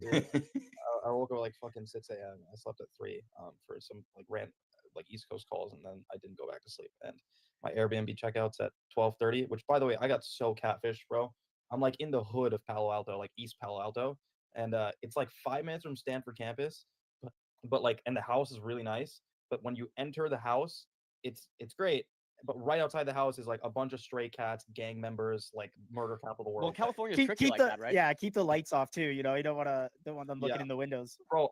Dude, I woke up at like fucking 6 a.m. I slept at 3 for some like like East Coast calls, and then I didn't go back to sleep. And my Airbnb checkouts at 12:30, which by the way, I got so catfished, bro. I'm like in the hood of Palo Alto, like East Palo Alto, and it's like 5 minutes from Stanford campus, but like, and the house is really nice. But when you enter the house, it's great. But right outside the house is like a bunch of stray cats, gang members, like murder capital of the Well, world. California's Keep tricky keep like the that, right? keep the lights off too. You know, you don't want them Yeah, looking in the windows. bro.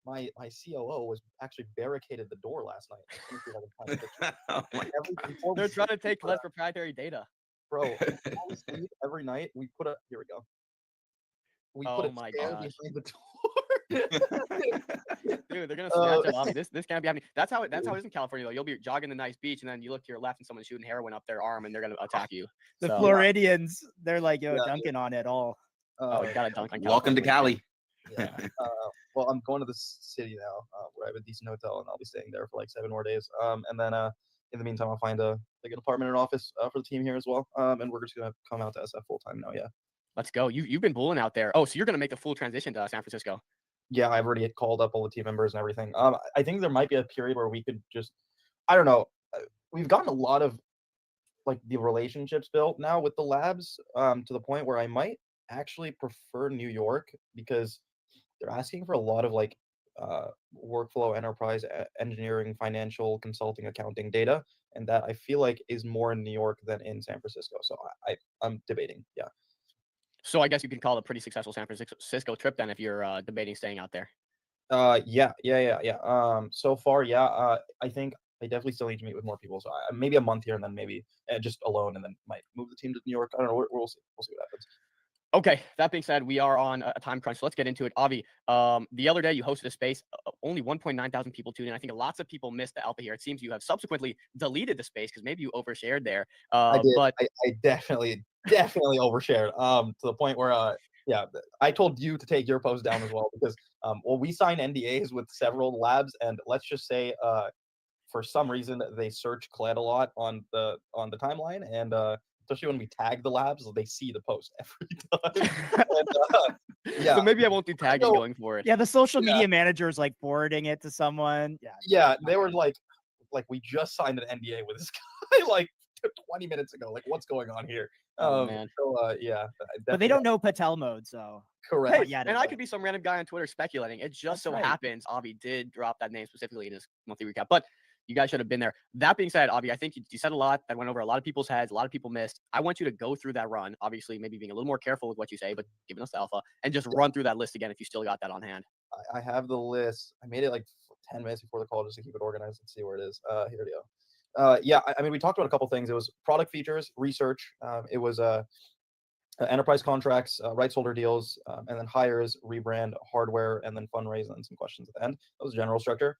My COO was actually barricaded the door last night. Let me see if I can find a picture. Oh my Before we They're trying sleep, to take less proprietary data. bro, before we sleep every night, we put a here we go. We put Oh a my chair gosh. behind the door. Dude, they're gonna snatch Uh, a lobby. This can't be happening. That's how it is in California though. You'll be jogging the nice beach and then you look to your left and someone's shooting heroin up their arm and they're gonna attack you. The So Floridians, they're like, yo, Yeah. dunking on it all. oh, you gotta dunk on Welcome to California. Cali. yeah. Well, I'm going to the city now, where I have a decent hotel, and I'll be staying there for like 7 more days. And then in the meantime, I'll find a like an apartment and office for the team here as well. And we're just gonna come out to SF full time now. Yeah. Let's go. You've been bulling out there. Oh, so you're gonna make the full transition to San Francisco. Yeah, I've already called up all the team members and everything. I think there might be a period where we could just, I don't know. We've gotten a lot of like the relationships built now with the labs, to the point where I might actually prefer New York because they're asking for a lot of like workflow, enterprise engineering, financial consulting, accounting data, and that I feel like is more in New York than in San Francisco. So I'm debating. Yeah. So I guess you can call it a pretty successful San Francisco trip then if you're debating staying out there. Yeah. So far, yeah. I think I definitely still need to meet with more people. So maybe a month here, and then maybe just alone, and then might move the team to New York. I don't know. We'll see. We'll see what happens. Okay, that being said, we are on a time crunch, so let's get into it. Avi, the other day you hosted a space, only 1.9 thousand people tuned in. I think lots of people missed the alpha here. It seems you have subsequently deleted the space because maybe you overshared there. I did. But I definitely overshared. To the point where yeah, I told you to take your post down as well because well, we sign NDAs with several labs, and let's just say for some reason they search CLED a lot on the timeline, and especially when we tag the labs, they see the post every time. And, yeah, so maybe I won't do tagging So- going forward. Yeah, the social media manager is like forwarding it to someone. yeah, they were like we just signed an NDA with this guy like 20 minutes ago. Like, what's going on here? Oh, man. So yeah, But they don't know Patel mode, so correct. Hey, yeah, and I could be some random guy on Twitter speculating. It just That's so right. happens Avi did drop that name specifically in his monthly recap. But you guys should have been there. That being said, Avi, I think you said a lot that went over a lot of people's heads. A lot of people missed. I want you to go through that run. Obviously, maybe being a little more careful with what you say, but giving us the alpha and just run through that list again if you still got that on hand. I have the list. I made it like 10 minutes before the call just to keep it organized and see where it is. Here we go. Yeah, I mean, we talked about a couple things. It was product features, research. It was enterprise contracts, rights holder deals, and then hires, rebrand, hardware, and then fundraise, and then some questions at the end. That was general structure.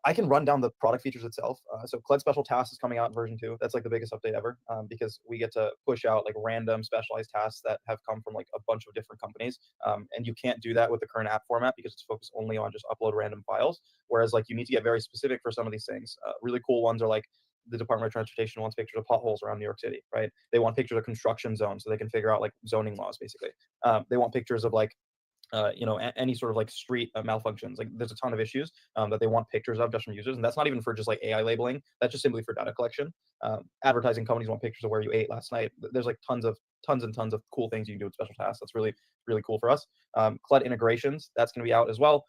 I can run down the product features itself. So CLED Special Tasks is coming out in version 2. That's like the biggest update ever, because we get to push out like random specialized tasks that have come from like a bunch of different companies. And you can't do that with the current app format because it's focused only on just upload random files. Whereas like you need to get very specific for some of these things. Really cool ones are like the Department of Transportation wants pictures of potholes around New York City, right? They want pictures of construction zones so they can figure out like zoning laws, basically. They want pictures of like any sort of like street malfunctions. Like there's a ton of issues that they want pictures of just from users, and that's not even for just like AI labeling. That's just simply for data collection. Advertising companies want pictures of where you ate last night. There's like tons and tons of cool things you can do with special tasks. That's really cool for us. CLED integrations, that's going to be out as well.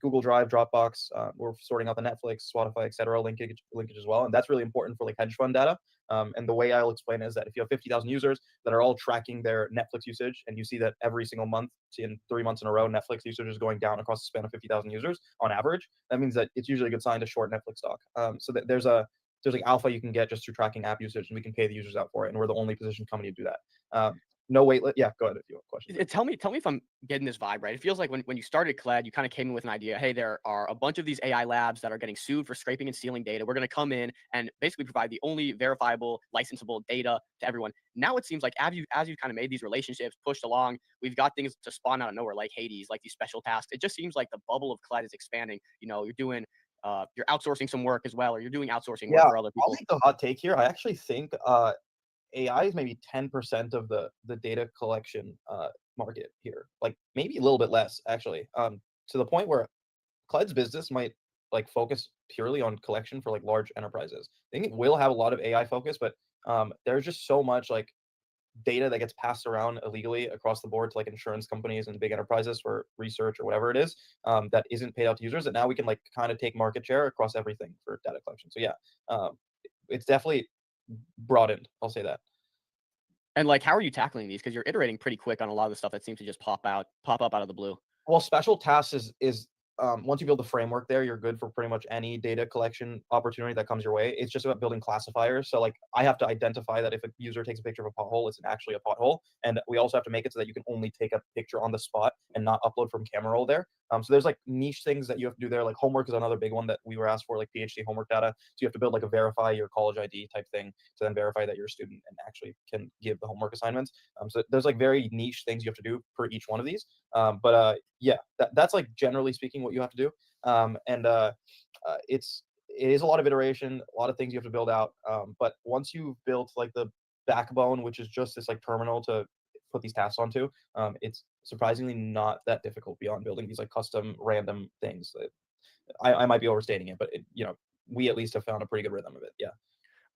Google Drive, Dropbox. We're sorting out the Netflix, Spotify, etc. linkage as well, and that's really important for like hedge fund data. And the way I'll explain it is that if you have 50,000 users that are all tracking their Netflix usage, and you see that every single month in 3 months in a row, Netflix usage is going down across the span of 50,000 users on average, that means that it's usually a good sign to short Netflix stock. So that there's like alpha you can get just through tracking app usage, and we can pay the users out for it, and we're the only positioned company to do that. No wait, yeah, go ahead if you have questions. Tell me if I'm getting this vibe right. It feels like when you started CLED, you kind of came in with an idea. Hey, there are a bunch of these AI labs that are getting sued for scraping and stealing data. We're going to come in and basically provide the only verifiable, licensable data to everyone. Now it seems like as you kind of made these relationships, pushed along, we've got things to spawn out of nowhere like Hades, like these special tasks. It just seems like the bubble of CLED is expanding. You know, you're outsourcing some work as well, or you're doing outsourcing work for other people. I'll take the hot take here. I actually think AI is maybe 10% of the data collection market here, like maybe a little bit less actually. To the point where Cled's business might like focus purely on collection for like large enterprises. I think it will have a lot of AI focus, but there's just so much like data that gets passed around illegally across the board to like insurance companies and big enterprises for research or whatever it is, that isn't paid out to users. That now we can like kind of take market share across everything for data collection. So yeah, it's definitely broadened. I'll say that. And like, how are you tackling these? Because you're iterating pretty quick on a lot of the stuff that seems to just pop up out of the blue. Well, special tasks is once you build the framework there, you're good for pretty much any data collection opportunity that comes your way. It's just about building classifiers. So like I have to identify that if a user takes a picture of a pothole, it's actually a pothole. And we also have to make it so that you can only take a picture on the spot and not upload from camera roll there. So there's like niche things that you have to do there. Like homework is another big one that we were asked for, like PhD homework data. So you have to build like a verify your college ID type thing to then verify that you're a student and actually can give the homework assignments. So there's like very niche things you have to do for each one of these. Yeah, that's like generally speaking what you have to do. It is a lot of iteration, a lot of things you have to build out. But once you've built like the backbone, which is just this like terminal to put these tasks onto, it's surprisingly not that difficult beyond building these like custom random things. I might be overstating it, but we at least have found a pretty good rhythm of it. Yeah.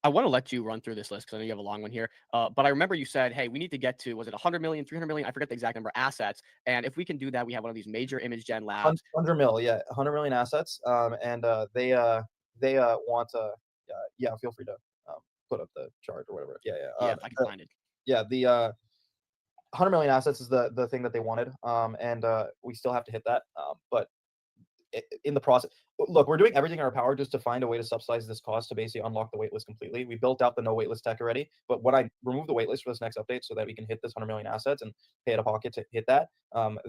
I want to let you run through this list because I know you have a long one here. But I remember you said, hey, we need to get to, was it 100 million, 300 million? I forget the exact number, assets. And if we can do that, we have one of these major image gen labs. 100 mil, yeah, 100 million assets. They want to, yeah, feel free to put up the chart or whatever. Yeah, yeah. Yeah, if I can find it. Yeah, the 100 million assets is the thing that they wanted. We still have to hit that. But in the process, look, we're doing everything in our power just to find a way to subsidize this cost to basically unlock the waitlist completely. We built out the no waitlist tech already, but when I remove the waitlist for this next update so that we can hit this 100 million assets and pay out of pocket to hit that,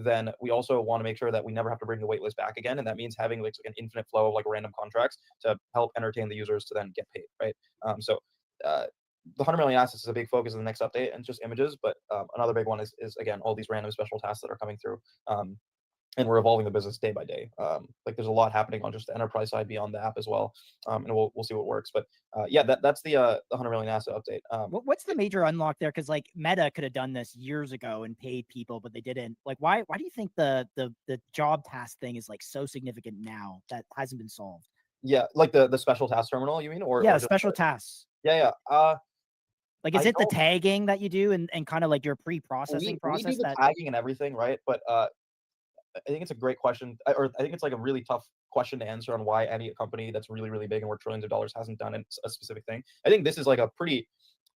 then we also want to make sure that we never have to bring the waitlist back again. And that means having like an infinite flow of like random contracts to help entertain the users to then get paid, right? The 100 million assets is a big focus in the next update and just images, but another big one is again all these random special tasks that are coming through. And we're evolving the business day by day. Like there's a lot happening on just the enterprise side beyond the app as well. And we'll see what works. But yeah, that's the 100 million asset update. What's the major unlock there? Because like Meta could have done this years ago and paid people, but they didn't. Like why do you think the job task thing is like so significant now that hasn't been solved? Yeah, like the special task terminal, you mean? Or special tasks. Yeah. Like, is it the tagging that you do and kind of like your pre-processing process? We do the tagging and everything, right? But I think it's a great question, or I think it's like a really tough question to answer on why any company that's really, really big and worth trillions of dollars hasn't done a specific thing. I think this is like a pretty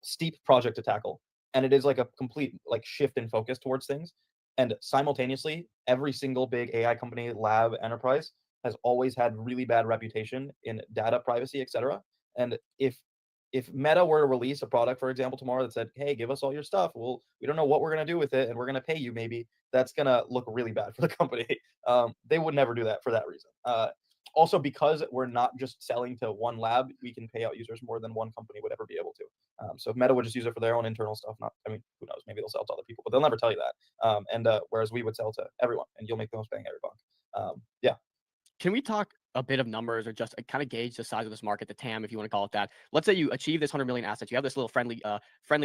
steep project to tackle, and it is like a complete like shift in focus towards things. And simultaneously, every single big AI company, lab, enterprise has always had really bad reputation in data privacy, etc. And if Meta were to release a product, for example, tomorrow that said, hey, give us all your stuff, we don't know what we're going to do with it, and we're going to pay you maybe, that's going to look really bad for the company. They would never do that for that reason. Also, because we're not just selling to one lab, we can pay out users more than one company would ever be able to. So if Meta would just use it for their own internal stuff, who knows, maybe they'll sell to other people, but they'll never tell you that. Whereas we would sell to everyone, and you'll make the most bang every buck. Yeah. Can we talk a bit of numbers or just kind of gauge the size of this market, the TAM, if you want to call it that? Let's say you achieve this 100 million assets. You have this little friendly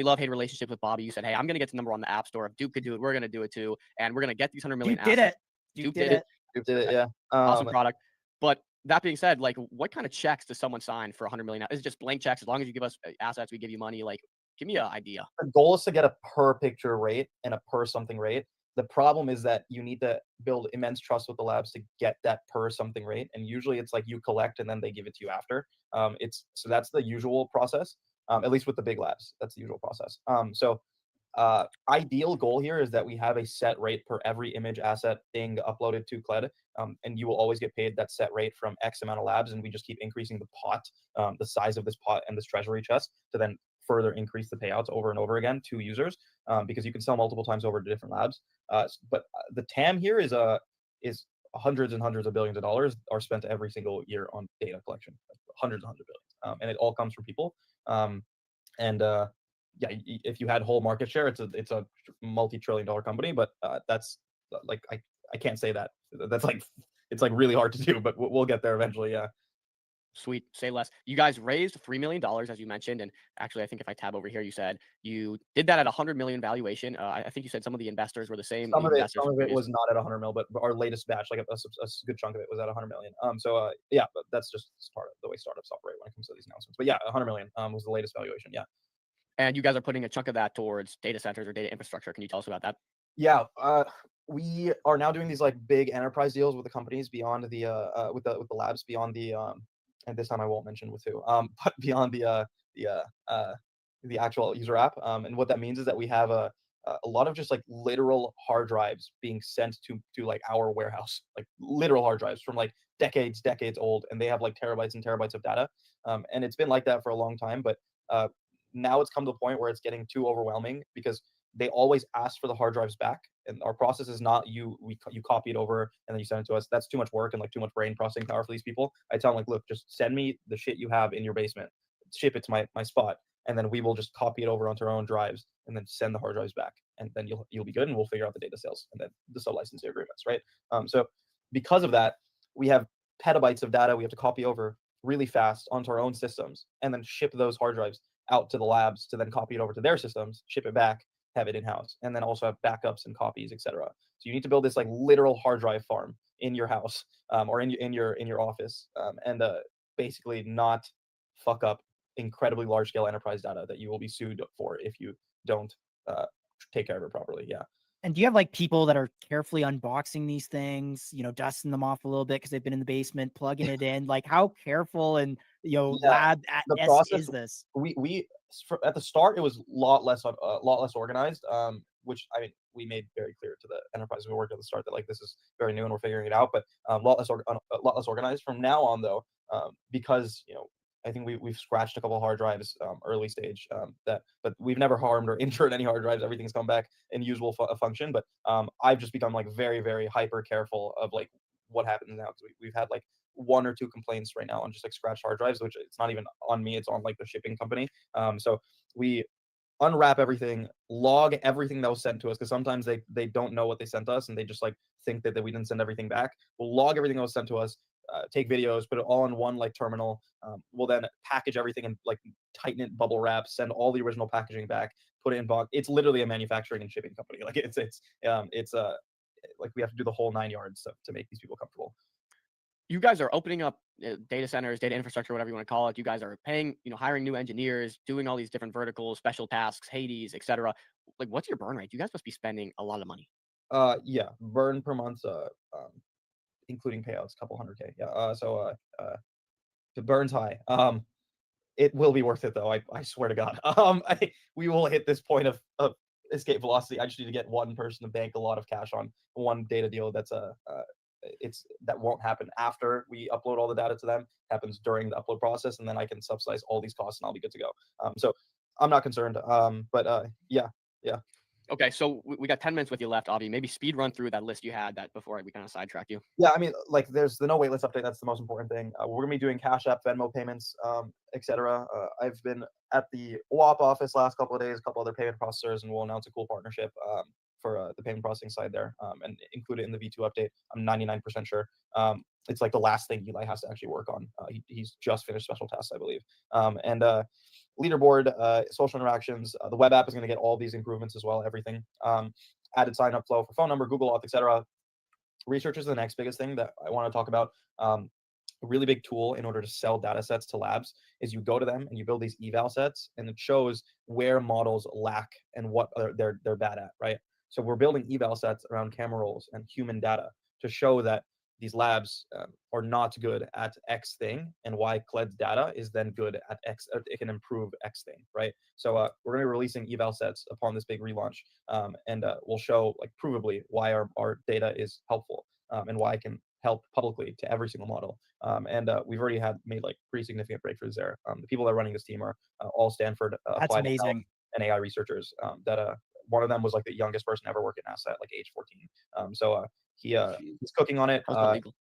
love-hate relationship with Bobby. You said, hey, I'm going to get the number on the App Store. If Duke could do it, we're going to do it too. And we're going to get these 100 million assets. Duke did it. Duke did it, yeah. Awesome product. But that being said, like, what kind of checks does someone sign for 100 million? Is it just blank checks? As long as you give us assets, we give you money. Like, give me an idea. The goal is to get a per picture rate and a per something rate. The problem is that you need to build immense trust with the labs to get that per something rate. And usually it's like you collect and then they give it to you after. So that's the usual process, at least with the big labs. That's the usual process. Ideal goal here is that we have a set rate per every image asset thing uploaded to Cled. And you will always get paid that set rate from X amount of labs. And we just keep increasing the pot, the size of this pot and this treasury chest to then further increase the payouts over and over again to users, because you can sell multiple times over to different labs. But the TAM here is hundreds and hundreds of billions of dollars are spent every single year on data collection, hundreds of billions, and it all comes from people. Yeah, if you had whole market share, it's a multi-trillion-dollar company, but that's like I can't say that. That's like it's like really hard to do, but we'll get there eventually. Yeah. Sweet, say less. You guys raised $3 million, as you mentioned, and actually, I think if I tab over here, you said you did that at 100 million valuation. I think you said some of the investors were the same investors. Some of it was not at 100 mil, but our latest batch, like a good chunk of it was at 100 million. Yeah, but that's just the way startups operate when it comes to these announcements. But yeah, 100 million was the latest valuation. Yeah. And you guys are putting a chunk of that towards data centers or data infrastructure. Can you tell us about that? Yeah, we are now doing these like big enterprise deals with the companies beyond the with the labs beyond the and this time I won't mention with who but beyond the actual user app, and what that means is that we have a lot of just like literal hard drives being sent to like our warehouse, like literal hard drives from like decades old, and they have like terabytes and terabytes of data, and it's been like that for a long time, but now it's come to the point where it's getting too overwhelming because they always ask for the hard drives back, and our process is not you copy it over and then you send it to us. That's too much work and like too much brain processing power for these people. I tell them like, look, just send me the shit you have in your basement, ship it to my spot, and then we will just copy it over onto our own drives and then send the hard drives back, and then you'll be good, and we'll figure out the data sales and then the sub licensing agreements, right? So because of that, we have petabytes of data we have to copy over really fast onto our own systems and then ship those hard drives out to the labs to then copy it over to their systems, ship it back, have it in-house, and then also have backups and copies, etc. So you need to build this like literal hard drive farm in your house, or in your office, and basically not fuck up incredibly large scale enterprise data that you will be sued for if you don't take care of it properly. Yeah. And do you have like people that are carefully unboxing these things, dusting them off a little bit because they've been in the basement, plugging it in? Like, how careful and Yeah, lab-esque the process is this? we at the start it was a lot less organized, which I mean we made very clear to the enterprise we worked at the start that like this is very new and we're figuring it out, but a lot less organized from now on though, because I think we've scratched a couple of hard drives early stage, but we've never harmed or injured any hard drives. Everything's come back in usual function, but I've just become like very very hyper careful of like what happens now, because we've had like one or two complaints right now on just like scratched hard drives, which it's not even on me, it's on like the shipping company. So we unwrap everything, log everything that was sent to us, because sometimes they don't know what they sent us and they just like think that we didn't send everything back. We'll log everything that was sent to us, take videos, put it all in one like terminal. We'll then package everything and like tighten it, bubble wrap, send all the original packaging back, put it in box. It's literally a manufacturing and shipping company. Like it's like we have to do the whole 9 yards to make these people comfortable. You guys are opening up data centers, data infrastructure, whatever you want to call it. You guys are paying, hiring new engineers, doing all these different verticals, special tasks, Hades, etc. Like, what's your burn rate? You guys must be spending a lot of money. Yeah, burn per month, including payouts, couple $100K. Yeah. The burn's high. It will be worth it though. I swear to God. We will hit this point of escape velocity. I just need to get one person to bank a lot of cash on one data deal. That won't happen after we upload all the data to them. It happens during the upload process, and then I can subsidize all these costs and I'll be good to go. So I'm not concerned. Yeah. Okay, so we got 10 minutes with you left, Avi. Maybe speed run through that list you had that before we kind of sidetrack you. Yeah, I mean, like there's the no wait list update. That's the most important thing. We're gonna be doing Cash App, Venmo payments, etc. I've been at the WAP office last couple of days, a couple other payment processors, and we'll announce a cool partnership for the payment processing side there, and include it in the V2 update. I'm 99% sure. It's like the last thing Eli has to actually work on. He's just finished special tasks, I believe. And leaderboard, social interactions. The web app is going to get all these improvements as well. Everything. Added sign up flow for phone number, Google Auth, etc. Research is the next biggest thing that I want to talk about. A really big tool in order to sell data sets to labs is you go to them and you build these eval sets, and it shows where models lack and what they're bad at, right? So we're building eval sets around camera rolls and human data to show that these labs are not good at X thing, and why CLED's data is then good at X. It can improve X thing, right? So we're going to be releasing eval sets upon this big relaunch, and we'll show like provably why our data is helpful, and why it can help publicly to every single model. And we've already made like pretty significant breakthroughs there. The people that are running this team are all Stanford That's applied amazing. and AI researchers. That one of them was like the youngest person ever worked at NASA at like age 14. He's cooking on it. How's that legal?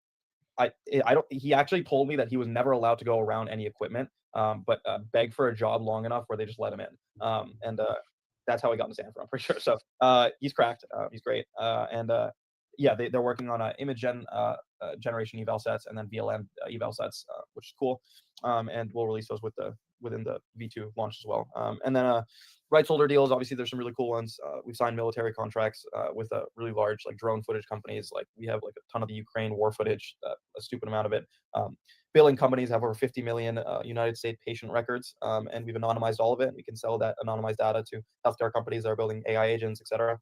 I don't. He actually told me that he was never allowed to go around any equipment, but begged for a job long enough where they just let him in. And that's how he got into Stanford, I'm pretty sure. So he's cracked. He's great. And yeah, they're working on image generation eval sets and then VLM eval sets, which is cool. And we'll release those within the V2 launch as well. And then rights holder deals, obviously there's some really cool ones. We've signed military contracts with really large like drone footage companies. Like we have like a ton of the Ukraine war footage, a stupid amount of it. Billing companies have over 50 million United States patient records, and we've anonymized all of it. And we can sell that anonymized data to healthcare companies that are building AI agents, et cetera.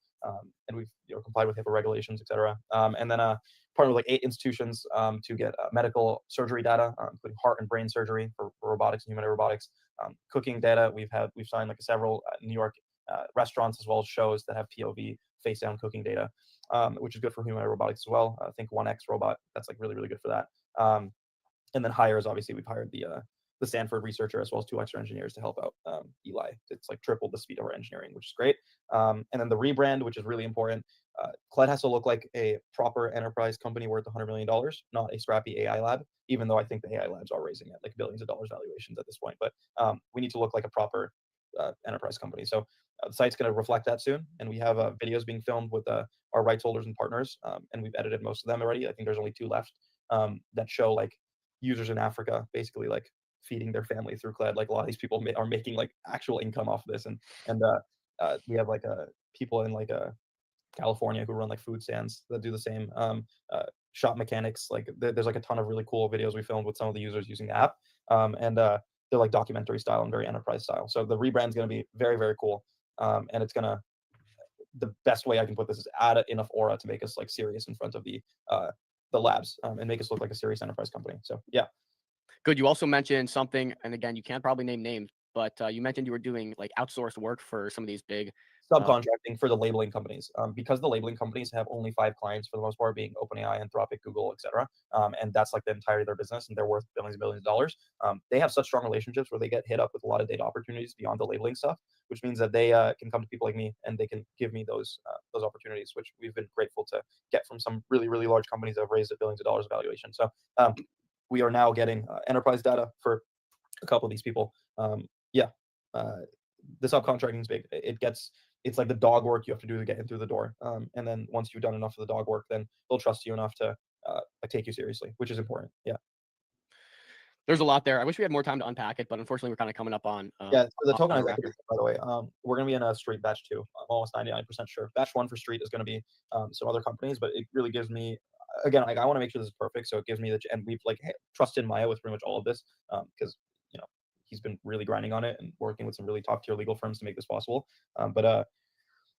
And we've complied with HIPAA regulations, et cetera. And then partnered with like 8 institutions to get medical surgery data, including heart and brain surgery for robotics and humanoid robotics. Cooking data, we've signed like several New York restaurants as well as shows that have POV face down cooking data, which is good for humanoid robotics as well. I think 1X robot, that's like really good for that. And then hires, obviously we've hired the Stanford researcher as well as 2 extra engineers to help out Eli. It's like tripled the speed of our engineering, which is great. And then the rebrand, which is really important. CLED has to look like a proper enterprise company worth $100 million, not a scrappy AI lab, even though I think the AI labs are raising at like billions of dollars valuations at this point. But we need to look like a proper enterprise company. So the site's going to reflect that soon. And we have videos being filmed with our rights holders and partners. And we've edited most of them already. I think there's only 2 left that show like users in Africa basically like feeding their family through CLED. Like a lot of these people are making like actual income off of this. And we have like people in like California who run like food stands that do the same. Shop mechanics, like there's like a ton of really cool videos we filmed with some of the users using the app. And they're like documentary style and very enterprise style. So the rebrand's going to be very cool. And it's gonna, the best way I can put this is add enough aura to make us like serious in front of the labs, and make us look like a serious enterprise company. So yeah. Good. You also mentioned something, and again, you can't probably name names, but you mentioned you were doing like outsourced work for some of these big subcontracting for the labeling companies, because the labeling companies have only 5 clients for the most part, being OpenAI, Anthropic, Google, etc. And that's like the entirety of their business, and they're worth billions and billions of dollars. They have such strong relationships where they get hit up with a lot of data opportunities beyond the labeling stuff, which means that they can come to people like me and they can give me those opportunities, which we've been grateful to get from some really large companies that have raised at billions of dollars of valuation. So we are now getting enterprise data for a couple of these people. The subcontracting is big. It's like the dog work you have to do to get in through the door. And then once you've done enough of the dog work, then they'll trust you enough to take you seriously, which is important. Yeah. There's a lot there. I wish we had more time to unpack it, but unfortunately we're kind of coming up on yeah. For the tokenized equity, by the way, we're going to be in a street batch 2. I'm almost 99% sure. Batch 1 for street is going to be some other companies, but it really gives me, again, like I want to make sure this is perfect. So it gives me and we've like trusted Maya with pretty much all of this, because he's been really grinding on it and working with some really top tier legal firms to make this possible. But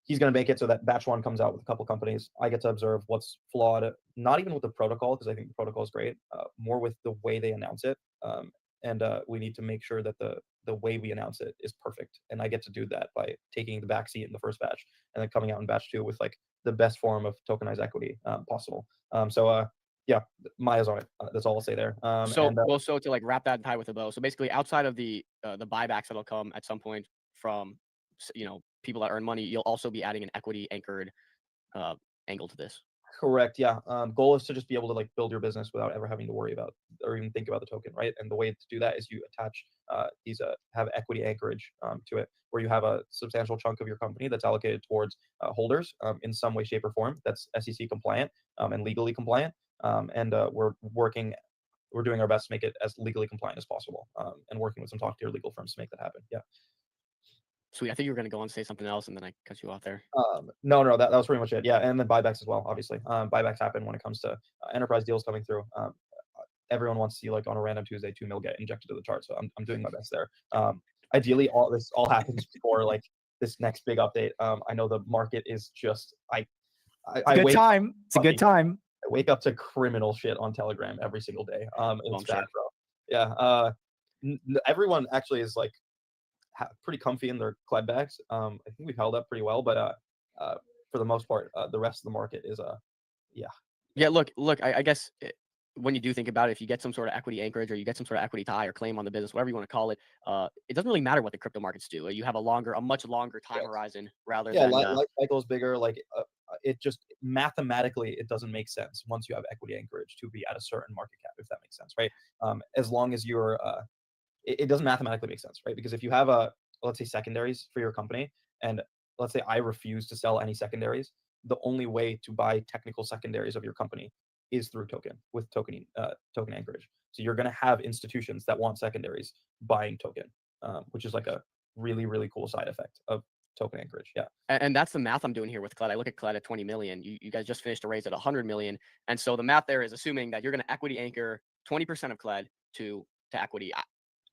he's going to make it so that batch 1 comes out with a couple companies. I get to observe what's flawed, not even with the protocol, because I think the protocol is great, more with the way they announce it. And we need to make sure that the way we announce it is perfect. And I get to do that by taking the backseat in the first batch and then coming out in batch 2 with like the best form of tokenized equity possible. Yeah, Maya's on it. That's all I'll say there. So to like wrap that and tie with a bow. So basically, outside of the buybacks that'll come at some point from people that earn money, you'll also be adding an equity anchored angle to this. Correct. Yeah. Goal is to just be able to like build your business without ever having to worry about or even think about the token, right? And the way to do that is you attach have equity anchorage to it, where you have a substantial chunk of your company that's allocated towards holders in some way, shape, or form that's SEC compliant and legally compliant. And we're doing our best to make it as legally compliant as possible, and working with some top tier legal firms to make that happen. Yeah. Sweet. I think you were going to go on and say something else, and then I cut you off there. No, that was pretty much it. Yeah, and then buybacks as well. Obviously, buybacks happen when it comes to enterprise deals coming through. Everyone wants to see like on a random Tuesday 2 mil get injected to the chart, so I'm doing my best there. Ideally, all this happens before like this next big update. I know the market is just It's a good time. I wake up to criminal shit on Telegram every single day. It's bad, bro. Yeah. Everyone actually is like pretty comfy in their CLED backs. I think we've held up pretty well, but for the most part, the rest of the market is yeah. Look. I guess when you do think about it, if you get some sort of equity anchorage or you get some sort of equity tie or claim on the business, whatever you want to call it, it doesn't really matter what the crypto markets do. You have a much longer time horizon rather than life cycle is bigger. Like it just mathematically it doesn't make sense once you have equity anchorage to be at a certain market cap, if that makes sense, right? As long as you're it doesn't mathematically make sense, right? Because if you have let's say secondaries for your company, and let's say I refuse to sell any secondaries, the only way to buy technical secondaries of your company is through token token anchorage. So you're going to have institutions that want secondaries buying token, which is like a really, really cool side effect of token anchorage. Yeah. And that's the math I'm doing here with Cled. I look at Cled at 20 million. You guys just finished a raise at 100 million. And so the math there is assuming that you're going to equity anchor 20% of Cled to equity.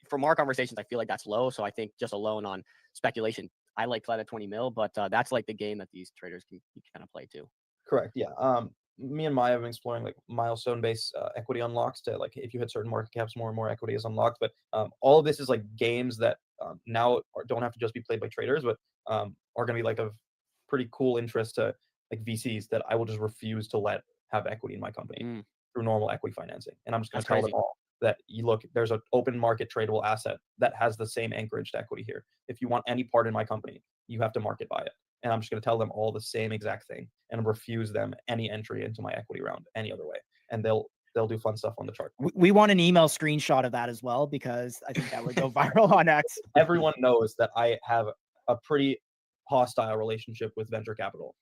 From our conversations, I feel like that's low. So I think just alone on speculation, I like Cled at 20 mil, but that's like the game that these traders can kind of play too. Correct. Yeah. Me and Maya have been exploring like milestone-based equity unlocks to like if you hit certain market caps, more and more equity is unlocked. But all of this is like games that now don't have to just be played by traders, but are going to be like of pretty cool interest to like VCs that I will just refuse to let have equity in my company through normal equity financing. And I'm just going to tell them all that you look, there's an open market tradable asset that has the same anchorage to equity here. If you want any part in my company, you have to market buy it. And I'm just going to tell them all the same exact thing and refuse them any entry into my equity round any other way. And they'll do fun stuff on the chart. We want an email screenshot of that as well, because I think that would go viral on X. Everyone knows that I have a pretty hostile relationship with venture capital.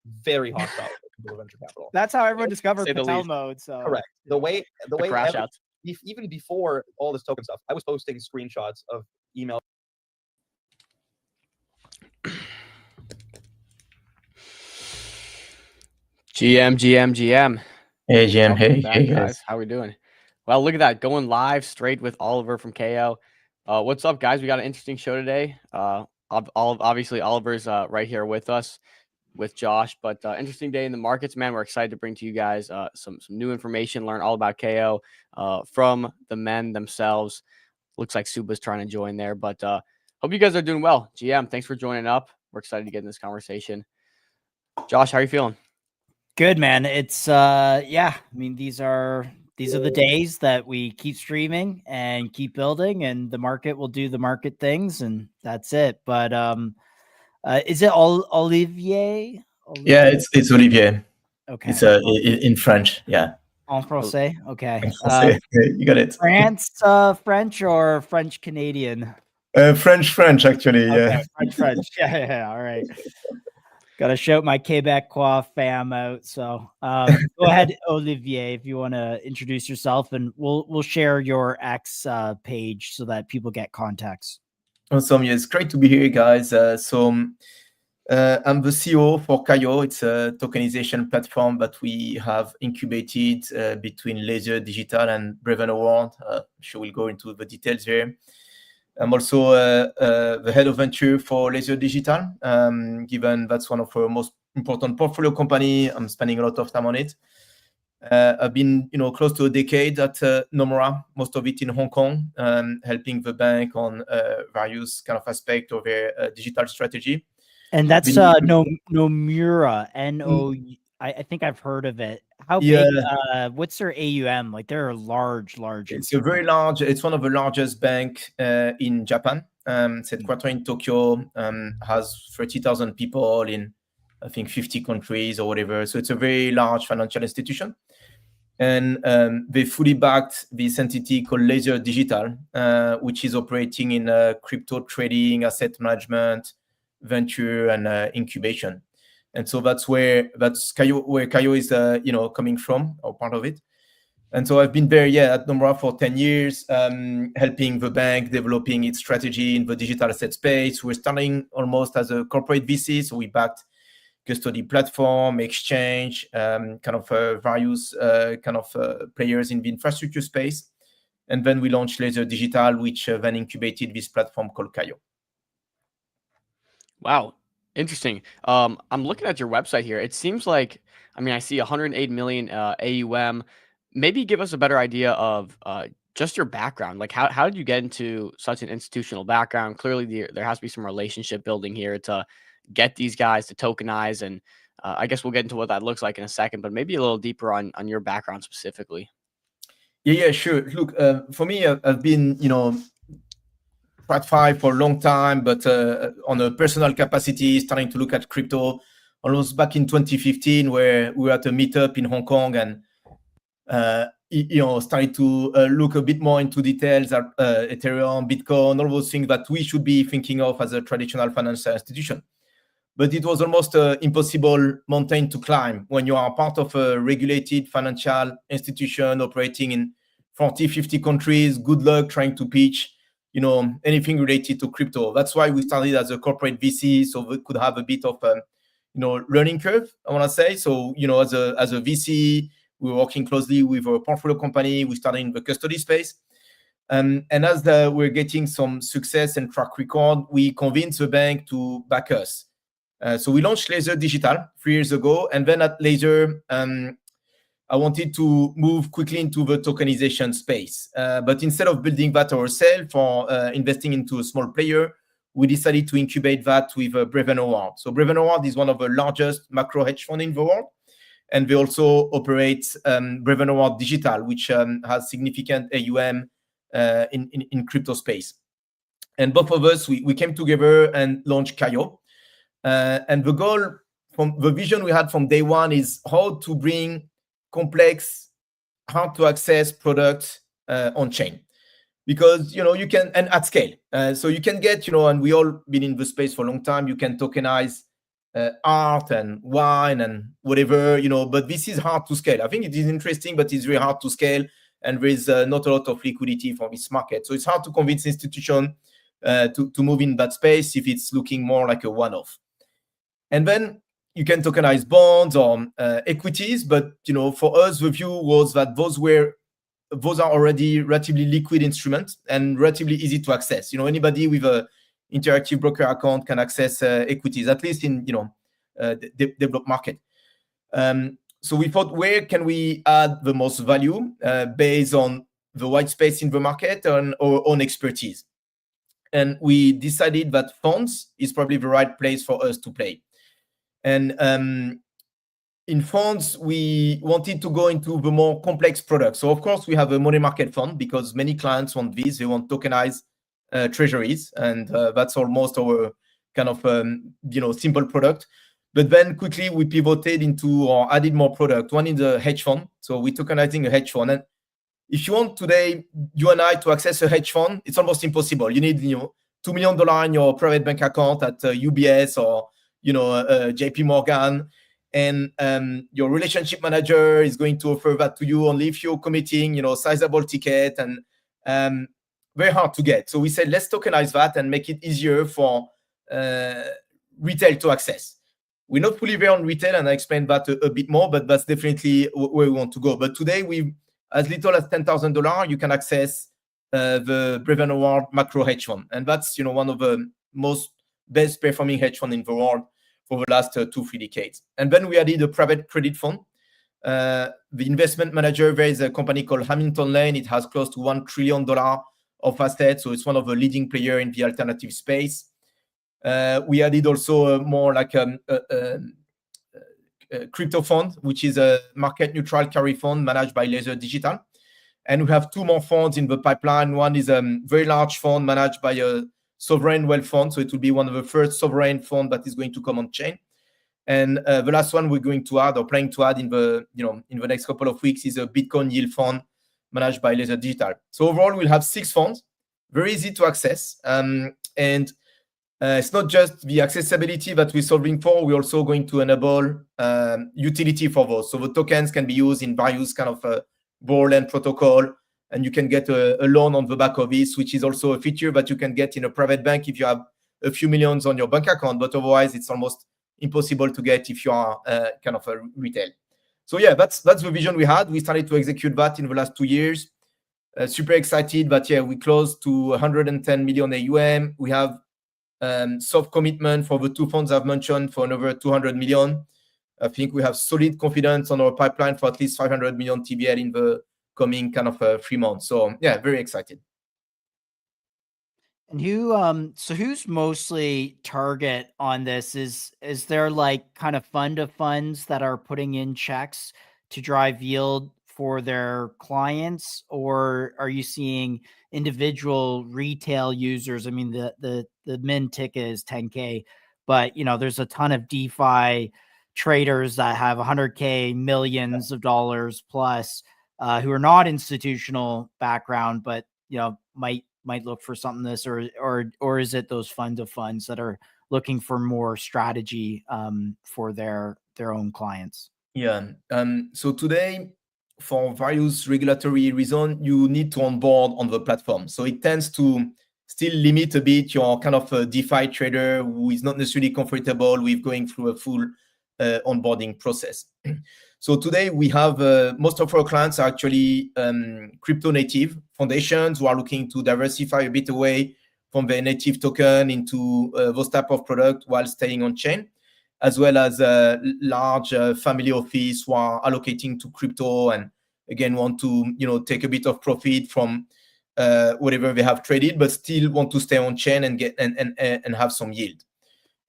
Very hostile with venture capital. That's how everyone discovered Patel mode. So correct. The way crash outs. Even before all this token stuff, I was posting screenshots of email. GM. Hey, GM. Hey, guys. How we doing? Well, look at that. Going live straight with Oliver from KO. What's up, guys? We got an interesting show today. Obviously, Oliver's right here with us with Josh, but interesting day in the markets, man. We're excited to bring to you guys some new information, learn all about KO from the men themselves. Looks like Suba's trying to join there, but hope you guys are doing well. GM, thanks for joining up. We're excited to get in this conversation. Josh, how are you feeling? Good, man. It's yeah, I mean, these are the days that we keep streaming and keep building, and the market will do the market things, and that's it. But is it Olivier? Yeah, it's Olivier. Okay. It's in French. Yeah. En français. Okay. You got it. French or French Canadian? French actually. Yeah. Okay, French. Yeah. All right. Got to shout my Quebecois fam out. So go ahead, Olivier, if you want to introduce yourself, and we'll share your X page so that people get context. Awesome. Yeah, it's great to be here, guys. So I'm the CEO for KAYO. It's a tokenization platform that we have incubated between Laser Digital and Breven Award. I'm sure we'll go into the details here. I'm also the head of venture for Laser Digital. Given that's one of our most important portfolio company, I'm spending a lot of time on it. I've been, close to a decade at Nomura, most of it in Hong Kong, helping the bank on various kind of aspects of their digital strategy. And that's Nomura, N-O. I think I've heard of it. How big? What's their AUM? Like, they're large. It's a very large. It's one of the largest bank in Japan. It's headquartered in Tokyo. Has 30,000 people in, I think, 50 countries or whatever. So it's a very large financial institution. And they fully backed this entity called Laser Digital, which is operating in crypto trading, asset management, venture, and incubation. And so that's where KAYO is, coming from, or part of it. And so I've been there, at Nomura for 10 years, helping the bank developing its strategy in the digital asset space. We're starting almost as a corporate VC, so we backed custody platform, exchange, various players in the infrastructure space. And then we launched Laser Digital, which then incubated this platform called KAYO. Wow. Interesting. I'm looking at your website here. It seems like, I see 108 million AUM. Maybe give us a better idea of just your background. Like, how did you get into such an institutional background? Clearly, there has to be some relationship building here to get these guys to tokenize. And I guess we'll get into what that looks like in a second, but maybe a little deeper on your background specifically. Yeah, sure. Look, for me, I've been, TradFi for a long time, but on a personal capacity, starting to look at crypto almost back in 2015, where we were at a meetup in Hong Kong and, started to look a bit more into details at Ethereum, Bitcoin, all those things that we should be thinking of as a traditional financial institution. but it was almost an impossible mountain to climb when you are part of a regulated financial institution operating in 40, 50 countries. Good luck trying to pitch, anything related to crypto. That's why we started as a corporate VC, so we could have a bit of learning curve, I want to say. So, as a VC, we were working closely with a portfolio company. We started in the custody space. And as we're getting some success and track record, we convinced the bank to back us. So we launched Laser Digital 3 years ago. And then at Laser, I wanted to move quickly into the tokenization space. But instead of building that ourselves or investing into a small player, we decided to incubate that with Breven Howard. So Breven Howard is one of the largest macro hedge funds in the world. And they also operate Breven Howard Digital, which has significant AUM in crypto space. And both of us, we came together and launched Kayo. And the goal, from the vision we had from day one, is how to bring complex, hard to access products on chain. Because you can, and at scale. So you can get, and we all been in the space for a long time, you can tokenize art and wine and whatever, but this is hard to scale. I think it is interesting, but it's very hard to scale, and there is not a lot of liquidity for this market. So it's hard to convince institutions to move in that space if it's looking more like a one-off. And then you can tokenize bonds or equities, but for us, the view was that those are already relatively liquid instruments and relatively easy to access. Anybody with a interactive broker account can access equities, at least in developed market. So we thought, where can we add the most value based on the white space in the market and our own expertise? And we decided that funds is probably the right place for us to play. And in funds, we wanted to go into the more complex products. So of course, we have a money market fund because many clients want this. They want tokenized treasuries, and that's almost our kind of simple product. But then quickly we pivoted into or added more product. One is a hedge fund. So we're tokenizing a hedge fund. And if you want today, you and I, to access a hedge fund, it's almost impossible. You need $2 million in your private bank account at UBS or JP Morgan. And your relationship manager is going to offer that to you only if you're committing, sizable ticket, and very hard to get. So we said, let's tokenize that and make it easier for retail to access. We're not fully there on retail, and I explained that a bit more, but that's definitely where we want to go. But today, as little as $10,000, you can access the Breven Howard macro hedge fund. And that's, one of the most best performing hedge fund in the world for the last 2-3 decades. And then we added a private credit fund. The investment manager, there is a company called Hamilton Lane. It has close to $1 trillion of assets. So it's one of the leading players in the alternative space. We added also more like a crypto fund, which is a market neutral carry fund managed by Laser Digital. And we have 2 more funds in the pipeline. One is a very large fund managed by a sovereign wealth fund. So it will be one of the first sovereign fund that is going to come on chain. And the last one we're going to add or planning to add in the next couple of weeks is a Bitcoin yield fund managed by Laser Digital. So overall, we'll have 6 funds, very easy to access. And it's not just the accessibility that we're solving for. We're also going to enable utility for those. So the tokens can be used in various kind of borderland protocol, and you can get a loan on the back of this, which is also a feature that you can get in a private bank if you have a few millions on your bank account. But otherwise, it's almost impossible to get if you are kind of a retail. So yeah, that's the vision we had. We started to execute that in the last 2 years. Super excited, but yeah, we closed to 110 million AUM. We have soft commitment for the 2 funds I've mentioned for another 200 million. I think we have solid confidence on our pipeline for at least 500 million TBL in the coming kind of 3 months. So yeah, very excited. And who's mostly target on this? Is there like kind of fund of funds that are putting in checks to drive yield for their clients, or are you seeing individual retail users? I mean, the min ticket is 10K, but there's a ton of DeFi traders that have 100K, millions of dollars plus, who are not institutional background, but might look for something this, or is it those fund of funds that are looking for more strategy for their own clients? Yeah. So today, for various regulatory reasons, you need to onboard on the platform. So it tends to still limit a bit your kind of a DeFi trader who is not necessarily comfortable with going through a full onboarding process. So today we have most of our clients are actually crypto native foundations who are looking to diversify a bit away from their native token into those type of product while staying on chain, as well as large family office who are allocating to crypto and again want to take a bit of profit from whatever they have traded, but still want to stay on chain and get and have some yield.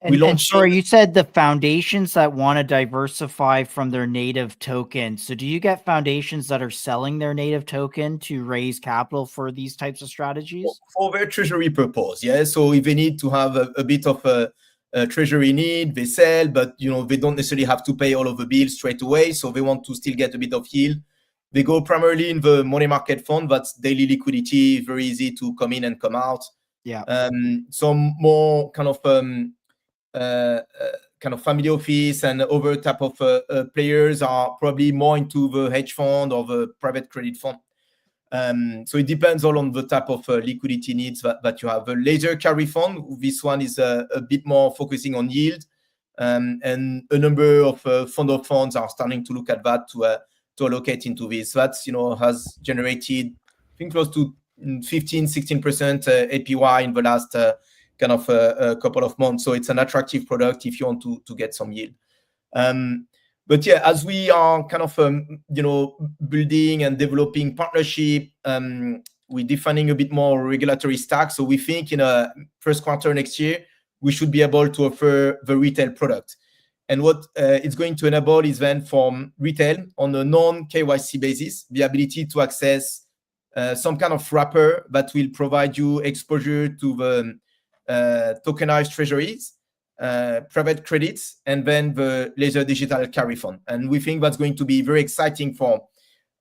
And sorry, you said the foundations that want to diversify from their native token. So do you get foundations that are selling their native token to raise capital for these types of strategies? For their treasury purpose, yeah. So if they need to have a bit of a treasury need, they sell, but they don't necessarily have to pay all of the bills straight away. So they want to still get a bit of yield. They go primarily in the money market fund. That's daily liquidity, very easy to come in and come out. Yeah. Some more kind of family office and other type of players are probably more into the hedge fund or the private credit fund. So it depends all on the type of liquidity needs that you have. A laser carry fund, this one is a bit more focusing on yield, and a number of fund of funds are starting to look at that to allocate into this. That has generated, I think, close to 15-16% APY in the last kind of a couple of months. So it's an attractive product if you want to get some yield. But yeah, as we are kind of building and developing partnership, we're defining a bit more regulatory stack. So we think in a first quarter next year we should be able to offer the retail product. And what it's going to enable is then from retail on a non-KYC basis, the ability to access some kind of wrapper that will provide you exposure to the tokenized treasuries, private credits, and then the laser digital carry fund. And we think that's going to be very exciting for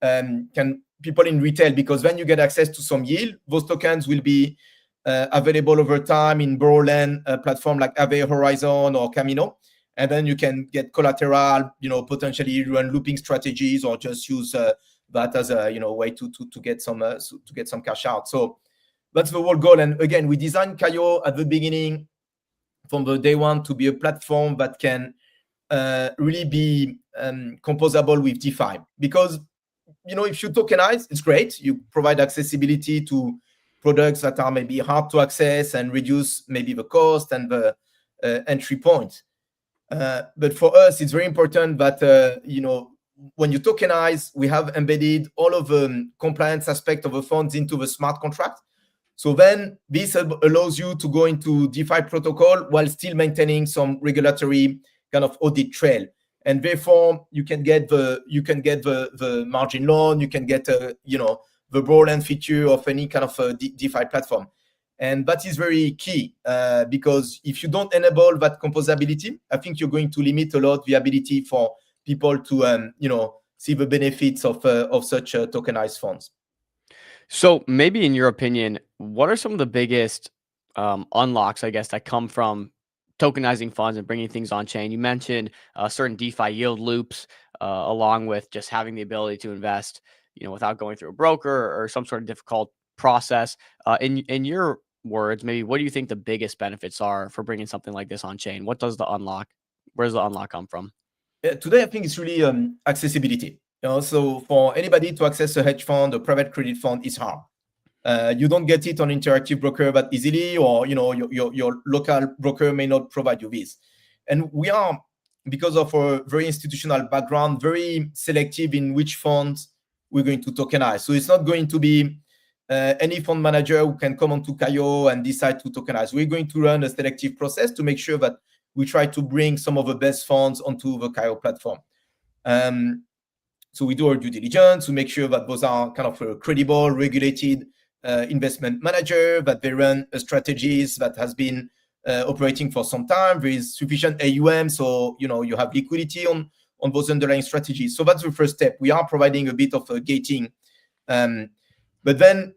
people in retail, because then you get access to some yield. Those tokens will be available over time in Borrowland platform like Aave Horizon or Camino. And then you can get collateral, potentially run looping strategies or just use that as a way to get some cash out. So that's the whole goal. And again, we designed Kayo at the beginning from the day one to be a platform that can really be composable with DeFi. Because if you tokenize, it's great. You provide accessibility to products that are maybe hard to access and reduce maybe the cost and the entry point. But for us, it's very important that when you tokenize, we have embedded all of the compliance aspect of the funds into the smart contract. So then this allows you to go into DeFi protocol while still maintaining some regulatory kind of audit trail. And therefore you can get the margin loan, you can get the Borrowland feature of any kind of DeFi platform. And that is very key because if you don't enable that composability, I think you're going to limit a lot the ability for people to see the benefits of such tokenized funds. So maybe in your opinion, what are some of the biggest unlocks, I guess, that come from tokenizing funds and bringing things on chain? You mentioned certain DeFi yield loops, along with just having the ability to invest, without going through a broker or some sort of difficult process. In your words, maybe what do you think the biggest benefits are for bringing something like this on chain? Where does the unlock come from? Today, I think it's really accessibility. So for anybody to access a hedge fund, a private credit fund is hard. You don't get it on Interactive Broker that easily, or your local broker may not provide you this. And we are, because of our very institutional background, very selective in which funds we're going to tokenize. So it's not going to be any fund manager who can come onto Kayo and decide to tokenize. We're going to run a selective process to make sure that we try to bring some of the best funds onto the Kayo platform. So we do our due diligence to make sure that those are kind of a credible, regulated investment manager, that they run strategies that has been operating for some time. There is sufficient AUM, so you have liquidity on those underlying strategies. So that's the first step. We are providing a bit of a gating, but then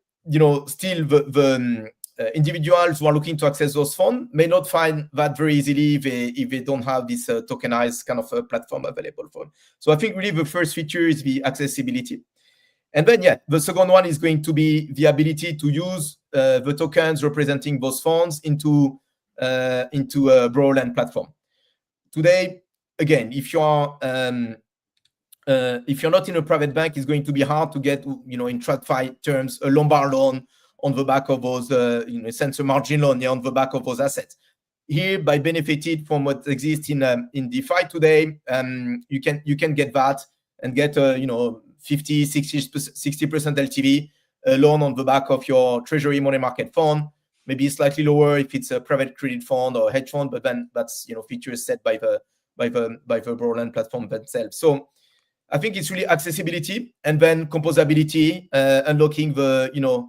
still individuals who are looking to access those funds may not find that very easily if they don't have this tokenized kind of a platform available for them. So I think really the first feature is the accessibility. And then, the second one is going to be the ability to use the tokens representing those funds into a Broadland platform. Today, again, if you're not in a private bank, it's going to be hard to get, in TradFi terms, a Lombard loan on the back of those, sense a margin loan on the back of those assets. Here, by benefiting from what exists in DeFi today, you can get that and get 50, 60% LTV loan on the back of your treasury money market fund, maybe slightly lower if it's a private credit fund or hedge fund, but then that's features set by the Broadland platform themselves. So I think it's really accessibility and then composability, unlocking the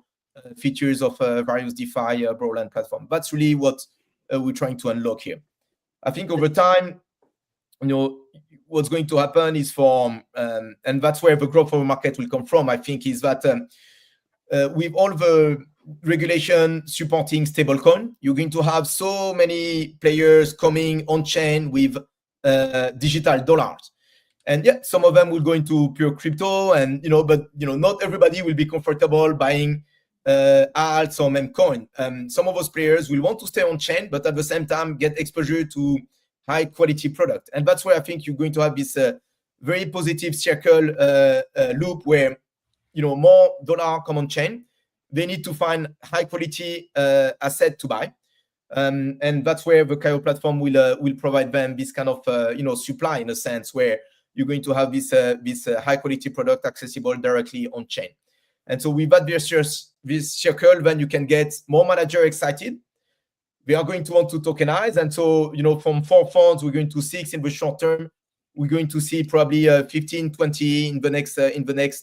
features of various DeFi Broadland platform. That's really what we're trying to unlock here. I think over time, what's going to happen is and that's where the growth of the market will come from, I think, is that with all the regulation supporting stablecoin, you're going to have so many players coming on chain with digital dollars. And some of them will go into pure crypto, and but not everybody will be comfortable buying alts or memcoin. Some of those players will want to stay on chain, but at the same time get exposure to high quality product. And that's where I think you're going to have this very positive circle loop where more dollar come on chain. They need to find high quality asset to buy. And that's where the Kayo platform will provide them this kind of supply, in a sense, where you're going to have this high quality product accessible directly on chain. And so with that this circle, then you can get more managers excited. They are going to want to tokenize. And so, from 4 funds, we're going to 6 in the short term. We're going to see probably 15, 20 in the next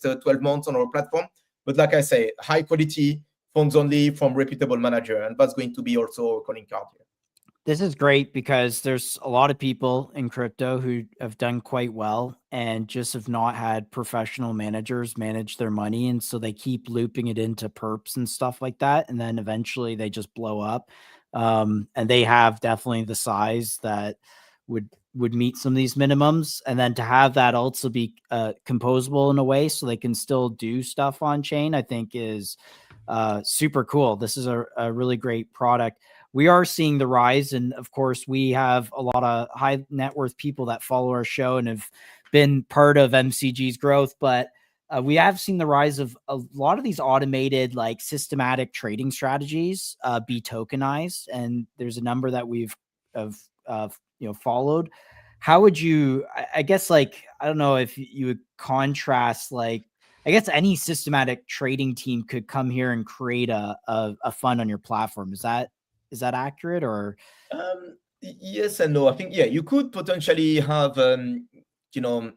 12 months on our platform. But like I say, high quality funds only from reputable manager. And that's going to be also a calling card here. This is great because there's a lot of people in crypto who have done quite well and just have not had professional managers manage their money. And so they keep looping it into perps and stuff like that. And then eventually they just blow up. And they have definitely the size that would meet some of these minimums. And then to have that also be composable in a way so they can still do stuff on chain, I think is super cool. This is a really great product. We are seeing the rise. And of course, we have a lot of high net worth people that follow our show and have been part of MCG's growth. But we have seen the rise of a lot of these automated, like systematic trading strategies be tokenized. And there's a number that we've followed. How would you, I guess, I don't know if you would contrast, I guess any systematic trading team could come here and create a fund on your platform. Is that accurate, or? Yes and no. I think, you could potentially have,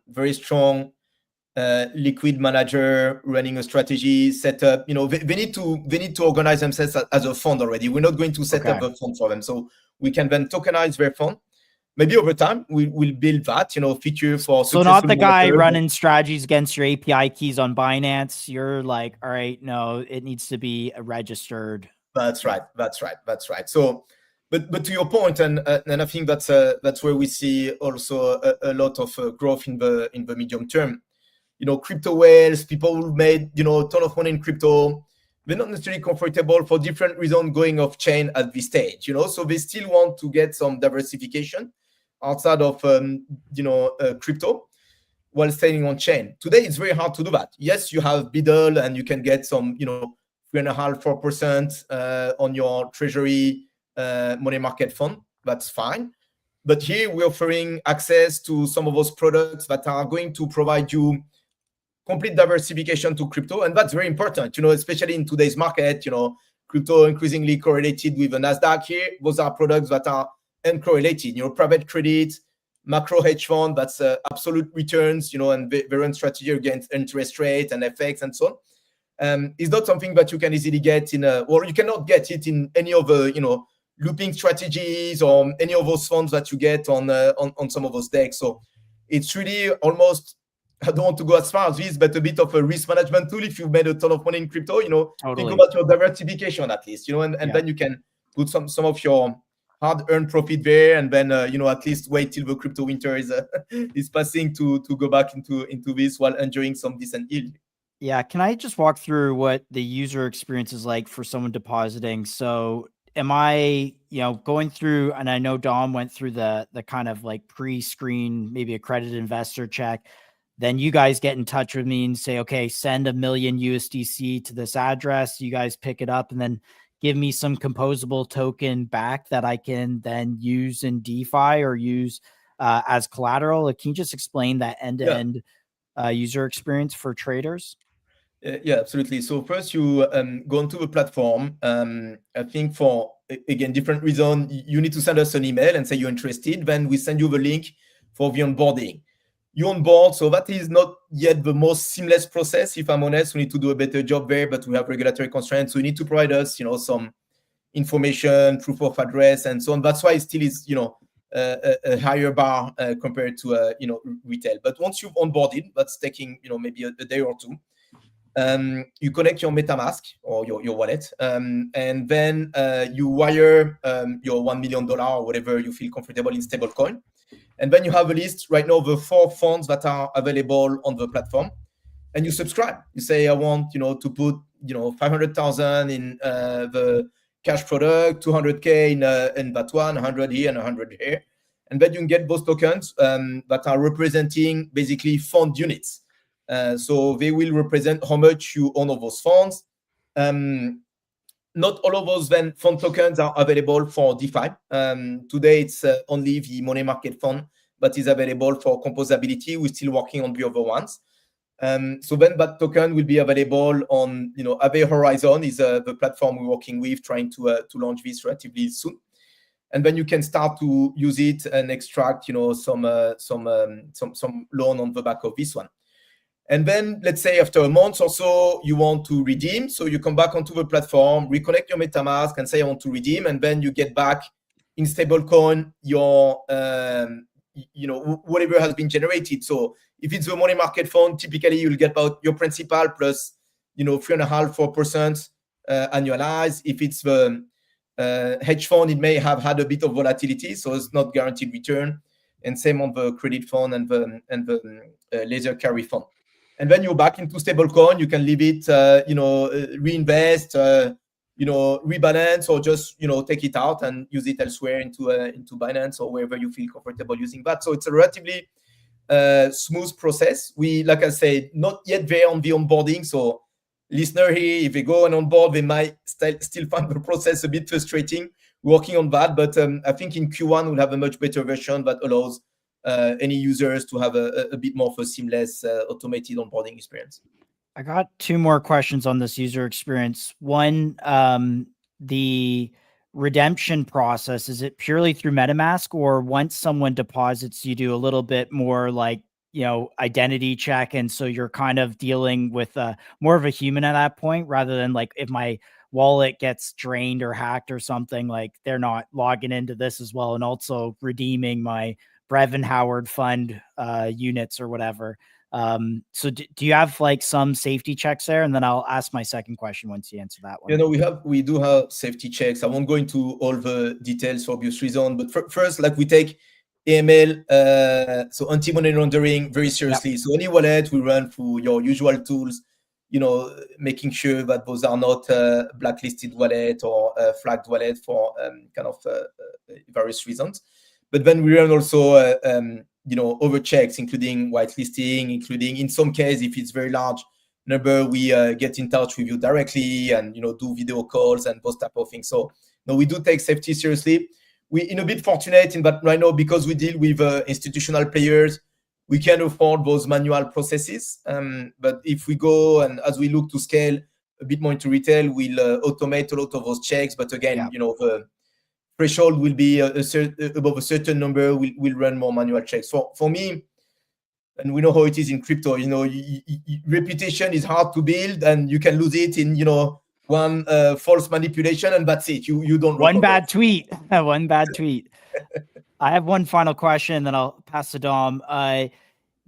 very strong liquid manager running a strategy set up. They need to organize themselves as a fund already. We're not going to set up a fund for them. So we can then tokenize their fund. Maybe over time we'll build that, feature for. So not the guy running strategies against your API keys on Binance. You're like, all right, no, it needs to be registered. That's right. So, but to your point, and I think that's where we see also a lot of growth in the medium term. Crypto whales, people who made a ton of money in crypto, they're not necessarily comfortable for different reasons going off chain at this stage. So they still want to get some diversification outside of crypto while staying on chain. Today it's very hard to do that. Yes, you have Biddle and you can get some 3.5-4% on your treasury money market fund. That's fine. But here we're offering access to some of those products that are going to provide you complete diversification to crypto. And that's very important, especially in today's market, crypto increasingly correlated with the NASDAQ here. Those are products that are uncorrelated, private credit, macro hedge fund, that's absolute returns, and they run strategy against interest rate and FX and so on. It's not something that you can easily get or you cannot get it in any of the, looping strategies or any of those funds that you get on some of those decks. So it's really almost I don't want to go as far as this, but a bit of a risk management tool. If you've made a ton of money in crypto, Totally. think about your diversification at least, and Yeah. then you can put some of your hard-earned profit there, and then at least wait till the crypto winter is passing to go back into this while enjoying some decent yield. Yeah, can I just walk through what the user experience is like for someone depositing? So am I, going through, and I know Dom went through the kind of like pre-screen, maybe accredited investor check. Then you guys get in touch with me and say, okay, send $1 million USDC to this address. You guys pick it up and then give me some composable token back that I can then use in DeFi or use as collateral. Can you just explain that end-to-end user experience for traders? Yeah, absolutely. So first you go onto the platform. I think for, again, different reason, you need to send us an email and say you're interested. Then we send you the link for the onboarding. You onboard, so that is not yet the most seamless process. If I'm honest, we need to do a better job there, but we have regulatory constraints. So you need to provide us, some information, proof of address, and so on. That's why it still is, a higher bar compared to, retail. But once you've onboarded, that's taking, maybe a day or two. You connect your MetaMask or your wallet, and then you wire your $1 million or whatever you feel comfortable in stablecoin. And then you have a list right now of the 4 funds that are available on the platform, and you subscribe. You say, I want, to put, 500,000 in the cash product, 200K in that one, 100 here and 100 here. And then you can get those tokens that are representing basically fund units. So they will represent how much you own of those funds. Not all of those then fund tokens are available for DeFi. Today it's only the money market fund that is available for composability. We're still working on the other ones. So then that token will be available on, Aave Horizon is the platform we're working with, trying to launch this relatively soon. And then you can start to use it and extract, some loan on the back of this one. And then let's say after a month or so, you want to redeem. So you come back onto the platform, reconnect your MetaMask and say, I want to redeem. And then you get back in stablecoin your, whatever has been generated. So if it's the money market fund, typically you'll get about your principal plus, 3.5-4% annualized. If it's the hedge fund, it may have had a bit of volatility, so it's not guaranteed return. And same on the credit fund and the laser carry fund. And then you're back into stablecoin. You can leave it, reinvest, rebalance, or just take it out and use it elsewhere into Binance or wherever you feel comfortable using that. So it's a relatively smooth process. We, like I said, not yet there on the onboarding. So listener here, if they go and onboard, they might still find the process a bit frustrating. We're working on that, but I think in Q1 we'll have a much better version that allows any users to have a bit more of a seamless automated onboarding experience. I got 2 more questions on this user experience. One, the redemption process, is it purely through MetaMask, or once someone deposits, you do a little bit more like, identity check, and so you're kind of dealing with more of a human at that point, rather than like if my wallet gets drained or hacked or something, like they're not logging into this as well and also redeeming my Brevin Howard fund units or whatever. So do you have like some safety checks there? And then I'll ask my second question once you answer that one. We do have safety checks. I won't go into all the details for obvious reason, but first, like, we take AML, so anti-money laundering, very seriously. Yep. So any wallet we run through your usual tools, making sure that those are not blacklisted wallet or flagged wallet for kind of various reasons. But then we run also, over checks, including whitelisting, including in some case, if it's very large number, we get in touch with you directly and, do video calls and those type of things. So no, we do take safety seriously. We're in a bit fortunate in that right now, because we deal with institutional players, we can afford those manual processes. But if we go and as we look to scale a bit more into retail, we'll automate a lot of those checks. But again, the threshold will be above a certain number, we'll run more manual checks. For me, and we know how it is in crypto, reputation is hard to build, and you can lose it in, one false manipulation, and that's it. You don't one bad tweet. One bad tweet. I have one final question, then I'll pass to Dom.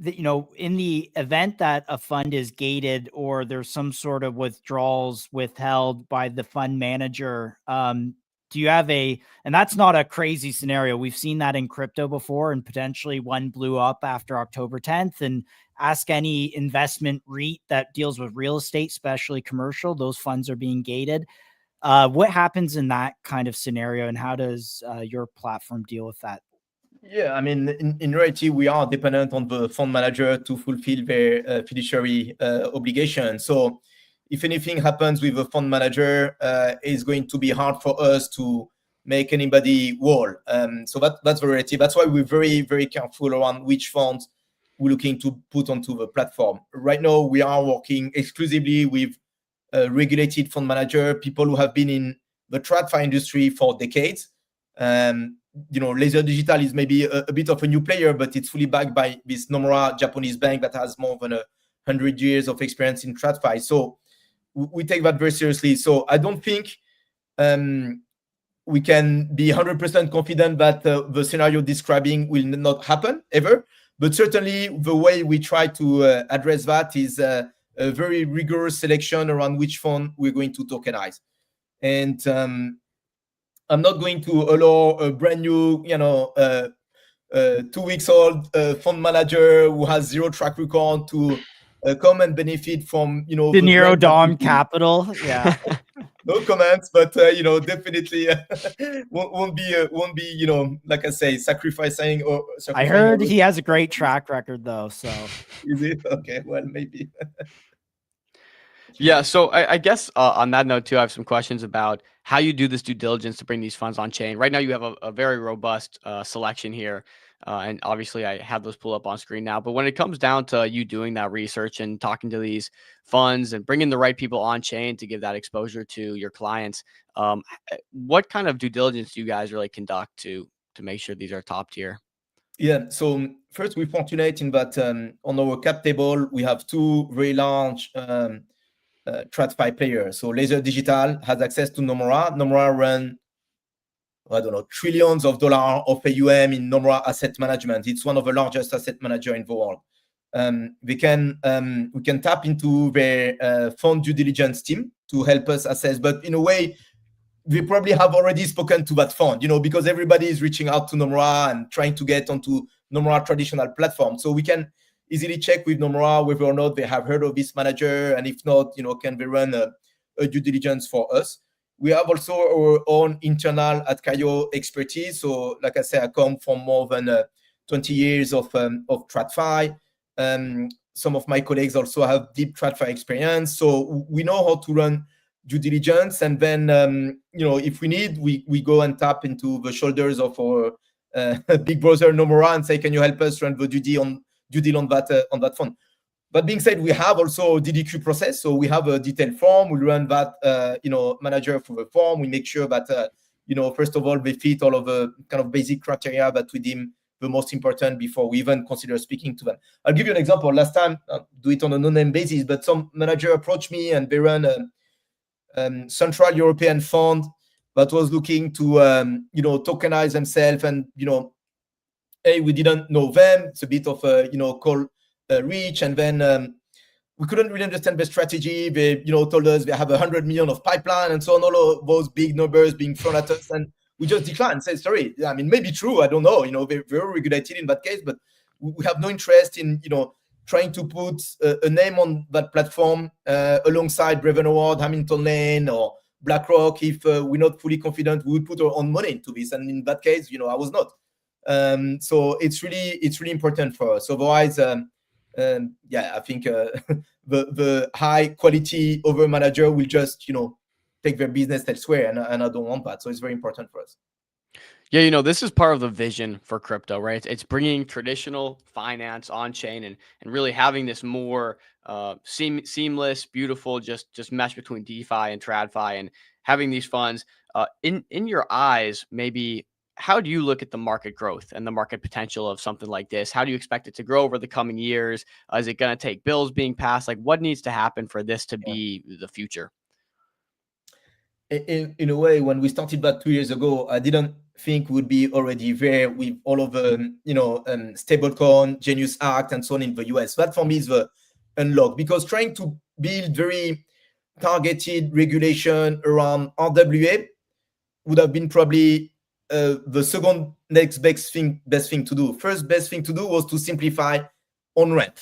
in the event that a fund is gated or there's some sort of withdrawals withheld by the fund manager, do you have and that's not a crazy scenario. We've seen that in crypto before, and potentially one blew up after October 10th. And ask any investment REIT that deals with real estate, especially commercial, those funds are being gated. What happens in that kind of scenario, and how does your platform deal with that? Yeah, I mean, in reality, we are dependent on the fund manager to fulfill their fiduciary obligation. So if anything happens with the fund manager, it's going to be hard for us to make anybody whole. So that's the reality. That's why we're very, very careful around which funds we're looking to put onto the platform. Right now, we are working exclusively with regulated fund manager, people who have been in the TradFi industry for decades. Laser Digital is maybe a bit of a new player, but it's fully backed by this Nomura Japanese bank that has more than 100 years of experience in TradFi. So we take that very seriously. So I don't think we can be 100% confident that the scenario describing will not happen ever. But certainly the way we try to address that is a very rigorous selection around which fund we're going to tokenize. And I'm not going to allow a brand new, 2 weeks old fund manager who has zero track record to come and benefit from, De Niro Dom Capital. Yeah. No comments, but definitely won't be like I say, sacrificing. I heard he has a great track record though. So is it okay? Well, maybe. Yeah, so I guess on that note too, I have some questions about how you do this due diligence to bring these funds on chain. Right now, you have a very robust selection here, and obviously I have those pull up on screen now. But when it comes down to you doing that research and talking to these funds and bringing the right people on chain to give that exposure to your clients, what kind of due diligence do you guys really conduct to make sure these are top tier? Yeah, so first we're fortunate in that on our cap table we have two very large TradFi players. So Laser Digital has access to Nomura. Nomura run, I don't know, trillions of dollars of AUM in Nomura Asset Management. It's one of the largest asset manager in the world. We can tap into their fund due diligence team to help us assess. But in a way, we probably have already spoken to that fund, because everybody is reaching out to Nomura and trying to get onto Nomura traditional platform. So we can easily check with Nomura whether or not they have heard of this manager, and if not, can they run a due diligence for us. We have also our own internal at Caio expertise. So like I said, I come from more than 20 years of TradFi. Some of my colleagues also have deep TradFi experience. So we know how to run due diligence. And then, if we need, we go and tap into the shoulders of our big brother Nomura and say, can you help us run the due deal on that fund? That being said, we have also a DDQ process. So we have a detailed form. We run that, manager for the form. We make sure that, first of all, they fit all of the kind of basic criteria that we deem the most important before we even consider speaking to them. I'll give you an example. Last time, do it on a no-name basis, but some manager approached me and they run a Central European fund that was looking to, tokenize themselves. And, hey, we didn't know them. It's a bit of a, call reach. And then we couldn't really understand the strategy. They, told us they have 100 million of pipeline and so on, all of those big numbers being thrown at us. And we just declined, said, sorry, I mean, maybe true. I don't know, they're very regulated in that case, but we have no interest in, trying to put a name on that platform alongside Breven Award, Hamilton Lane, or BlackRock. If we're not fully confident, we would put our own money into this. And in that case, I was not. So it's really important for us. Otherwise, I think the high quality over manager will just, take their business elsewhere, and I don't want that. So it's very important for us. Yeah, this is part of the vision for crypto, right? It's bringing traditional finance on chain and really having this more seamless, beautiful, just mesh between DeFi and TradFi, and having these funds. In your eyes, maybe how do you look at the market growth and the market potential of something like this? How do you expect it to grow over the coming years? Is it going to take bills being passed? Like, what needs to happen for this to be the future? In a way, when we started that 2 years ago, I didn't think would be already there with all of the stablecoin, Genius Act, and so on in the US. That for me is the unlock, because trying to build very targeted regulation around RWA would have been probably the second next best thing to do. First best thing to do was to simplify on-ramp,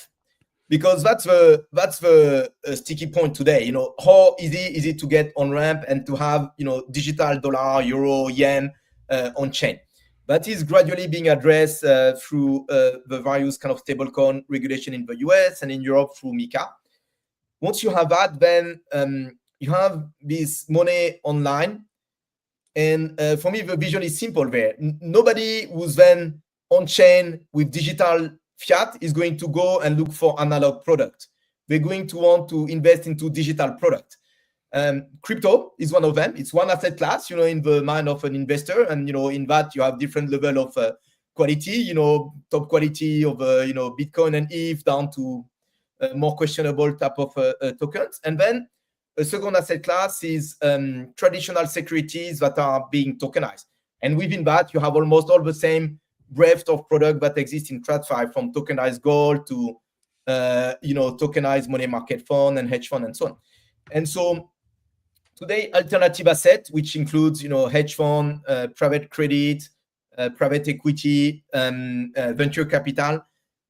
because that's the sticky point today. How easy is it to get on-ramp and to have digital dollar, euro, yen on chain? That is gradually being addressed through the various kind of stablecoin regulation in the US and in Europe through MiCA. Once you have that, then you have this money online. And for me, the vision is simple there. Nobody who's then on chain with digital fiat is going to go and look for analog product. They're going to want to invest into digital product. Crypto is one of them. It's one asset class, in the mind of an investor. And, in that you have different level of quality, top quality of, Bitcoin and ETH down to more questionable type of tokens. And then a second asset class is traditional securities that are being tokenized. And within that, you have almost all the same breadth of product that exists in TradFi, from tokenized gold to, tokenized money market fund and hedge fund and so on. And so today, alternative asset, which includes, hedge fund, private credit, private equity, venture capital,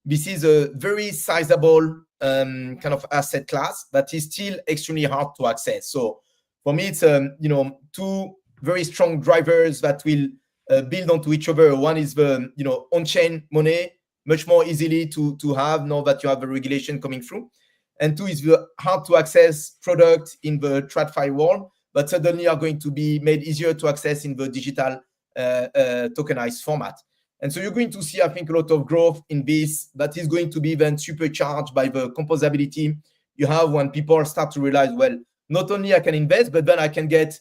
this is a very sizable kind of asset class that is still extremely hard to access. So for me, it's two very strong drivers that will build onto each other. One is the on-chain money, much more easily to have now that you have the regulation coming through. And two is the hard to access product in the TradFi world, but suddenly are going to be made easier to access in the digital tokenized format. And so you're going to see, I think, a lot of growth in this that is going to be then supercharged by the composability you have when people start to realize, well, not only I can invest, but then I can get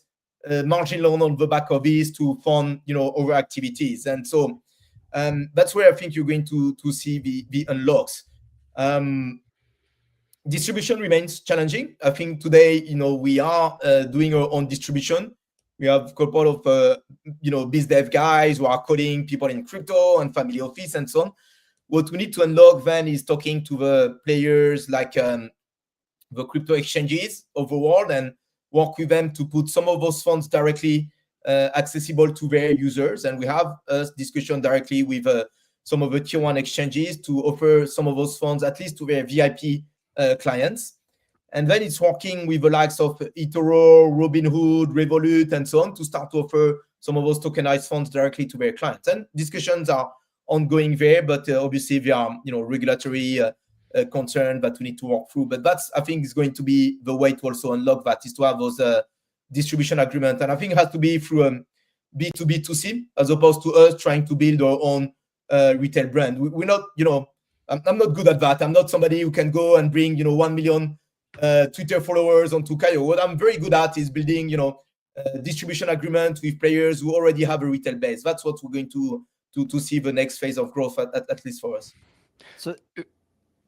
a margin loan on the back of this to fund, other activities. And so that's where I think you're going to see the unlocks. Distribution remains challenging. I think today, we are doing our own distribution. We have a couple of, biz dev guys who are coding people in crypto and family office and so on. What we need to unlock then is talking to the players like the crypto exchanges of the world and work with them to put some of those funds directly accessible to their users. And we have a discussion directly with some of the tier one exchanges to offer some of those funds, at least to their VIP clients. And then it's working with the likes of eToro, Robinhood, Revolut, and so on to start to offer some of those tokenized funds directly to their clients. And discussions are ongoing there, but obviously there are, regulatory concerns that we need to work through. But that's, I think, is going to be the way to also unlock that, is to have those distribution agreements. And I think it has to be through B2B2C as opposed to us trying to build our own retail brand. We're not, I'm not good at that. I'm not somebody who can go and bring, 1 million Twitter followers onto Kayo. What I'm very good at is building, distribution agreement with players who already have a retail base. That's what we're going to see the next phase of growth, at least for us. So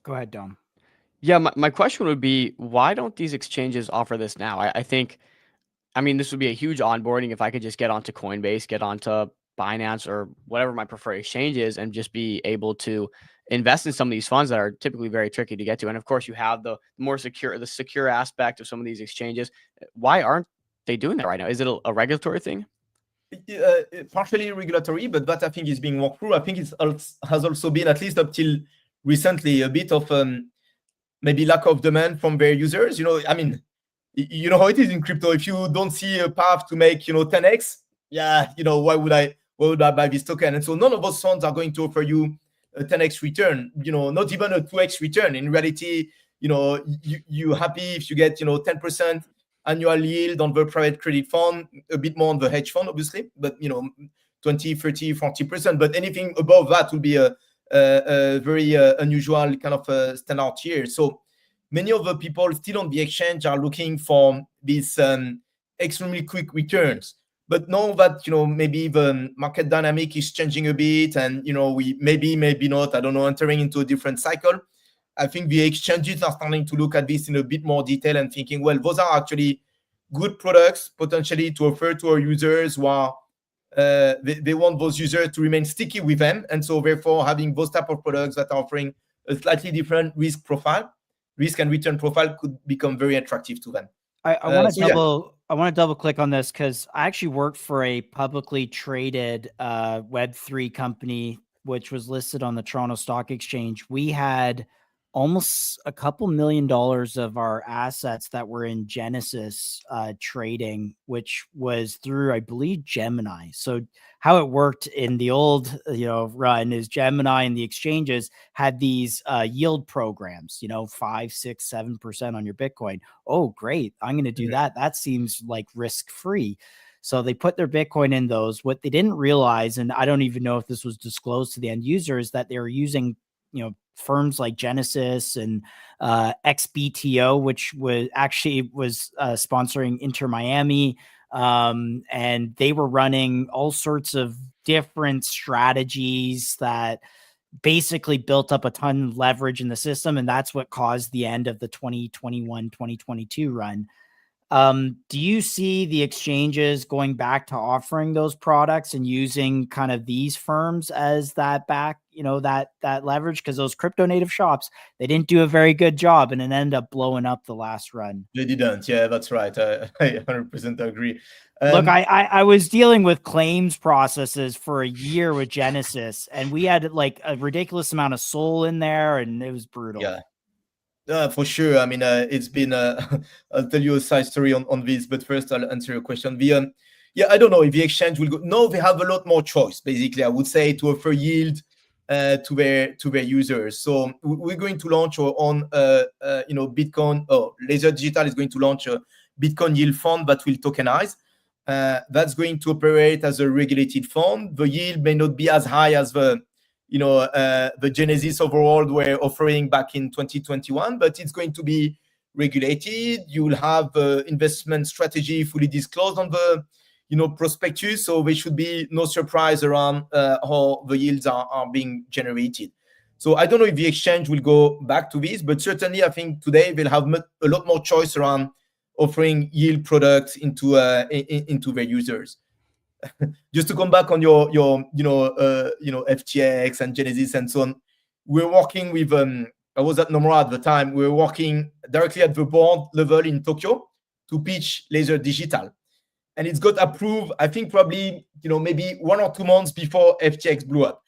go ahead, Dom. Yeah, my question would be, why don't these exchanges offer this now? I think, this would be a huge onboarding if I could just get onto Coinbase, get onto Binance or whatever my preferred exchange is, and just be able to invest in some of these funds that are typically very tricky to get to. And of course, you have the secure aspect of some of these exchanges. Why aren't they doing that right now? Is it a regulatory thing? Partially regulatory, but that I think is being worked through. I think it has also been, at least up till recently, a bit of maybe lack of demand from their users. You know how it is in crypto. If you don't see a path to make 10x, why would I buy this token? And so none of those funds are going to offer you a 10x return, not even a 2x return. In reality, you're happy if you get 10% annual yield on the private credit fund, a bit more on the hedge fund, obviously, but 20, 30, 40%. But anything above that will be a very unusual kind of standard tier. So many of the people still on the exchange are looking for these extremely quick returns. But know that, maybe the market dynamic is changing a bit and, we maybe not, I don't know, entering into a different cycle. I think the exchanges are starting to look at this in a bit more detail and thinking, well, those are actually good products potentially to offer to our users who are they want those users to remain sticky with them, and so therefore having those type of products that are offering a slightly different risk and return profile could become very attractive to them. I want to double click on this because I actually worked for a publicly traded Web3 company, which was listed on the Toronto Stock Exchange. We had almost a couple $1 million of our assets that were in Genesis trading, which was through, I believe, Gemini. So how it worked in the old, run is Gemini and the exchanges had these yield programs, 5, 6, 7% on your Bitcoin. Oh, great. I'm going to do that. That seems like risk-free. So they put their Bitcoin in those. What they didn't realize, and I don't even know if this was disclosed to the end user, is that they were using, firms like Genesis and XBTO, which was sponsoring Inter Miami. And they were running all sorts of different strategies that basically built up a ton of leverage in the system. And that's what caused the end of the 2021, 2022 run. Do you see the exchanges going back to offering those products and using kind of these firms as that back, that leverage? Because those crypto native shops, they didn't do a very good job and it ended up blowing up the last run. They didn't. Yeah, that's right. I 100% agree. Look, I was dealing with claims processes for a year with Genesis, and we had like a ridiculous amount of SOL in there, and it was brutal. Yeah. For sure. I mean, it's been, I'll tell you a side story on this, but first I'll answer your question. I don't know if the exchange will go. No, they have a lot more choice, basically, I would say, to offer yield to their users. So we're going to launch our own, Bitcoin, Laser Digital is going to launch a Bitcoin yield fund that will tokenize. That's going to operate as a regulated fund. The yield may not be as high as the Genesis overall were offering back in 2021, but it's going to be regulated. You will have the investment strategy fully disclosed on the, prospectus. So there should be no surprise around how the yields are being generated. So I don't know if the exchange will go back to this, but certainly I think today they'll have a lot more choice around offering yield products into their users. Just to come back on your FTX and Genesis and so on, we're working with I was at Nomura at the time. We were working directly at the board level in Tokyo to pitch Laser Digital, and it's got approved. I think probably maybe 1 or 2 months before FTX blew up.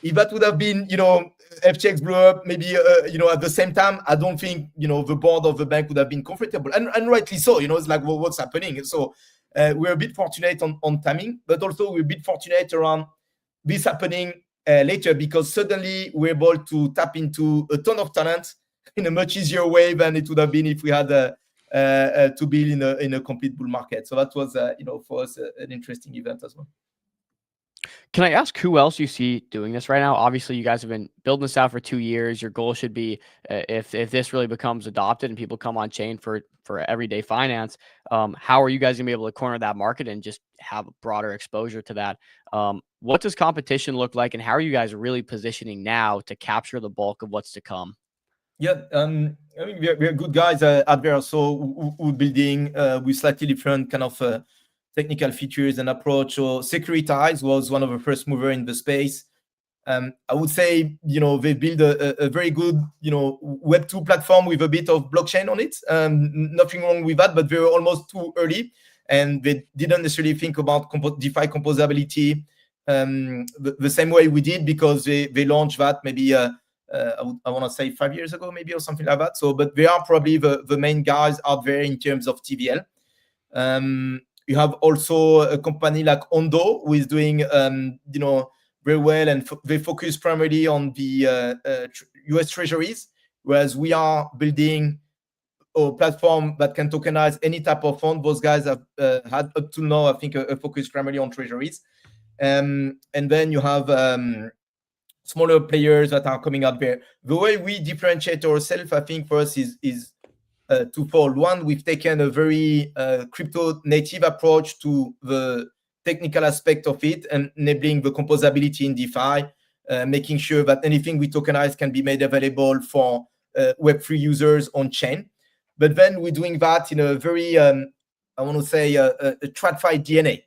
If that would have been FTX blew up maybe at the same time, I don't think the board of the bank would have been comfortable, and rightly so. It's like, well, what's happening? So we're a bit fortunate on timing, but also we're a bit fortunate around this happening later, because suddenly we're able to tap into a ton of talent in a much easier way than it would have been if we had to build in a complete bull market. So that was for us an interesting event as well. Can I ask who else you see doing this right now? Obviously, you guys have been building this out for 2 years. Your goal should be, if this really becomes adopted and people come on chain for everyday finance, how are you guys gonna be able to corner that market and just have broader exposure to that? What does competition look like, and how are you guys really positioning now to capture the bulk of what's to come? Yeah, I mean, we're good guys out there. So we're building with slightly different kind of technical features and approach. So Securitize was one of the first mover in the space. I would say, they build a very good, Web2 platform with a bit of blockchain on it. Nothing wrong with that, but they were almost too early, and they didn't necessarily think about DeFi composability the same way we did, because they launched that maybe I want to say 5 years ago, maybe, or something like that. So, but they are probably the main guys out there in terms of TVL. You have also a company like Ondo, who is doing, very well, and they focus primarily on the US Treasuries, whereas we are building a platform that can tokenize any type of fund. Those guys have had up to now, I think, a focus primarily on Treasuries. And then you have smaller players that are coming out there. The way we differentiate ourselves, I think, for us is twofold. One, we've taken a very crypto native approach to the technical aspect of it, and enabling the composability in DeFi, making sure that anything we tokenize can be made available for Web3 users on chain. But then we're doing that in a very, I want to say, a TradFi DNA,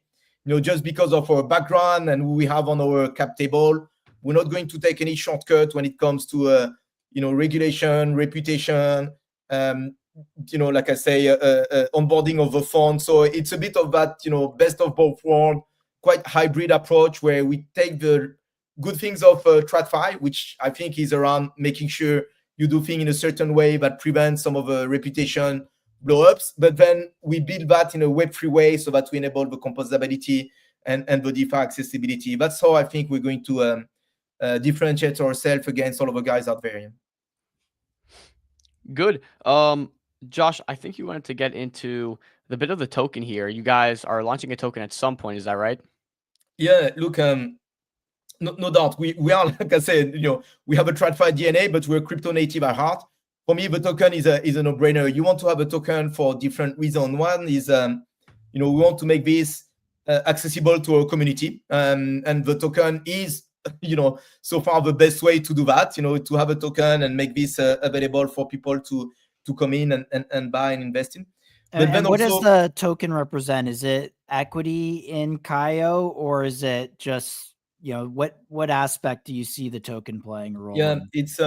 just because of our background and who we have on our cap table, we're not going to take any shortcut when it comes to regulation, reputation, like I say, onboarding of the fund. So it's a bit of that, best of both worlds, quite hybrid approach where we take the good things of TradFi, which I think is around making sure you do things in a certain way that prevents some of the reputation blow-ups, but then we build that in a Web3 way so that we enable the composability and the DeFi accessibility. That's how I think we're going to differentiate ourselves against all of the guys out there. Good. Josh, I think you wanted to get into the bit of the token here. You guys are launching a token at some point, is that right? Yeah, look, no doubt. We are, like I said, we have a TradFi DNA, but we're crypto native at heart. For me, the token is a no-brainer. You want to have a token for different reasons. One is, we want to make this accessible to our community, and the token is, so far the best way to do that. To have a token and make this available for people to come in and buy and invest in. And what does the token represent? Is it equity in Kaio, or is it just, what aspect do you see the token playing a role in? It's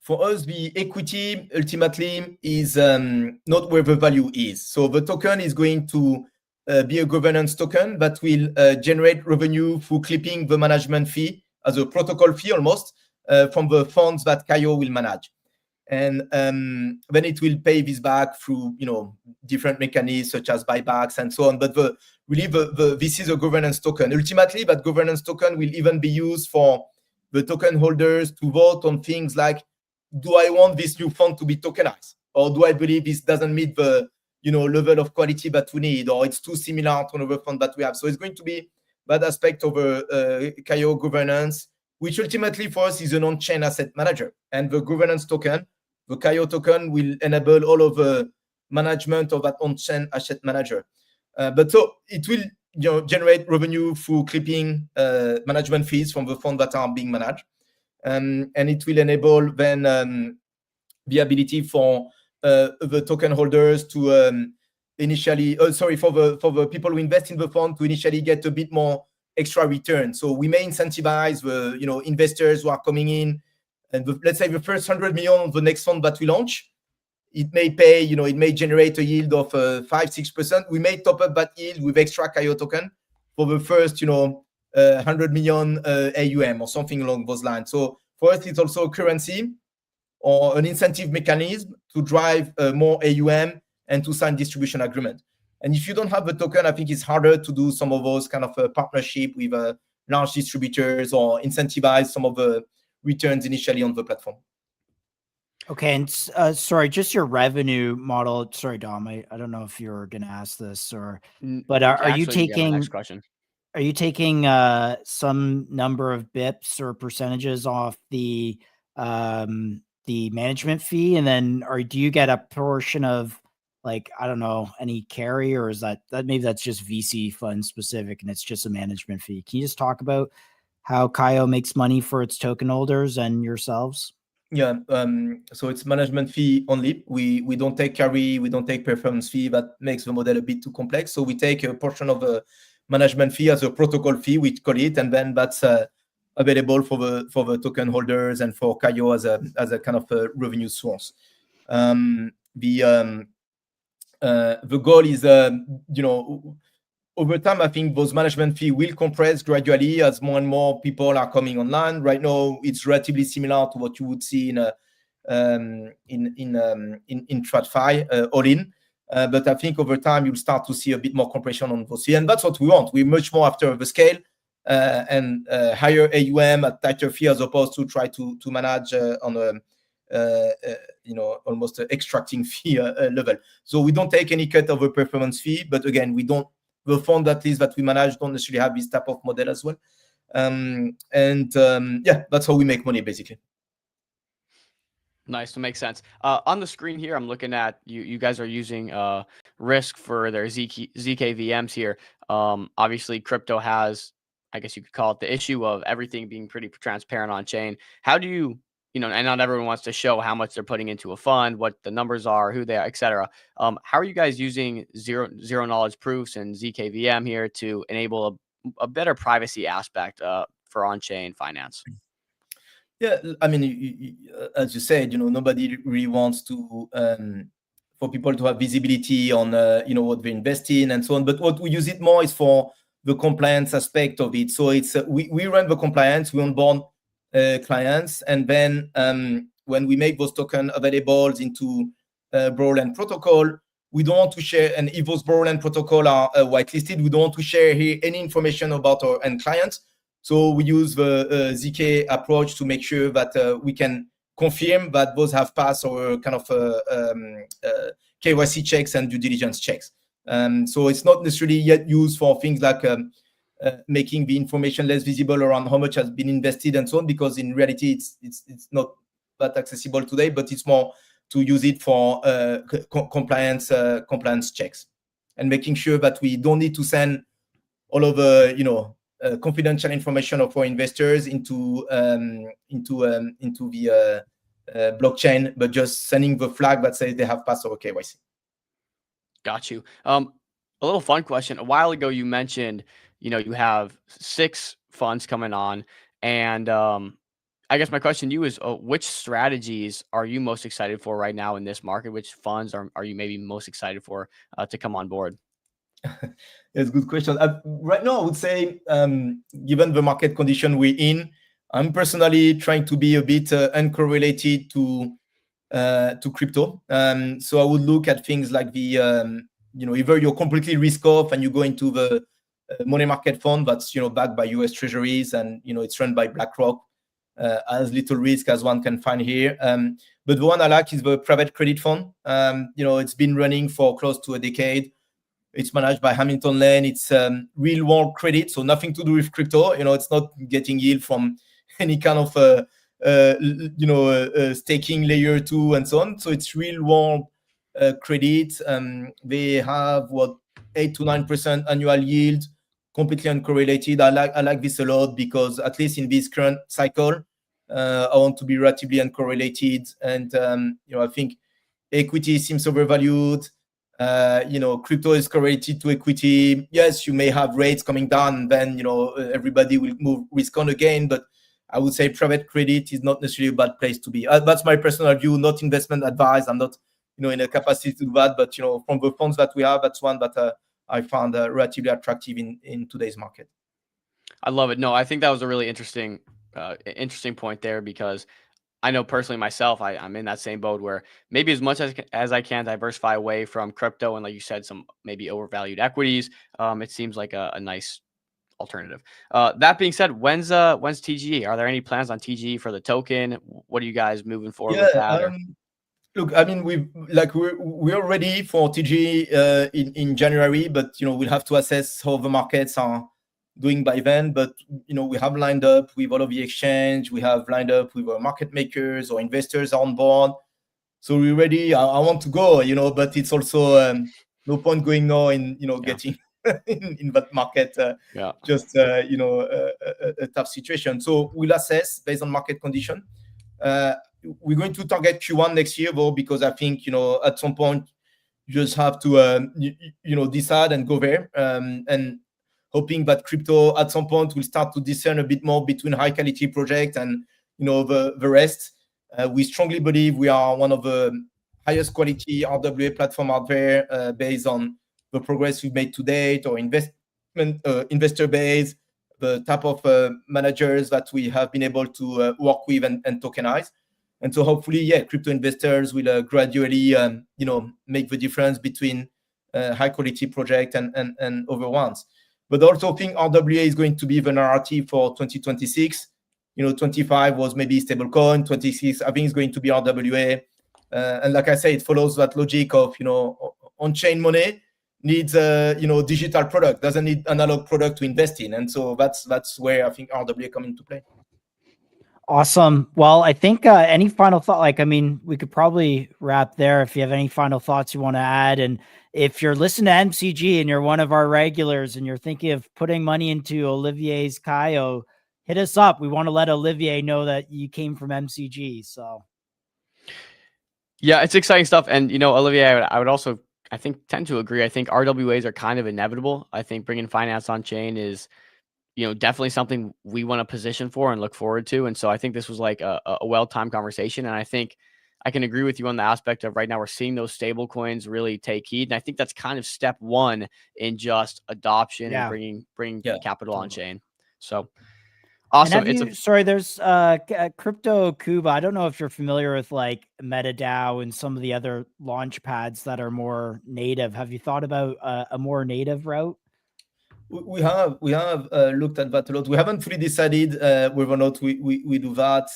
for us, the equity ultimately is not where the value is. So the token is going to be a governance token that will generate revenue through clipping the management fee as a protocol fee almost from the funds that Kaio will manage. And then it will pay this back through, different mechanisms such as buybacks and so on. But this is a governance token. Ultimately, that governance token will even be used for the token holders to vote on things like, do I want this new fund to be tokenized? Or do I believe this doesn't meet the level of quality that we need, or it's too similar to another fund that we have? So it's going to be that aspect of Kaio governance, which ultimately for us is an on-chain asset manager. And the governance token, the Kaio token, will enable all of the management of that on-chain asset manager. But so it will generate revenue through clipping management fees from the funds that are being managed. And it will enable then the ability for the token holders to initially, for the people who invest in the fund to initially get a bit more extra return. So we may incentivize the investors who are coming in, and let's say the first 100 million of the next fund that we launch, it may pay, it may generate a yield of 5-6%. We may top up that yield with extra Kaio token for the first 100 million AUM or something along those lines. So for us, it's also a currency or an incentive mechanism to drive more AUM and to sign distribution agreement. And if you don't have the token, I think it's harder to do some of those kind of partnership with large distributors or incentivize some of the returns initially on the platform. Okay, and sorry, just your revenue model. Sorry, Dom, I don't know if you're going to ask this but are you taking? Next question. Are you taking some number of bips or percentages off the management fee, and then do you get a portion of, like, I don't know, any carry, or is that maybe that's just VC fund specific and it's just a management fee? Can you just talk about how Kaio makes money for its token holders and yourselves? Yeah, so it's management fee only. We don't take carry, we don't take performance fee. That makes the model a bit too complex. So we take a portion of the management fee as a protocol fee, we call it, and then that's available for the token holders and for Kaio as a kind of a revenue source. The goal is, over time, I think those management fee will compress gradually as more and more people are coming online. Right now, it's relatively similar to what you would see in TradFi all in. But I think over time you'll start to see a bit more compression on those fees, and that's what we want. We're much more after the scale and higher AUM at tighter fee, as opposed to try to manage on a almost extracting fee level. So we don't take any cut of a performance fee, but again, the fund at least that we manage don't necessarily have this type of model as well. That's how we make money basically. Nice, to make sense. On the screen here, I'm looking at you guys are using Risk for their ZK VMs here. Obviously, crypto has, I guess you could call it, the issue of everything being pretty transparent on chain. How do you and not everyone wants to show how much they're putting into a fund, what the numbers are, who they are, etc. How are you guys using zero knowledge proofs and ZKVM here to enable a better privacy aspect for on-chain finance? Yeah, I mean, as you said, nobody really wants to for people to have visibility on what they invest in and so on. But what we use it more is for the compliance aspect of it. So it's we run the compliance, we onboard clients, and then when we make those tokens available into Borderland protocol, we don't want to share. And if those Borderland protocol are whitelisted, we don't want to share here any information about our end clients. So we use the ZK approach to make sure that we can confirm that those have passed our kind of KYC checks and due diligence checks. So it's not necessarily yet used for things like making the information less visible around how much has been invested and so on, because in reality it's not that accessible today, but it's more to use it for compliance checks and making sure that we don't need to send all of the confidential information of our investors into the blockchain, but just sending the flag that says they have passed our KYC. Got you. A little fun question. A while ago, you mentioned, you have 6 funds coming on, and I guess my question to you is, which strategies are you most excited for right now in this market? Which funds are you maybe most excited for to come on board? That's a good question. Right now, I would say, given the market condition we're in, I'm personally trying to be a bit uncorrelated to crypto. So I would look at things like the, either you're completely risk off and you go into the money market fund that's, backed by US Treasuries and, it's run by BlackRock, as little risk as one can find here. But the one I like is the private credit fund. It's been running for close to a decade. It's managed by Hamilton Lane. It's real world credit, so nothing to do with crypto. It's not getting yield from any kind of staking layer 2 and so on. So it's real world credit. They have 8 to 9% annual yield, completely uncorrelated. I like this a lot because at least in this current cycle, I want to be relatively uncorrelated. And I think equity seems overvalued. Crypto is correlated to equity. Yes, you may have rates coming down, and then everybody will move risk on again. But I would say private credit is not necessarily a bad place to be. That's my personal view, not investment advice. I'm not in a capacity to do that. But from the funds that we have, that's one that I found relatively attractive in today's market. I love it. No, I think that was a really interesting point there, because I know personally myself, I'm in that same boat where maybe as much as I can diversify away from crypto and, like you said, some maybe overvalued equities, it seems like a nice alternative. That being said, when's TGE? Are there any plans on TGE for the token? What are you guys moving forward with that? Look, I mean, we're ready for TGE in January, but we'll have to assess how the markets are doing by then. But we have lined up with all of the exchange, we have lined up with our market makers or investors on board, so we're ready. I want to go, but it's also no point going now in getting in that market, just a tough situation. So we'll assess based on market condition. We're going to target Q1 next year though, because I think at some point you just have to decide and go there, and hoping that crypto at some point will start to discern a bit more between high quality project and the rest. We strongly believe we are one of the highest quality RWA platform out there, based on the progress we've made to date, or investor base, the type of managers that we have been able to work with and tokenize. And so hopefully, crypto investors will gradually make the difference between high quality project and other ones. But also think RWA is going to be the narrative for 2026. 25 was maybe stablecoin, 26 I think is going to be RWA. And like I say, it follows that logic of on-chain money needs a digital product, doesn't need analog product to invest in. And so that's where I think RWA come into play. Awesome. Well, I think any final thought, we could probably wrap there if you have any final thoughts you want to add. And if you're listening to MCG and you're one of our regulars and you're thinking of putting money into Olivier's Kaio, hit us up. We want to let Olivier know that you came from MCG. So yeah, it's exciting stuff. And, Olivier, I would also, I think, tend to agree. I think RWAs are kind of inevitable. I think bringing finance on chain is, definitely something we want to position for and look forward to. And so I think this was like a well-timed conversation. And I think I can agree with you on the aspect of right now we're seeing those stable coins really take heed. And I think that's kind of step one in just adoption and bringing capital on chain. So awesome. There's Crypto Cuba. I don't know if you're familiar with like MetaDAO and some of the other launch pads that are more native. Have you thought about a more native route? We have looked at that a lot. We haven't fully decided whether or not we do that.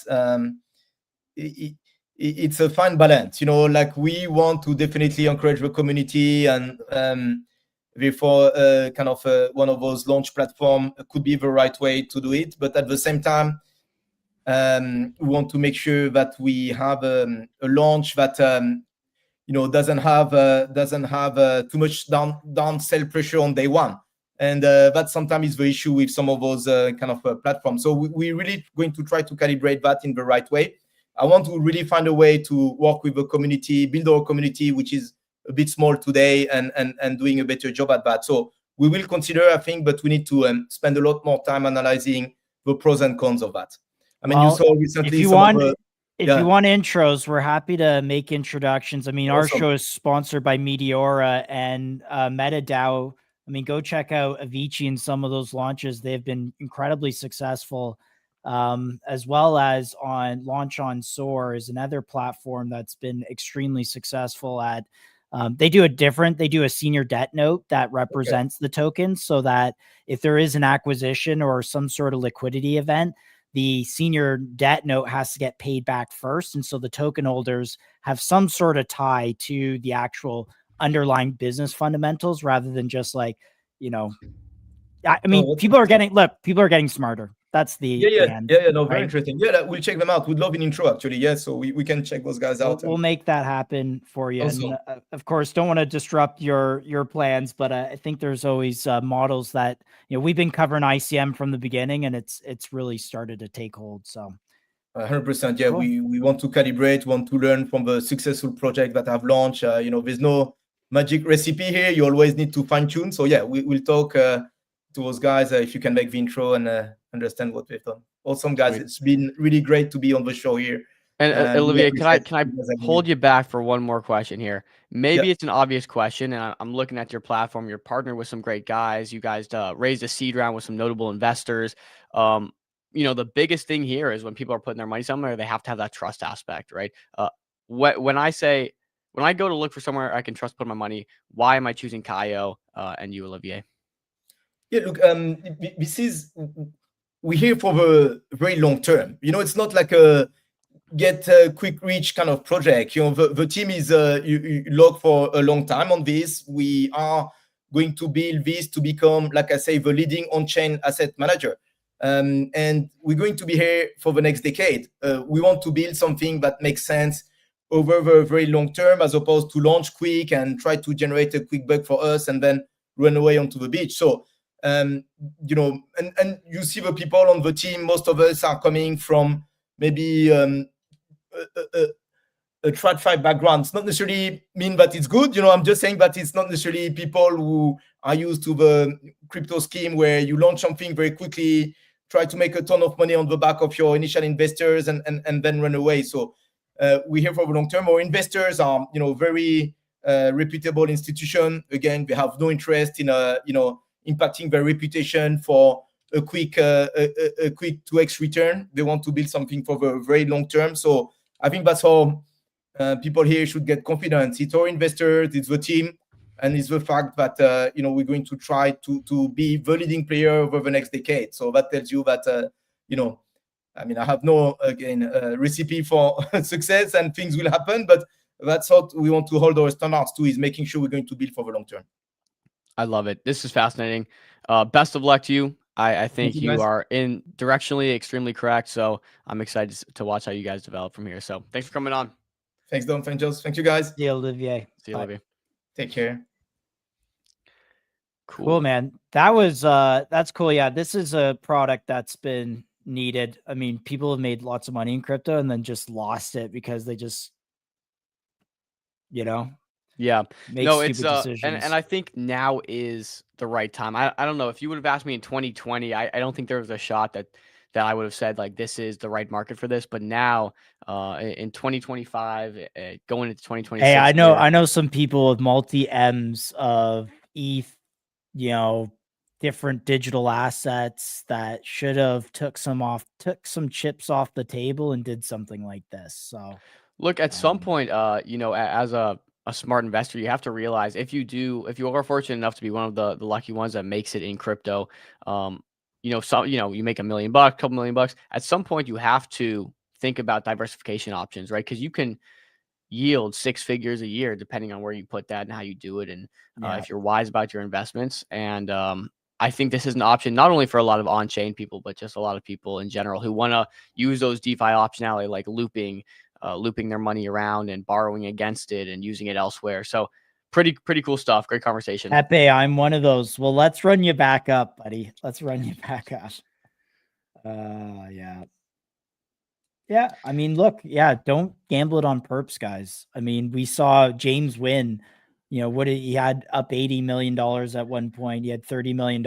It's a fine balance, like we want to definitely encourage the community, and therefore kind of one of those launch platform could be the right way to do it. But at the same time, we want to make sure that we have a launch that doesn't have too much down sell pressure on day one. And that sometimes is the issue with some of those kind of platforms. So we're really going to try to calibrate that in the right way. I want to really find a way to work with the community, build our community, which is a bit small today, and doing a better job at that. So we will consider, I think, but we need to spend a lot more time analyzing the pros and cons of that. I mean, you saw recently if you want intros, we're happy to make introductions. I mean, Our show is sponsored by Meteora and MetaDAO. I mean, go check out Avicii and some of those launches. They've been incredibly successful, as well as Launch on Soar is another platform that's been extremely successful at. They do a senior debt note that represents the token, so that if there is an acquisition or some sort of liquidity event, the senior debt note has to get paid back first. And so the token holders have some sort of tie to the actual underlying business fundamentals, rather than just like, I mean, people are getting smarter. That's the very interesting. Yeah, we'll check them out. We'd love an intro, actually. Yeah, so we can check those guys out. We'll make that happen for you. Awesome. And of course, don't want to disrupt your plans, but I think there's always models that we've been covering ICM from the beginning, and it's really started to take hold. So 100%. Yeah, cool. We want to calibrate, want to learn from the successful project that have launched. There's no magic recipe here. You always need to fine tune. So yeah, we'll talk to those guys if you can make the intro and understand what they've done. Awesome, guys. It's been really great to be on the show here. And Olivier, can I hold you back for one more question here? Maybe it's an obvious question, and I'm looking at your platform. You're partnered with some great guys. You guys raised a seed round with some notable investors. The biggest thing here is when people are putting their money somewhere, they have to have that trust aspect, right? When I go to look for somewhere I can trust put my money, why am I choosing Kaio and you, Olivier? Yeah, look, we're here for the very long term. It's not like a get quick rich kind of project. The team is you log for a long time on this. We are going to build this to become, like I say, the leading on-chain asset manager. And we're going to be here for the next decade. We want to build something that makes sense over the very long term, as opposed to launch quick and try to generate a quick buck for us and then run away onto the beach. So and you see the people on the team, most of us are coming from maybe a TradFi background. It's not necessarily mean that it's good. I'm just saying that it's not necessarily people who are used to the crypto scheme where you launch something very quickly, try to make a ton of money on the back of your initial investors and then run away. So we're here for the long term. Our investors are, very reputable institution. Again, they have no interest in impacting their reputation for a quick 2x return. They want to build something for the very long term. So I think that's how people here should get confidence. It's our investors, it's the team, and it's the fact that we're going to try to be the leading player over the next decade. So that tells you that I have no recipe for success and things will happen, but that's what we want to hold our standards to, is making sure we're going to build for the long term. I love it. This is fascinating. Best of luck to you. I think you are in directionally extremely correct. So I'm excited to watch how you guys develop from here. So thanks for coming on. Thanks, Don. Thank you, guys. See you, Olivier. See you, Olivier. Take care. Cool, man. That was that's cool. Yeah, this is a product that's been needed. I mean, people have made lots of money in crypto and then just lost it because they just, Yeah. make No, stupid it's decisions. and I think now is the right time. I don't know if you would have asked me in 2020, I don't think there was a shot that I would have said like this is the right market for this. But now, in 2025, going into 2026, Hey, I know some people with multi M's of ETH, different digital assets that should have took some chips off the table and did something like this. So Look, at some point, as a smart investor, you have to realize if you are fortunate enough to be one of the lucky ones that makes it in crypto, you make $1 million, couple $1 million. At some point, you have to think about diversification options, right? Because you can yield 6 figures a year depending on where you put that and how you do it, and if you're wise about your investments. And I think this is an option not only for a lot of on-chain people, but just a lot of people in general who want to use those DeFi optionality, like looping their money around and borrowing against it and using it elsewhere. So pretty cool stuff. Great conversation. Pepe, I'm one of those. Well, let's run you back up, buddy. Let's run you back up. Yeah. I mean, look, don't gamble it on perps, guys. I mean, we saw James win. He had up $80 million at one point. He had $30 million.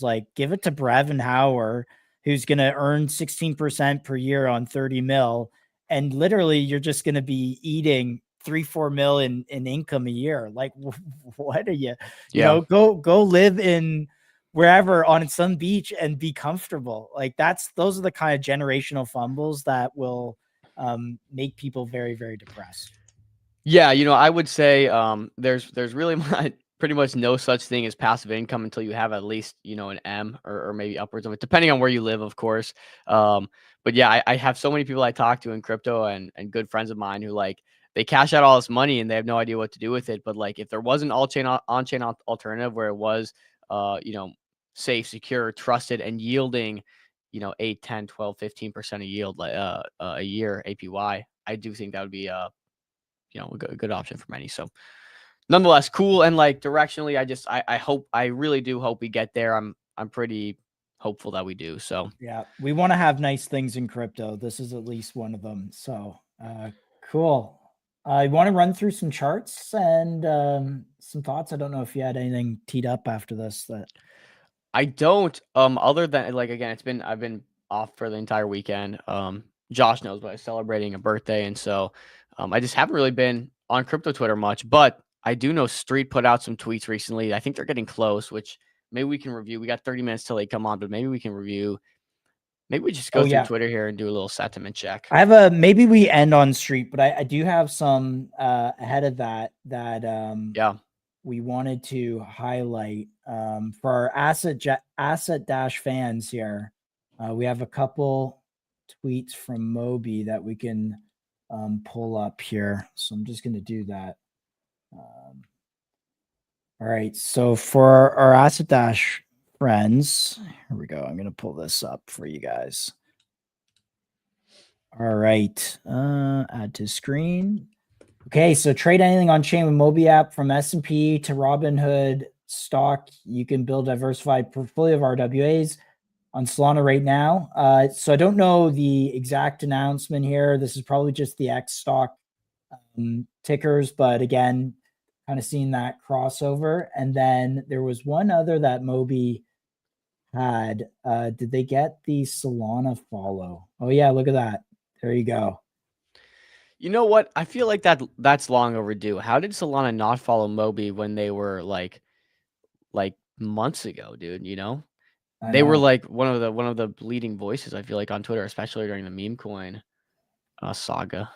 Like, give it to Brevin Hauer, who's going to earn 16% per year on 30 mil. And literally, you're just going to be eating 3-4 mil in income a year. Like, what are you? Go live in wherever on some beach and be comfortable. Like, those are the kind of generational fumbles that will make people very, very depressed. Yeah, I would say there's really pretty much no such thing as passive income until you have at least an M or maybe upwards of it, depending on where you live, of course. But yeah, I have so many people I talk to in crypto and good friends of mine who, like, they cash out all this money and they have no idea what to do with it. But like, if there was an on-chain alternative where it was safe, secure, trusted, and yielding 8, 10, 12, 15% a yield a year APY, I do think that would be a good option for many. So nonetheless, cool. And like, directionally, I really do hope we get there. I'm pretty hopeful that we do. So yeah, we want to have nice things in crypto. This is at least one of them. So cool. I want to run through some charts and some thoughts. I don't know if you had anything teed up after this. That I don't. Other than, like, again, I've been off for the entire weekend. Josh knows, but I was celebrating a birthday, and so I just haven't really been on crypto Twitter much. But I do know Street put out some tweets recently. I think they're getting close, which maybe we can review. We got 30 minutes till they come on, but maybe we can review. Maybe we just go through Twitter here and do a little sentiment check. I have maybe we end on Street, but I do have some ahead of that we wanted to highlight for our asset dash fans here. We have a couple tweets from Moby that we can pull up here. So I'm just going to do that. All right. So for our asset dash friends, here we go. I'm going to pull this up for you guys. All right. Add to screen. Okay. So trade anything on chain with Moby app, from S&P to Robinhood stock. You can build a diversified portfolio of RWAs on Solana right now. So I don't know the exact announcement here. This is probably just the X stock tickers, but again, kind of seeing that crossover. And then there was one other that Moby had. Did they get the Solana follow? Oh yeah, look at that. There you go. You know what? I feel like that's long overdue. How did Solana not follow Moby when they were like months ago, dude? They were like one of the leading voices, I feel like, on Twitter, especially during the meme coin saga.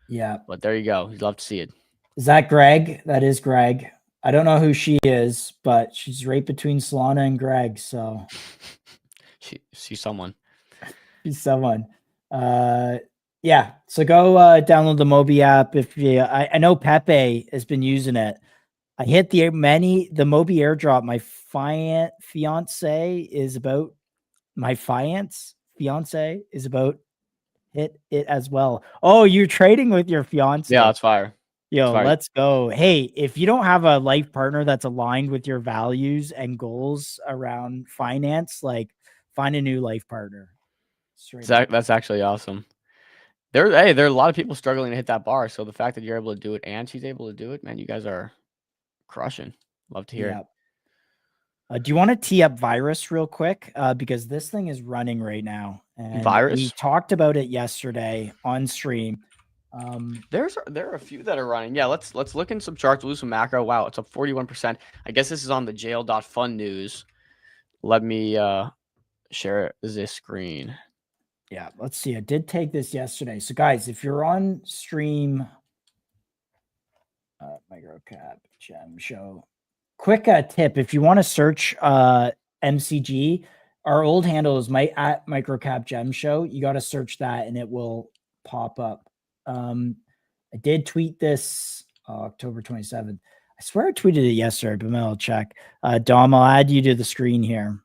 Yeah. But there you go. You'd love to see it. Is that Greg? That is Greg. I don't know who she is, but she's right between Solana and Greg. So she's someone. She's someone. Yeah. So go download the Moby app. If you, I know Pepe has been using it. I hit the Moby airdrop. My fiance is about hit it as well. Oh, you're trading with your fiance. Yeah, that's fire. Yo, let's go. Hey, if you don't have a life partner that's aligned with your values and goals around finance, like, Find a new life partner. That's actually awesome. There are a lot of people struggling to hit that bar. So the fact that you're able to do it and she's able to do it, man, you guys are crushing. Love to hear it. Do you want to tee up Virus real quick? Because this thing is running right now. And Virus? we talked about it yesterday on stream. There are a few that are running. Yeah, let's look in some charts. We'll do some macro. Wow, it's up 41%. I guess this is on the jail.fund news. Let me share this screen. Yeah, let's see. I did take this yesterday. So guys, if you're on stream, microcap gem show, quick tip, if you want to search MCG, our old handle is at microcap gem show. You got to search that and it will pop up. I did tweet this October 27th. I swear I tweeted it yesterday, but I'll check. Dom, I'll add you to the screen here.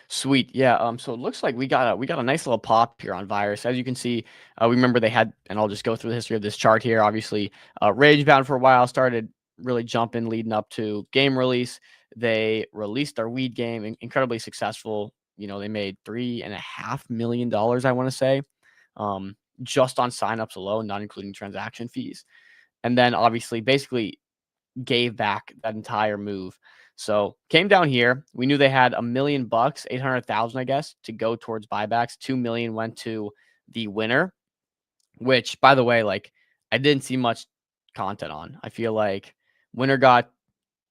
Sweet. Yeah. So it looks like we got a nice little pop here on Virus. As you can see, we remember they had, and I'll just go through the history of this chart here. Obviously, Ragebound for a while, started really jumping leading up to game release. They released their weed game, incredibly successful. You know, they made $3.5 million, I want to say, just on signups alone, not including transaction fees. And then obviously basically gave back that entire move. So came down here. We knew they had $1 million, 800,000, I guess, to go towards buybacks. 2 million went to the winner, which, by the way, like, I didn't see much content on. I feel like winner got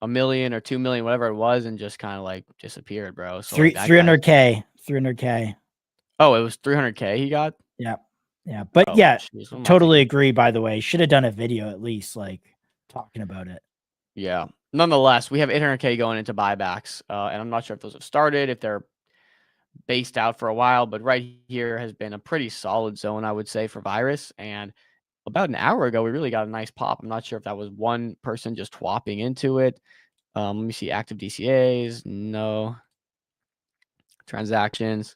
$1 million or 2 million, whatever it was, and just kind of like disappeared, bro. So 300K. Oh, it was 300K he got. Yeah. But geez, totally agree. By the way, should have done a video at least, like talking about it. Yeah. Nonetheless, we have 800K going into buybacks, and I'm not sure if those have started, if they're based out for a while, but right here has been a pretty solid zone, I would say, for Virus. And about an hour ago, we really got a nice pop. I'm not sure if that was one person just swapping into it. Let me see. Active DCAs. No. Transactions.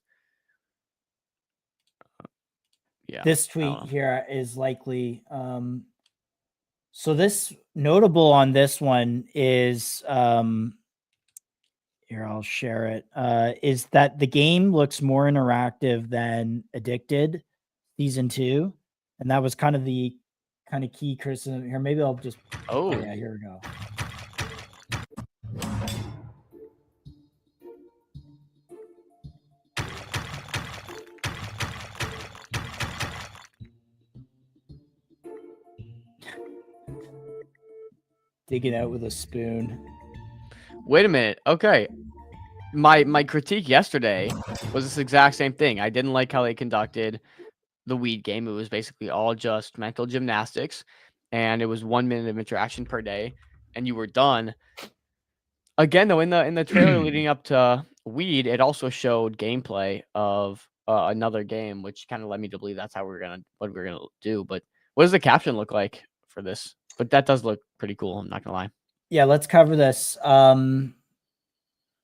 Yeah. This tweet here is likely. So this notable on this one is, here, I'll share it, is that the game looks more interactive than Addicted Season 2. And that was kind of the key criticism here. Maybe I'll just, oh yeah, here we go. Digging out with a spoon. Wait a minute. Okay. My critique yesterday was this exact same thing. I didn't like how they conducted the weed game. It was basically all just mental gymnastics, and it was 1 minute of interaction per day, and you were done. Again, though, in the trailer leading up to weed, it also showed gameplay of another game, which kind of led me to believe that's how what we're gonna do. But what does the caption look like for this? But that does look pretty cool. I'm not gonna lie. Yeah, let's cover this.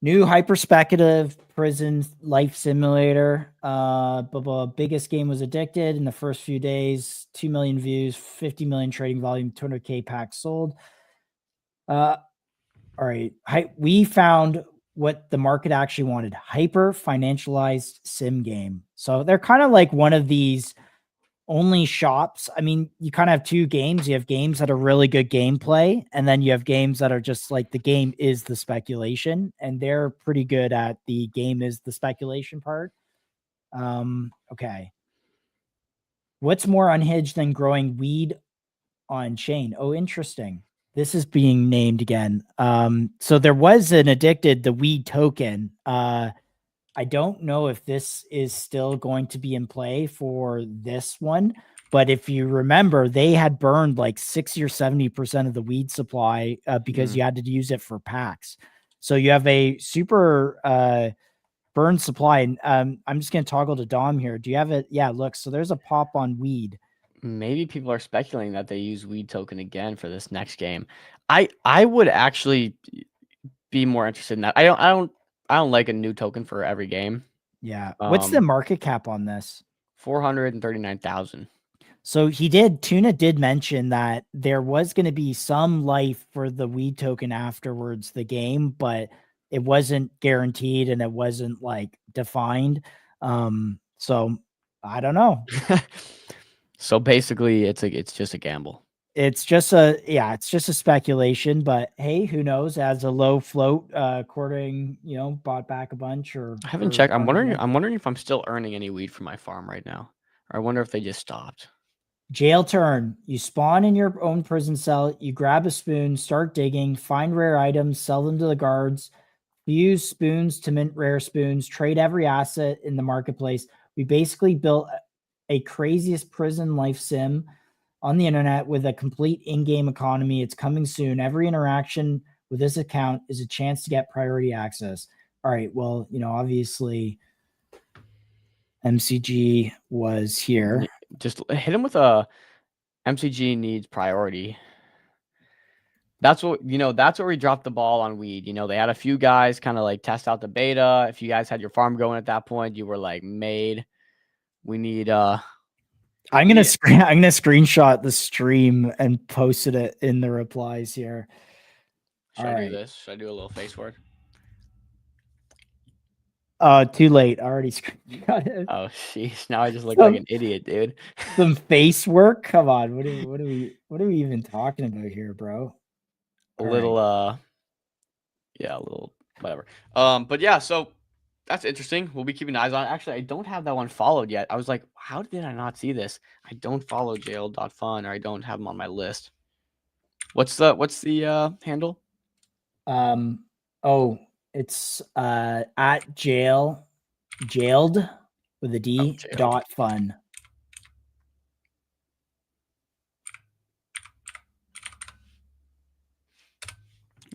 New hyper-speculative prison life simulator. Biggest game was Addicted in the first few days. 2 million views, 50 million trading volume, 200K packs sold. All right. We found what the market actually wanted. Hyper financialized sim game. So they're kind of like one of these only shops. I mean, you kind of have two games. You have games that are really good gameplay, and then you have games that are just like the game is the speculation, and they're pretty good at the game is the speculation part. Okay. What's more unhinged than growing weed on chain? Oh, interesting. This is being named again. So there was an Addicted, the weed token. I don't know if this is still going to be in play for this one, but if you remember, they had burned like 60 or 70% of the weed supply because you had to use it for packs. So you have a super burn supply. And I'm just going to toggle to Dom here. Do you have it? Yeah, look, so there's a pop on weed. Maybe people are speculating that they use weed token again for this next game. I would actually be more interested in that. I don't like a new token for every game. Yeah. What's the market cap on this? 439,000. So Tuna did mention that there was going to be some life for the weed token afterwards the game, but it wasn't guaranteed and it wasn't like defined. So I don't know. So basically, it's just a gamble. It's just a speculation, but hey, who knows? As a low float, courting, bought back a bunch or I haven't or checked. I'm farmed wondering. again. I'm wondering if I'm still earning any weed from my farm right now, or I wonder if they just stopped. Jail turn. You spawn in your own prison cell. You grab a spoon, start digging, find rare items, sell them to the guards. Use spoons to mint rare spoons. Trade every asset in the marketplace. We basically built a craziest prison life sim on the internet with a complete in-game economy. It's coming soon. Every interaction with this account is a chance to get priority access. All right. Well, obviously MCG was here. Just hit him with a MCG needs priority. That's what that's where we dropped the ball on weed. They had a few guys kind of like test out the beta. If you guys had your farm going at that point, you were like made. We need I'm gonna screenshot the stream and posted it in the replies here. Should I do this? Should I do a little face word? Too late. I already screenshot it. Oh jeez, now I just look like an idiot, dude. Some face work. Come on, what are we even talking about here, bro? A little whatever. But yeah, so that's interesting. We'll be keeping eyes on it. Actually, I don't have that one followed yet. I was like, how did I not see this? I don't follow jail.fun, or I don't have them on my list. What's the handle? It's at jailed with a D .fun.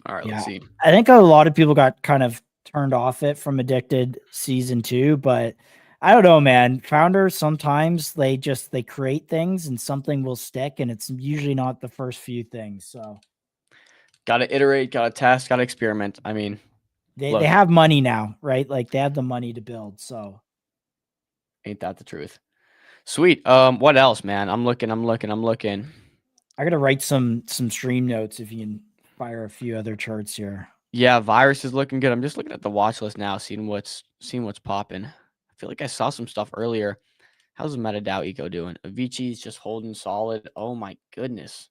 All right, let's see. I think a lot of people got kind of turned off it from Addicted season 2, but I don't know, man. Founders sometimes they create things and something will stick, and it's usually not the first few things. So gotta iterate, gotta test, gotta experiment. I mean, they have money now, right? Like they have the money to build. So ain't that the truth? Sweet. What else, man? I'm looking. I gotta write some stream notes if you can fire a few other charts here. Yeah, virus is looking good. I'm just looking at the watch list now, seeing what's popping. I feel like I saw some stuff earlier. How's MetaDAO Eco doing? Avicii's just holding solid. Oh my goodness.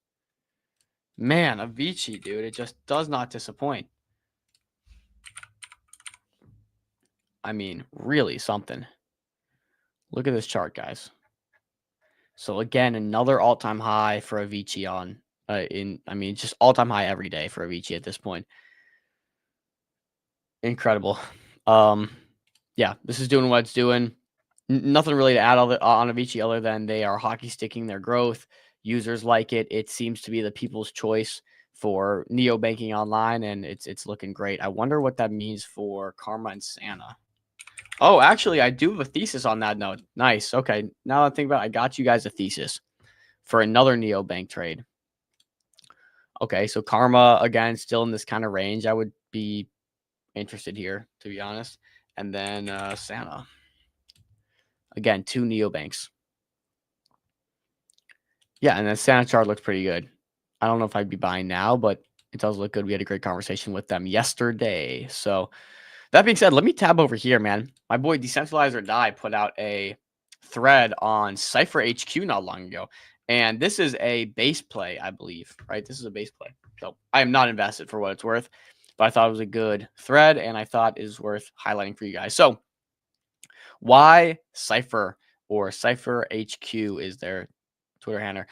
Man, Avicii, dude, it just does not disappoint. I mean, really something. Look at this chart, guys. So again, another all-time high for Avicii on just all-time high every day for Avicii at this point. Incredible. Yeah, this is doing what it's doing. Nothing really to add on Avicii other than they are hockey sticking their growth. Users like it. It seems to be the people's choice for neobanking online, and it's looking great. I wonder what that means for Karma and Santa. Oh, actually, I do have a thesis on that note. Nice. Okay, now that I think about it, I got you guys a thesis for another neobank trade. Okay, so Karma, again, still in this kind of range. I would be interested here, to be honest. And then Santa. Again, 2 neobanks. Yeah, and then Santa chart looks pretty good. I don't know if I'd be buying now, but it does look good. We had a great conversation with them yesterday. So that being said, let me tab over here, man. My boy Decentralize or Die put out a thread on Cypher HQ not long ago. And this is a base play, I believe, right? This is a base play. So I am not invested for what it's worth, but I thought it was a good thread and I thought it is worth highlighting for you guys. So why Cypher or Cypher HQ is their Twitter handler,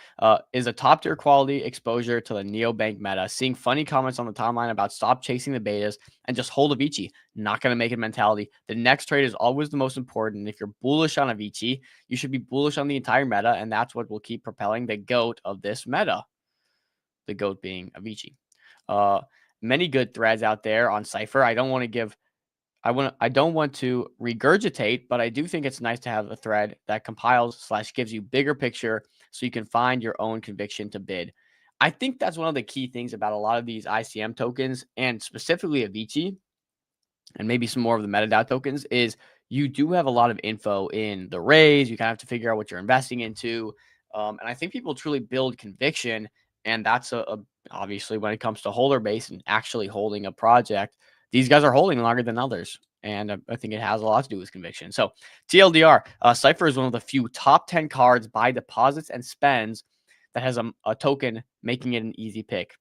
is a top tier quality exposure to the neobank meta. Seeing funny comments on the timeline about stop chasing the betas and just hold Avicii. Not going to make it mentality. The next trade is always the most important. If you're bullish on Avicii, you should be bullish on the entire meta, and that's what will keep propelling the GOAT of this meta. The GOAT being Avicii. Many good threads out there on Cypher. I don't want to regurgitate, but I do think it's nice to have a thread that compiles / gives you bigger picture so you can find your own conviction to bid. I think that's one of the key things about a lot of these ICM tokens, and specifically Avicii, and maybe some more of the MetaDAO tokens, is you do have a lot of info in the raise. You kind of have to figure out what you're investing into. And I think people truly build conviction, and that's obviously when it comes to holder base and actually holding a project, these guys are holding longer than others. And I think it has a lot to do with conviction. So TLDR, Cypher is one of the few top 10 cards by deposits and spends that has a token, making it an easy pick.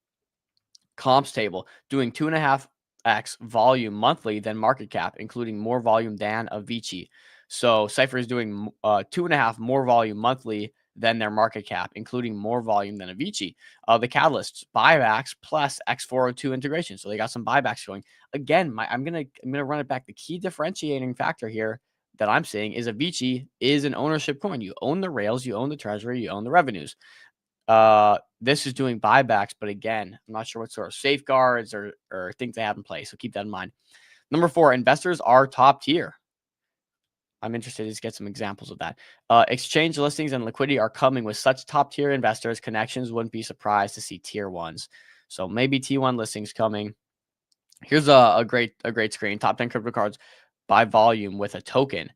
Comps table, doing 2.5x volume monthly than market cap, including more volume than Avicii. So Cypher is doing 2.5 more volume monthly than their market cap, including more volume than Avicii. The catalysts, buybacks plus X402 integration. So they got some buybacks going. Again, I'm gonna run it back. The key differentiating factor here that I'm seeing is Avicii is an ownership coin. You own the rails, you own the treasury, you own the revenues. This is doing buybacks, but again, I'm not sure what sort of safeguards or things they have in place. So keep that in mind. Number 4, investors are top tier. I'm interested to get some examples of that. Exchange listings and liquidity are coming with such top tier investors. Connections wouldn't be surprised to see tier 1s. So maybe T1 listings coming. Here's a great screen. Top 10 crypto cards by volume with a token.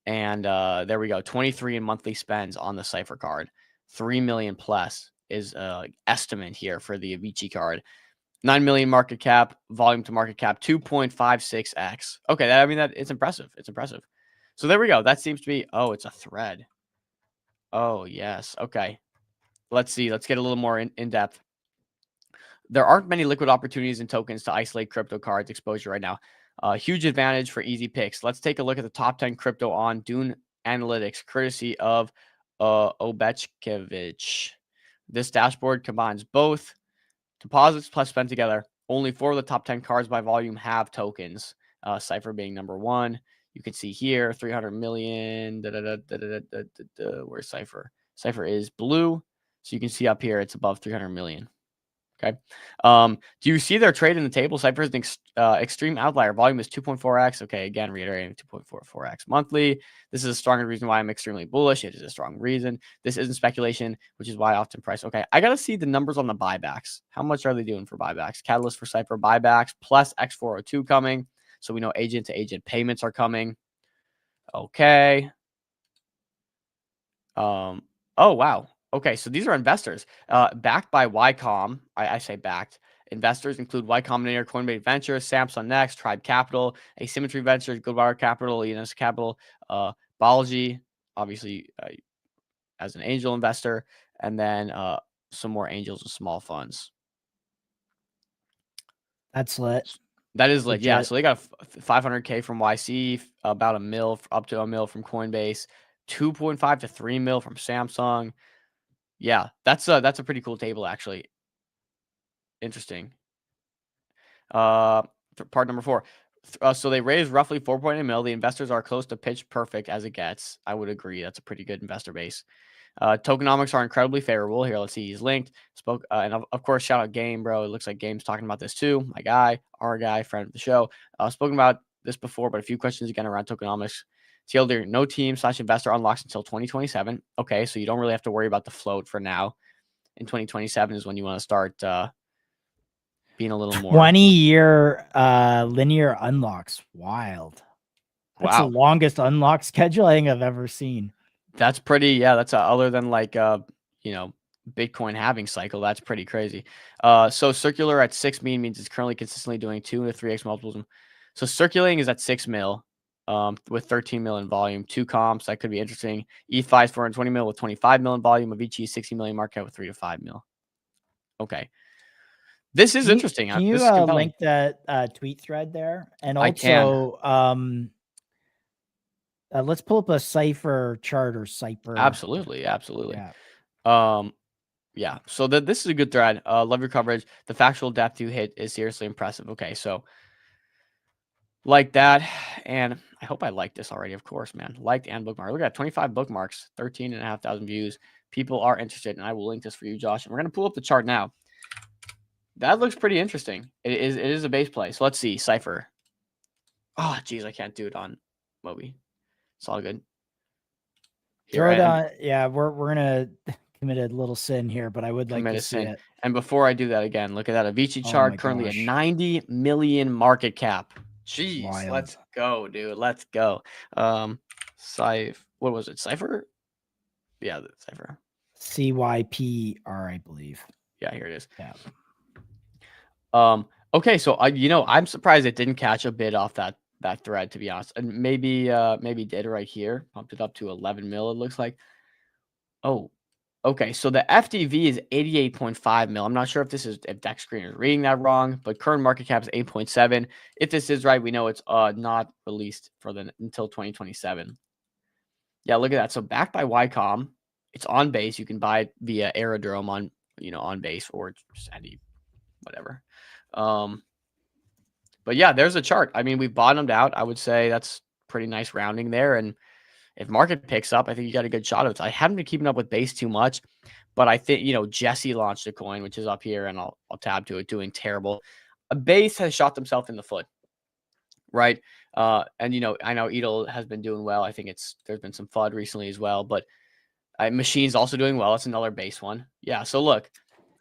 And there we go. 23 in monthly spends on the Cypher card. 3 million plus is estimate here for the Avicii card. 9 million market cap, volume to market cap, 2.56x. Okay, it's impressive. It's impressive. So there we go. That seems to be, it's a thread. Oh, yes. Okay. Let's see. Let's get a little more in depth. There aren't many liquid opportunities in tokens to isolate crypto cards exposure right now. Huge advantage for easy picks. Let's take a look at the top 10 crypto on Dune Analytics, courtesy of Obechkevich. This dashboard combines both deposits plus spend together. Only 4 of the top 10 cards by volume have tokens. Cypher being number 1. You can see here 300 million. Where's Cypher? Cypher is blue. So you can see up here it's above 300 million. Okay. Do you see their trade in the table? Cypher is an extreme outlier. Volume is 2.4x. Okay. Again, reiterating 2.44x monthly. This is a stronger reason why I'm extremely bullish. It is a strong reason. This isn't speculation, which is why I often price. Okay. I got to see the numbers on the buybacks. How much are they doing for buybacks? Catalyst for Cypher buybacks plus X402 coming. So we know agent to agent payments are coming. Okay. Oh, wow. Okay, so these are investors backed by YCOM. I say backed. Investors include Y Combinator, Coinbase Ventures, Samsung Next, Tribe Capital, Asymmetry Ventures, Goodwire Capital, ENS Capital, Balaji, obviously as an angel investor, and then some more angels and small funds. That's lit. That is lit. Yeah, Legit. so they got 500K from YC, about $1 mil, up to $1 mil from Coinbase, 2.5 to 3 mil from Samsung. Yeah, that's a pretty cool table, actually. Interesting. Part number 4. So they raised roughly 4.8 mil. The investors are close to pitch perfect as it gets. I would agree. That's a pretty good investor base. Tokenomics are incredibly favorable. Here, let's see. He's linked. And of course, shout out Game, bro. It looks like Game's talking about this too. My guy, our guy, friend of the show. Spoken about this before, but a few questions again around tokenomics. TLDR, no team/investor unlocks until 2027. Okay, so you don't really have to worry about the float for now. In 2027 is when you want to start being a little more 20-year linear unlocks. Wild. That's the longest unlock schedule I think I've ever seen. That's pretty, yeah. That's other than like Bitcoin halving cycle. That's pretty crazy. So circular at 6 means it's currently consistently doing 2 to 3x multiples. So circulating is at 6 mil. With 13 mil in volume, 2 comps that could be interesting. ETH is 420 mil with 25 mil in volume. Avicii 60 million market cap with 3 to 5 mil. Okay, this is interesting. Can you link that tweet thread there? And also, let's pull up a Cypher chart or Cypher. Absolutely. Yeah. So this is a good thread. Love your coverage. The factual depth you hit is seriously impressive. Okay, so. Like that, and I hope I liked this already, of course, man. Liked and bookmark. Look at that, 25 bookmarks, 13,500 views. People are interested, and I will link this for you, Josh. And we're going to pull up the chart now. That looks pretty interesting. It is a base play. So let's see, Cypher. Oh, geez, I can't do it on Moby. It's all good. Here, we're going to commit a little sin here, but I would like to see it. And before I do that again, look at that Avicii chart, currently at 90 million market cap. Jeez, wild. Let's go, dude. Let's go. What was it? Cypher? Yeah, the Cypher. CYPR, I believe. Yeah, here it is. Yeah. Okay, so I'm surprised it didn't catch a bid off that thread, to be honest, and maybe did right here, pumped it up to 11 mil. It looks like. Oh, okay. So the FDV is 88.5 mil. I'm not sure if Dex Screen is reading that wrong, but current market cap is 8.7. If this is right, we know it's not released until 2027. Yeah, look at that. So backed by Ycom, it's on base. You can buy it via Aerodrome on base or just any whatever. But yeah, there's a chart. I mean, we've bottomed out. I would say that's pretty nice rounding there. And if market picks up, I think you got a good shot of it. I haven't been keeping up with base too much, but I think, Jesse launched a coin, which is up here, and I'll tab to it, doing terrible. A base has shot themselves in the foot, right? And I know Edel has been doing well. I think there's been some FUD recently as well, but Machine's also doing well. It's another base one. Yeah. So look.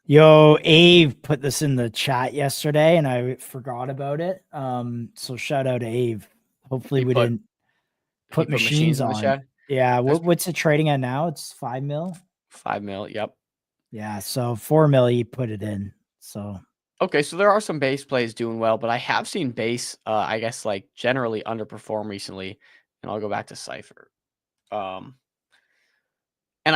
Yo, Ave put this in the chat yesterday and I forgot about it. So shout out to Ave. Hopefully we didn't put machines in on. the chat. Yeah. What's it trading at now? It's 5 mil. 5 mil. Yep. Yeah. So 4 mil, he put it in. So. Okay. So there are some base plays doing well, but I have seen base, I guess, like generally underperform recently. And I'll go back to Cypher. And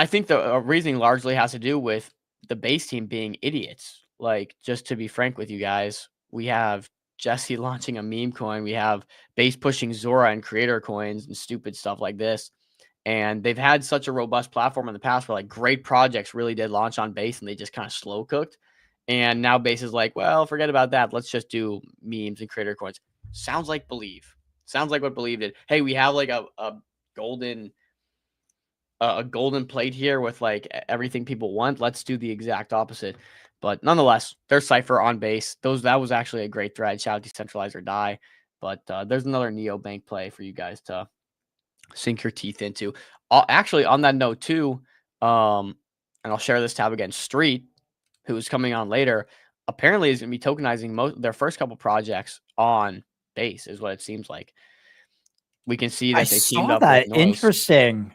I think the reasoning largely has to do with the base team being idiots. Like, just to be frank with you guys, we have Jesse launching a meme coin. We have base pushing Zora and creator coins and stupid stuff like this. And they've had such a robust platform in the past where like great projects really did launch on base and they just kind of slow cooked. And now base is like, well, forget about that. Let's just do memes and creator coins. Sounds like Believe. Sounds like what Believe did. Hey, we have like a golden plate here with like everything people want. Let's do the exact opposite. But nonetheless, there's Cypher on base. That was actually a great thread. Shout out Decentralize or Die. But there's another neobank play for you guys to sink your teeth into. Actually, on that note too, and I'll share this tab again. Street, who's coming on later, apparently is going to be tokenizing their first couple projects on base, is what it seems like. We can see that they teamed up with Noise. Interesting.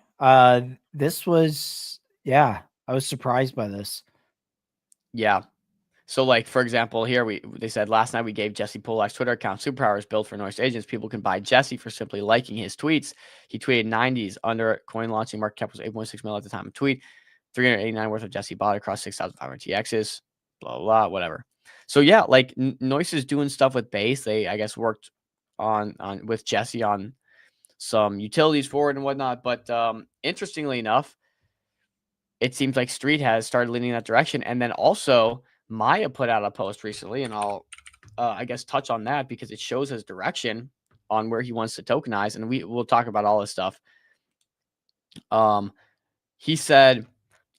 This was, I was surprised by this. Yeah. So like, for example, here they said last night we gave Jesse Polak's Twitter account superpowers built for Noise agents. People can buy Jesse for simply liking his tweets. He tweeted 90s under coin launching. Market cap was 8.6 mil at the time of tweet. 389 worth of Jesse bought across 6,500 TXs. Blah, blah, blah, whatever. So yeah, like Noise is doing stuff with base. They, I guess, worked on with Jesse on some utilities for it and whatnot. But interestingly enough, it seems like Street has started leaning in that direction. And then also Maya put out a post recently, and I'll, I guess, touch on that because it shows his direction on where he wants to tokenize. And we'll talk about all this stuff. He said,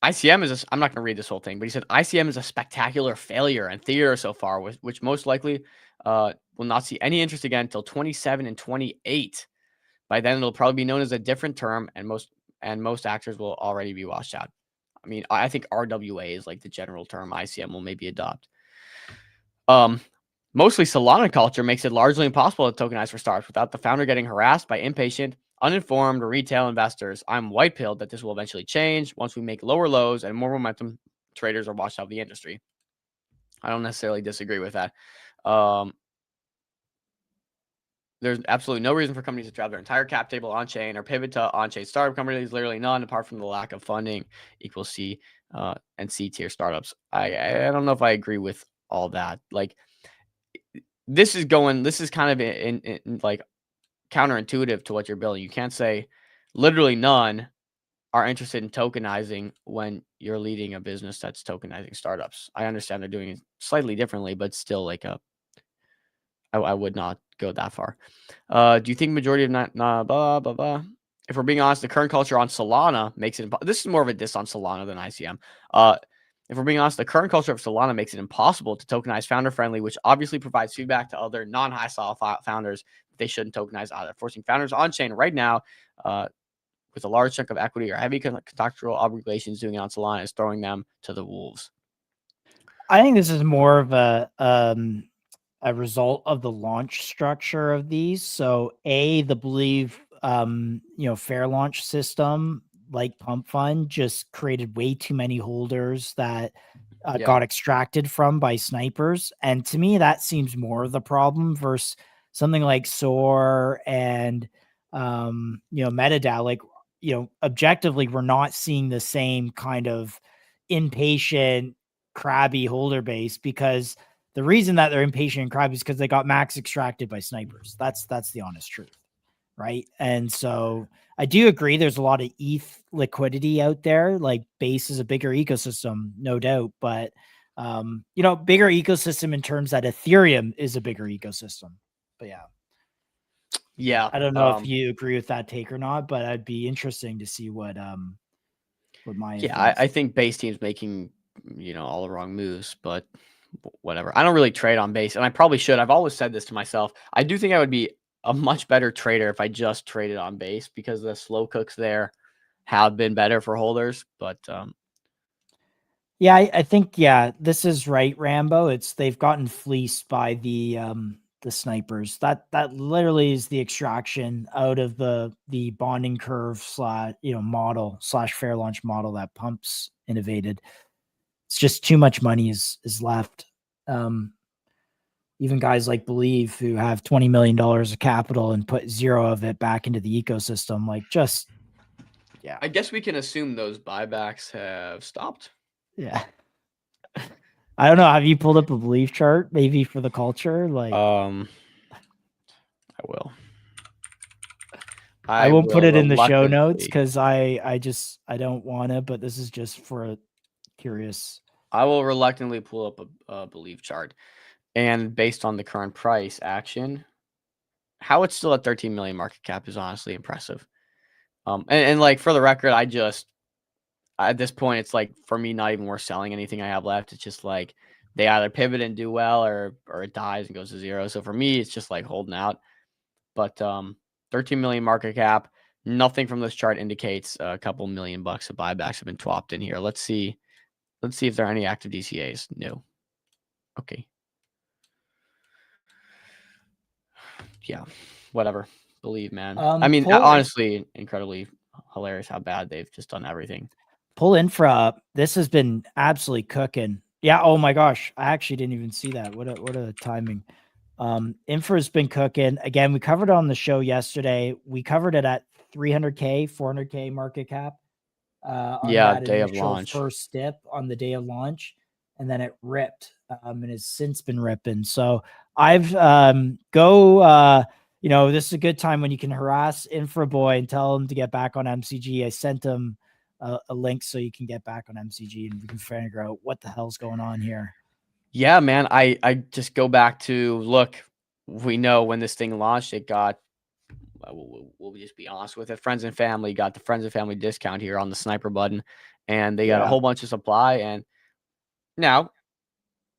ICM is I'm not going to read this whole thing, but he said ICM is a spectacular failure in theater so far, which most likely will not see any interest again until 27 and 28. By then, it'll probably be known as a different term, and most actors will already be washed out. I mean, I think RWA is like the general term ICM will maybe adopt. Mostly Solana culture makes it largely impossible to tokenize for startups without the founder getting harassed by impatient, uninformed retail investors. I'm white-pilled that this will eventually change once we make lower lows and more momentum traders are washed out of the industry. I don't necessarily disagree with that. There's absolutely no reason for companies to drive their entire cap table on-chain or pivot to on-chain startup companies. Literally none, apart from the lack of funding equals C and C-tier startups. I don't know if I agree with all that. Like, this is kind of in like counterintuitive to what you're building. You can't say literally none are interested in tokenizing when you're leading a business that's tokenizing startups. I understand they're doing it slightly differently, but still like I would not go that far. Do you think majority of blah, blah, blah. If we're being honest, the current culture on Solana makes it, this is more of a diss on Solana than ICM. If we're being honest, the current culture of Solana makes it impossible to tokenize founder friendly, which obviously provides feedback to other non-high style founders. They shouldn't tokenize either, forcing founders on chain right now, with a large chunk of equity or heavy contractual obligations doing it on Solana is throwing them to the wolves. I think this is more of a result of the launch structure of these. So the Believe, fair launch system like Pump Fund just created way too many holders that got extracted from by snipers. And to me, that seems more of the problem versus something like SOAR and, MetaDAO. Like, objectively, we're not seeing the same kind of impatient, crabby holder base, because the reason that they're impatient and crabby is because they got max extracted by snipers. That's the honest truth. Right. And so I do agree there's a lot of ETH liquidity out there. Like Base is a bigger ecosystem, no doubt. But, bigger ecosystem in terms that Ethereum is a bigger ecosystem. But yeah, I don't know if you agree with that take or not, but it'd be interesting to see what my I think Base team's making, all the wrong moves, but whatever. I don't really trade on Base, and I probably should. I've always said this to myself. I do think I would be a much better trader if I just traded on Base, because the slow cooks there have been better for holders. But I think this is right, Rambo. They've gotten fleeced by the snipers. That literally is the extraction out of the bonding curve model / fair launch model that Pumps innovated. It's just too much money is left. Even guys like Believe, who have $20 million of capital and put 0 of it back into the ecosystem, I guess we can assume those buybacks have stopped. Yeah. I don't know. Have you pulled up a Believe chart maybe for the culture? I will. I won't put it in the show notes because I don't want to, but this is just for a curious. I will reluctantly pull up a Believe chart. And based on the current price action, how it's still at 13 million market cap is honestly impressive. And like, for the record, at this point, it's like, for me, not even worth selling anything I have left. It's just like they either pivot and do well, or it dies and goes to 0. So for me, it's just like holding out. But 13 million market cap, nothing from this chart indicates a couple $1 million of buybacks have been swapped in here. Let's see if there are any active DCAs. No. Okay. Yeah, whatever. Believe, man. I mean, honestly, incredibly hilarious how bad they've just done everything. Pull Infra up. This has been absolutely cooking. Yeah. Oh my gosh. I actually didn't even see that. What a timing. Infra's been cooking. Again, we covered it on the show yesterday. We covered it at 300K, 400K market cap. Day of launch. First dip on the day of launch. And then it ripped and has since been ripping. So I've this is a good time when you can harass Infra Boy and tell him to get back on MCG. I sent him a link so you can get back on MCG and we can figure out what the hell's going on here. Yeah, man. I just go back to, look, we know when this thing launched, it got, we'll just be honest with it, friends and family got the friends and family discount here on the sniper button, and they got a whole bunch of supply. And now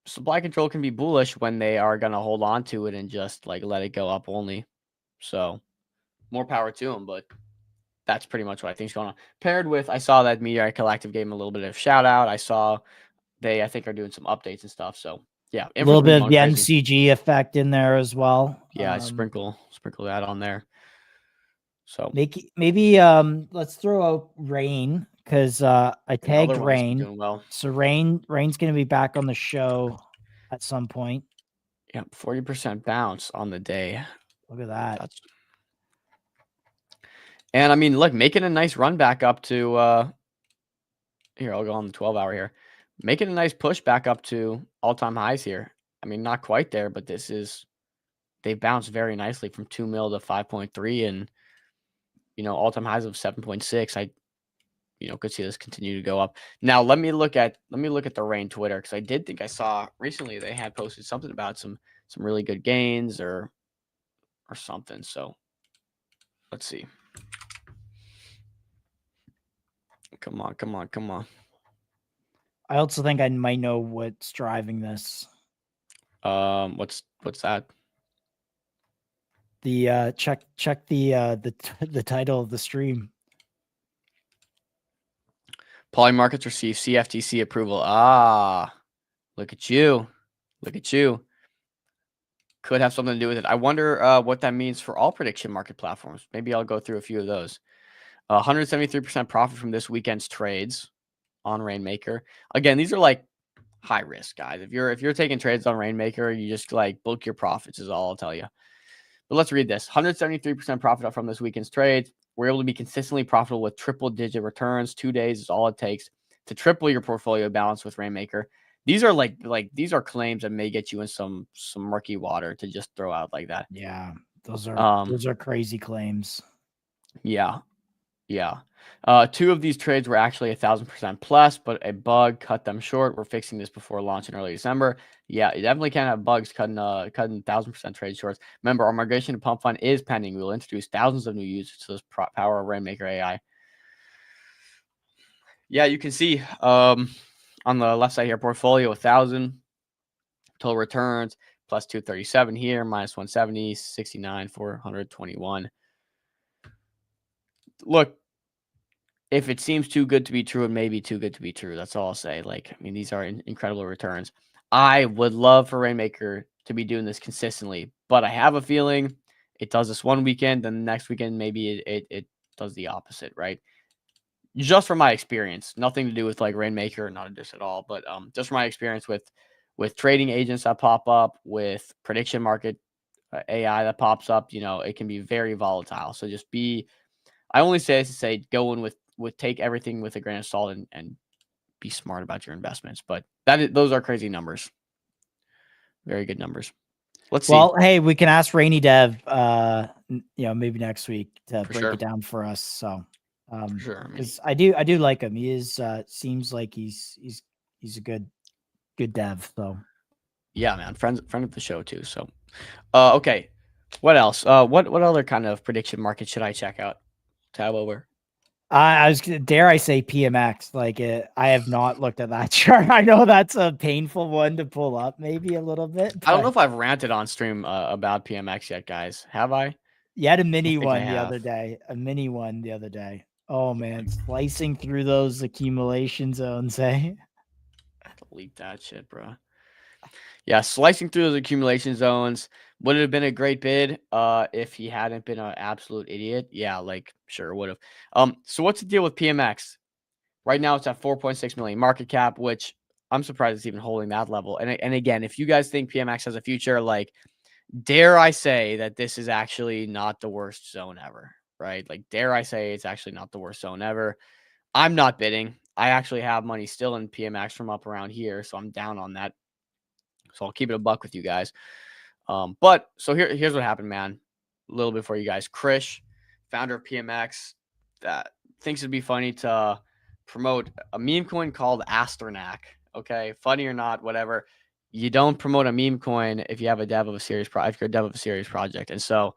supply control can be bullish when they are going to hold on to it and just like let it go up only. So more power to them, but that's pretty much what I think is going on. Paired with, I saw that Meteorite Collective gave them a little bit of shout out. I saw I think are doing some updates and stuff. So yeah, a little bit of the MCG effect in there as well. Yeah, sprinkle that on there. So maybe let's throw out Rain, because I tagged Rain. Doing well. So Rain's going to be back on the show at some point. Yeah, 40% bounce on the day. Look at that. And I mean, look, making a nice run back up to here, I'll go on the 12-hour here. Making a nice push back up to all-time highs here. I mean, not quite there, but they bounced very nicely from 2 mil to 5.3 and, all-time highs of 7.6. I could see this continue to go up. Now, let me look at the Rain Twitter, because I did think I saw recently they had posted something about some really good gains or something. So let's see. Come on. I also think I might know what's driving this. What's that? The check the title of the stream. POLYMARKET receive CFTC approval. Look at you. Could have something to do with it. I wonder what that means for all prediction market platforms. Maybe I'll go through a few of those. 173% profit from this weekend's trades on Rainmaker. Again, these are like high risk, guys. If you're taking trades on Rainmaker, you just like book your profits is all I'll tell you. But let's read this. 173% profit up from this weekend's trades. We're able to be consistently profitable with triple-digit returns. 2 days is all it takes to triple your portfolio balance with Rainmaker. These are like these are claims that may get you in some murky water to just throw out like that. Yeah, those are crazy claims. Yeah. 2 of these trades were actually 1,000% plus, but a bug cut them short. We're fixing this before launch in early December. Yeah, you definitely can't have bugs cutting 1,000% trade shorts. Remember, our migration to Pump Fund is pending. We will introduce thousands of new users to this power of Rainmaker AI. Yeah, you can see on the left side here, portfolio 1,000, total returns plus 237 here, minus 170, 69, 421. Look, if it seems too good to be true, it may be too good to be true. That's all I'll say. Like, I mean, these are incredible returns. I would love for Rainmaker to be doing this consistently, but I have a feeling it does this one weekend, then the next weekend maybe it does the opposite, right? Just from my experience, nothing to do with like Rainmaker, not a diss at all, but just from my experience with trading agents that pop up, with prediction market AI that pops up, you know, it can be very volatile. So just I only say this to say go in with take everything with a grain of salt and be smart about your investments. But those are crazy numbers. Very good numbers. Let's see. Well, hey, we can ask Rainy Dev, maybe next week to break sure. it down for us. So, for sure. Because I do like him. He is seems like he's a good dev. So, yeah, man, friend of the show too. So, okay, what else? What other kind of prediction market should I check out? Tab over. Dare I say PMX? Like, I have not looked at that chart. I know that's a painful one to pull up, maybe a little bit. I don't know if I've ranted on stream about PMX yet, guys. Have I? You had a mini one the other day. A mini one the other day. Oh man, slicing through those accumulation zones, eh? Delete that shit, bro. Yeah, slicing through those accumulation zones would have been a great bid if he hadn't been an absolute idiot. Yeah, like sure would have. So what's the deal with PMX? Right now it's at 4.6 million market cap, which I'm surprised it's even holding that level. And again, if you guys think PMX has a future, like dare I say that this is actually not the worst zone ever, right? Like dare I say it's actually not the worst zone ever. I'm not bidding. I actually have money still in PMX from up around here, so I'm down on that. So I'll keep it a buck with you guys. But so here's what happened, man. A little bit for you guys. Krish, founder of PMX, that thinks it'd be funny to promote a meme coin called Asternak. Okay, funny or not, whatever. You don't promote a meme coin if you have a dev of a serious if you're a dev of a serious project. And so,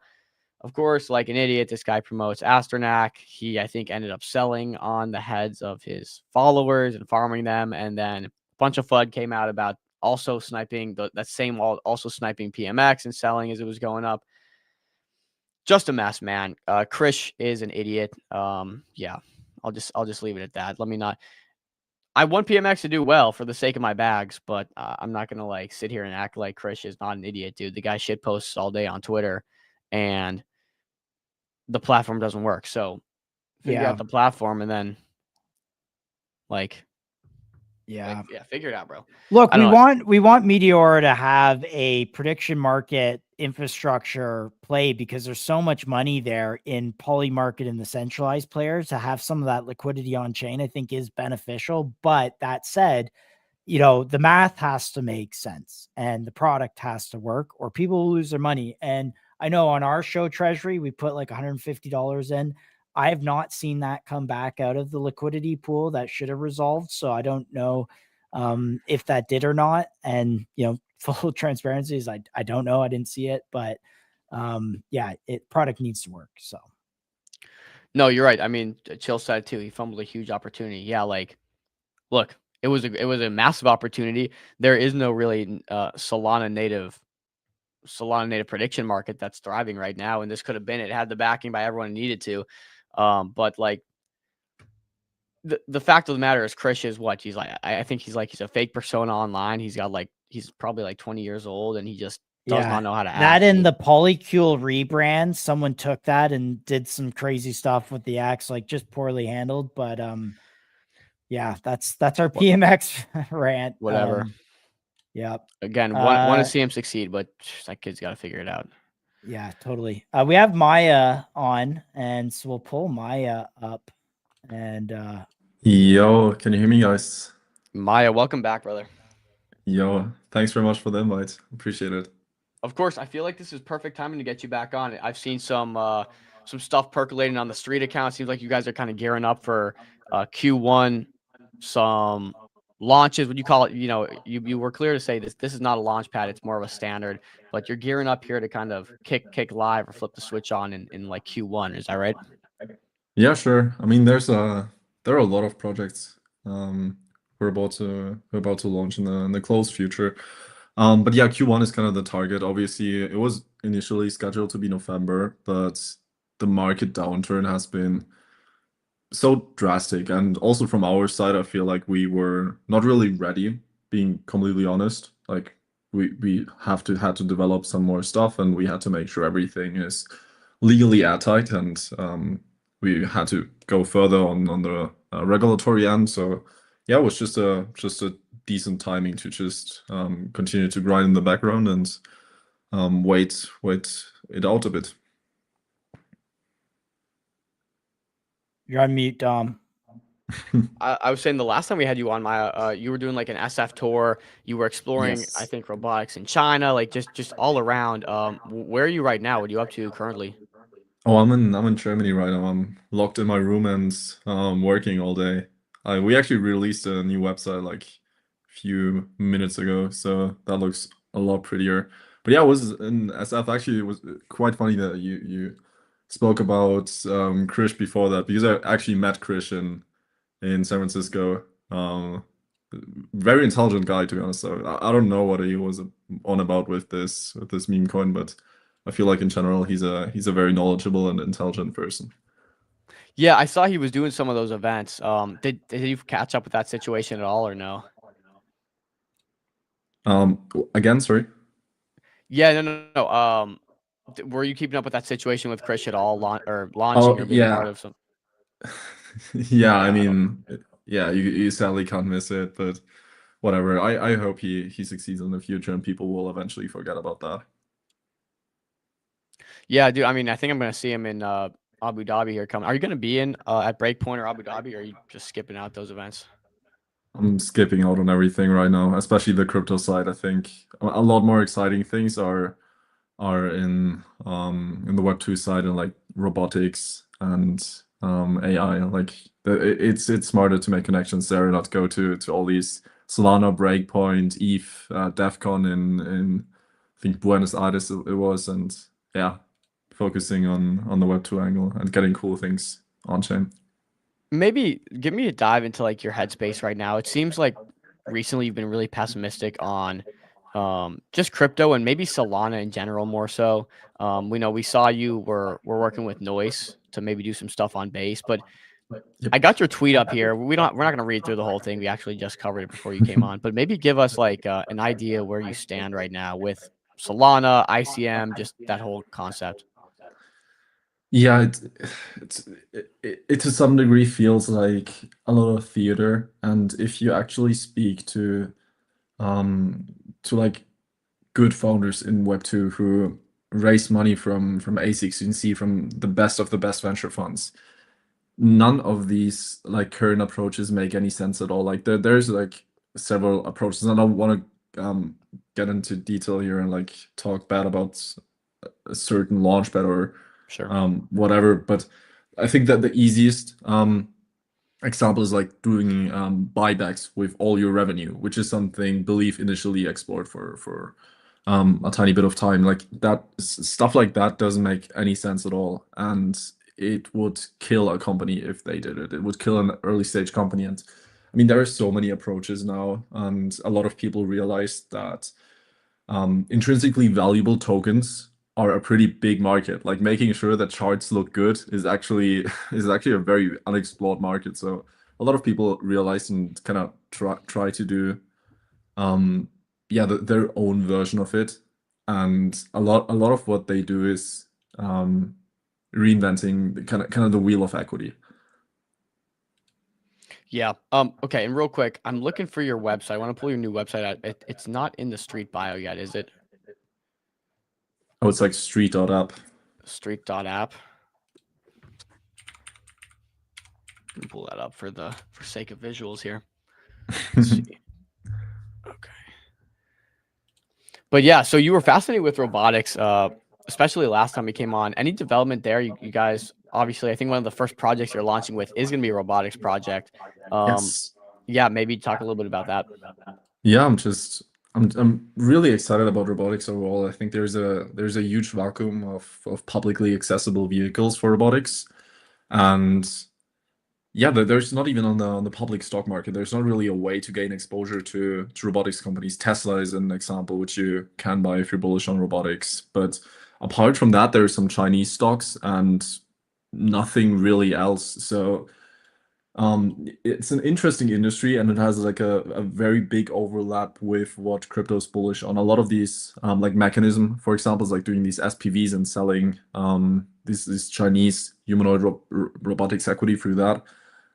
of course, like an idiot, this guy promotes Asternak. He, I think, ended up selling on the heads of his followers and farming them. And then a bunch of FUD came out about also sniping that same wall, also sniping PMX and selling as it was going up. Just a mess, man. Krish is an idiot. Yeah, I'll just leave it at that. Let me not. I want PMX to do well for the sake of my bags, but I'm not gonna like sit here and act like Krish is not an idiot, dude. The guy shit posts all day on Twitter, and the platform doesn't work. So figure out the platform and then figure it out, bro. Look, we want Meteor to have a prediction market infrastructure play because there's so much money there in POLYMARKET and the centralized players. To have some of that liquidity on chain, I think is beneficial. But that said, the math has to make sense and the product has to work or people will lose their money. And I know on our show Treasury, we put like $150 in. I have not seen that come back out of the liquidity pool that should have resolved. So I don't know if that did or not. And, full transparency is I don't know. I didn't see it, but product needs to work. So. No, you're right. I mean, Chill said too, he fumbled a huge opportunity. Yeah. Like, look, it was a massive opportunity. There is no really Solana native prediction market that's thriving right now. And this could have been, it had the backing by everyone it needed to. But like the fact of the matter is Krish is what he's like. I think he's a fake persona online. He's probably like 20 years old and he just does not know how to act. That in the Polycule rebrand, someone took that and did some crazy stuff with the axe, like just poorly handled. But Yeah, that's our PMX rant. Whatever. Yeah. Again, want to see him succeed, but that kid's got to figure it out. Yeah, totally. We have Maya on, and so we'll pull Maya up. And Yo, can you hear me, guys? Maya, welcome back, brother. Yo, thanks very much for the invite. Appreciate it. Of course, I feel like this is perfect timing to get you back on. I've seen some stuff percolating on the street account. Seems like you guys are kind of gearing up for Q1, some launches. Would you call it? You know, you were clear to say this is not a launch pad; it's more of a standard. But you're gearing up here to kind of kick live or flip the switch on in like Q1. Is that right? Yeah, sure. I mean, there are a lot of projects we're about to launch in the close future. But yeah, Q1 is kind of the target. Obviously, it was initially scheduled to be November, but the market downturn has been so drastic. And also from our side, I feel like we were not really ready, being completely honest. Like we had to develop some more stuff, and we had to make sure everything is legally airtight, and we had to go further on the regulatory end. So yeah, it was just a decent timing to just continue to grind in the background and wait it out a bit. you're on mute, Dom. I was saying the last time we had you on, Maya, you were doing like an SF tour. You were exploring, Yes. I think, robotics in China, like just all around. Where are you right now? What are you up to currently? Oh, I'm in Germany right now. I'm locked in my room and working all day. We actually released a new website like a few minutes ago, so that looks a lot prettier. But yeah, I was in SF. Actually, it was quite funny that you spoke about Krish before that, because I actually met Krish in San Francisco. Very intelligent guy, to be honest. So I don't know what he was on about with this meme coin, but I feel like in general he's a very knowledgeable and intelligent person. Yeah, I saw he was doing some of those events. Did you catch up with that situation at all or no? Again, sorry. Yeah, no. Were you keeping up with that situation with Krish at all, launching or being yeah. part of some? Yeah, I mean, yeah, you sadly can't miss it, but whatever. I hope he succeeds in the future and people will eventually forget about that. Yeah, dude. I mean, I think I'm gonna see him in Abu Dhabi here coming. Are you gonna be in at Breakpoint or Abu Dhabi, or are you just skipping out those events? I'm skipping out on everything right now, especially the crypto side. I think a lot more exciting things are in the Web2 side, and like robotics and AI. Like it's smarter to make connections there and not go to all these Solana, Breakpoint, ETH, DEF CON in I think Buenos Aires it was, and yeah, focusing on the Web2 angle and getting cool things on chain. Maybe give me a dive into like your headspace right now. It seems like recently you've been really pessimistic on just crypto and maybe Solana in general more so. We saw you were working with Noise to maybe do some stuff on base, but Yep. I got your tweet up here. We're not going to read through the whole thing. We actually just covered it before you came on, but maybe give us like an idea where you stand right now with Solana, ICM, just that whole concept. Yeah, it to some degree feels like a lot of theater, and if you actually speak to like good founders in Web2 who raise money from ASICs, you can see from the best of the best venture funds, none of these like current approaches make any sense at all. Like there's like several approaches, and I don't want to get into detail here and like talk bad about a certain launchpad or Sure. Whatever, but I think that the easiest example is like doing buybacks with all your revenue, which is something Belief initially explored for a tiny bit of time. Like that stuff like that doesn't make any sense at all, and it would kill a company if they did it. It would kill an early stage company. And I mean, there are so many approaches now, and a lot of people realize that intrinsically valuable tokens are a pretty big market. Like making sure that charts look good is actually a very unexplored market. So a lot of people realize and kind of try to do their own version of it. And a lot of what they do is reinventing kind of the wheel of equity. Yeah. Okay. And real quick, I'm looking for your website. I want to pull your new website out. It's not in the Street bio yet, is it? Oh, it's like street.app. Street.app. Pull that up for sake of visuals here. Let's see. Okay. But yeah, so you were fascinated with robotics, especially last time you came on. Any development there? You guys, obviously, I think one of the first projects you're launching with is going to be a robotics project. Yes. Yeah, maybe talk a little bit about that. Yeah, I'm really excited about robotics overall. I think there's a huge vacuum of publicly accessible vehicles for robotics. And yeah, there's not even on the public stock market. There's not really a way to gain exposure to robotics companies. Tesla is an example which you can buy if you're bullish on robotics. But apart from that, there's some Chinese stocks and nothing really else. So it's an interesting industry, and it has like a very big overlap with what crypto's bullish on. A lot of these like Mechanism, for example, is like doing these SPVs and selling this Chinese humanoid robotics equity through that,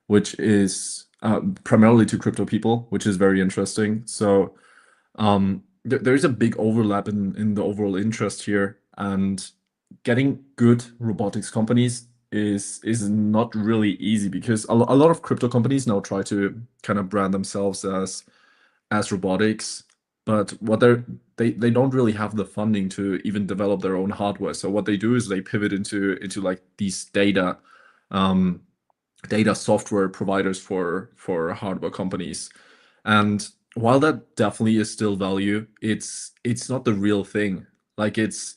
which is primarily to crypto people, which is very interesting. So there's a big overlap in the overall interest here, and getting good robotics companies is not really easy, because a lot of crypto companies now try to kind of brand themselves as robotics, but what they don't really have the funding to even develop their own hardware. So what they do is they pivot into like these data software providers for hardware companies. And while that definitely is still value, it's not the real thing. Like it's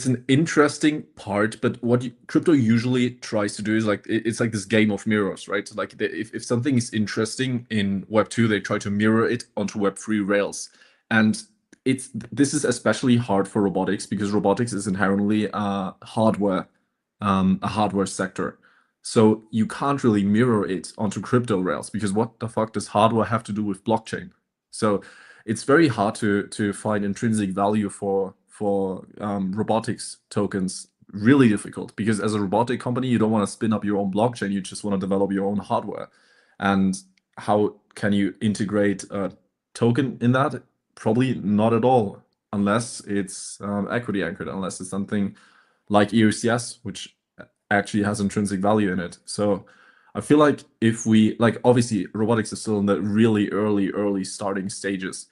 an interesting part, but what crypto usually tries to do is like it's like this game of mirrors, right? So like if something is interesting in Web 2, they try to mirror it onto Web 3 rails. And this is especially hard for robotics, because robotics is inherently a hardware sector. So you can't really mirror it onto crypto rails, because what the fuck does hardware have to do with blockchain? So it's very hard to find intrinsic value for robotics tokens. Really difficult, because as a robotic company, you don't want to spin up your own blockchain. You just want to develop your own hardware. And how can you integrate a token in that? Probably not at all, unless it's equity anchored, unless it's something like ERCS, which actually has intrinsic value in it. So I feel like if we, like, obviously robotics is still in the really early starting stages,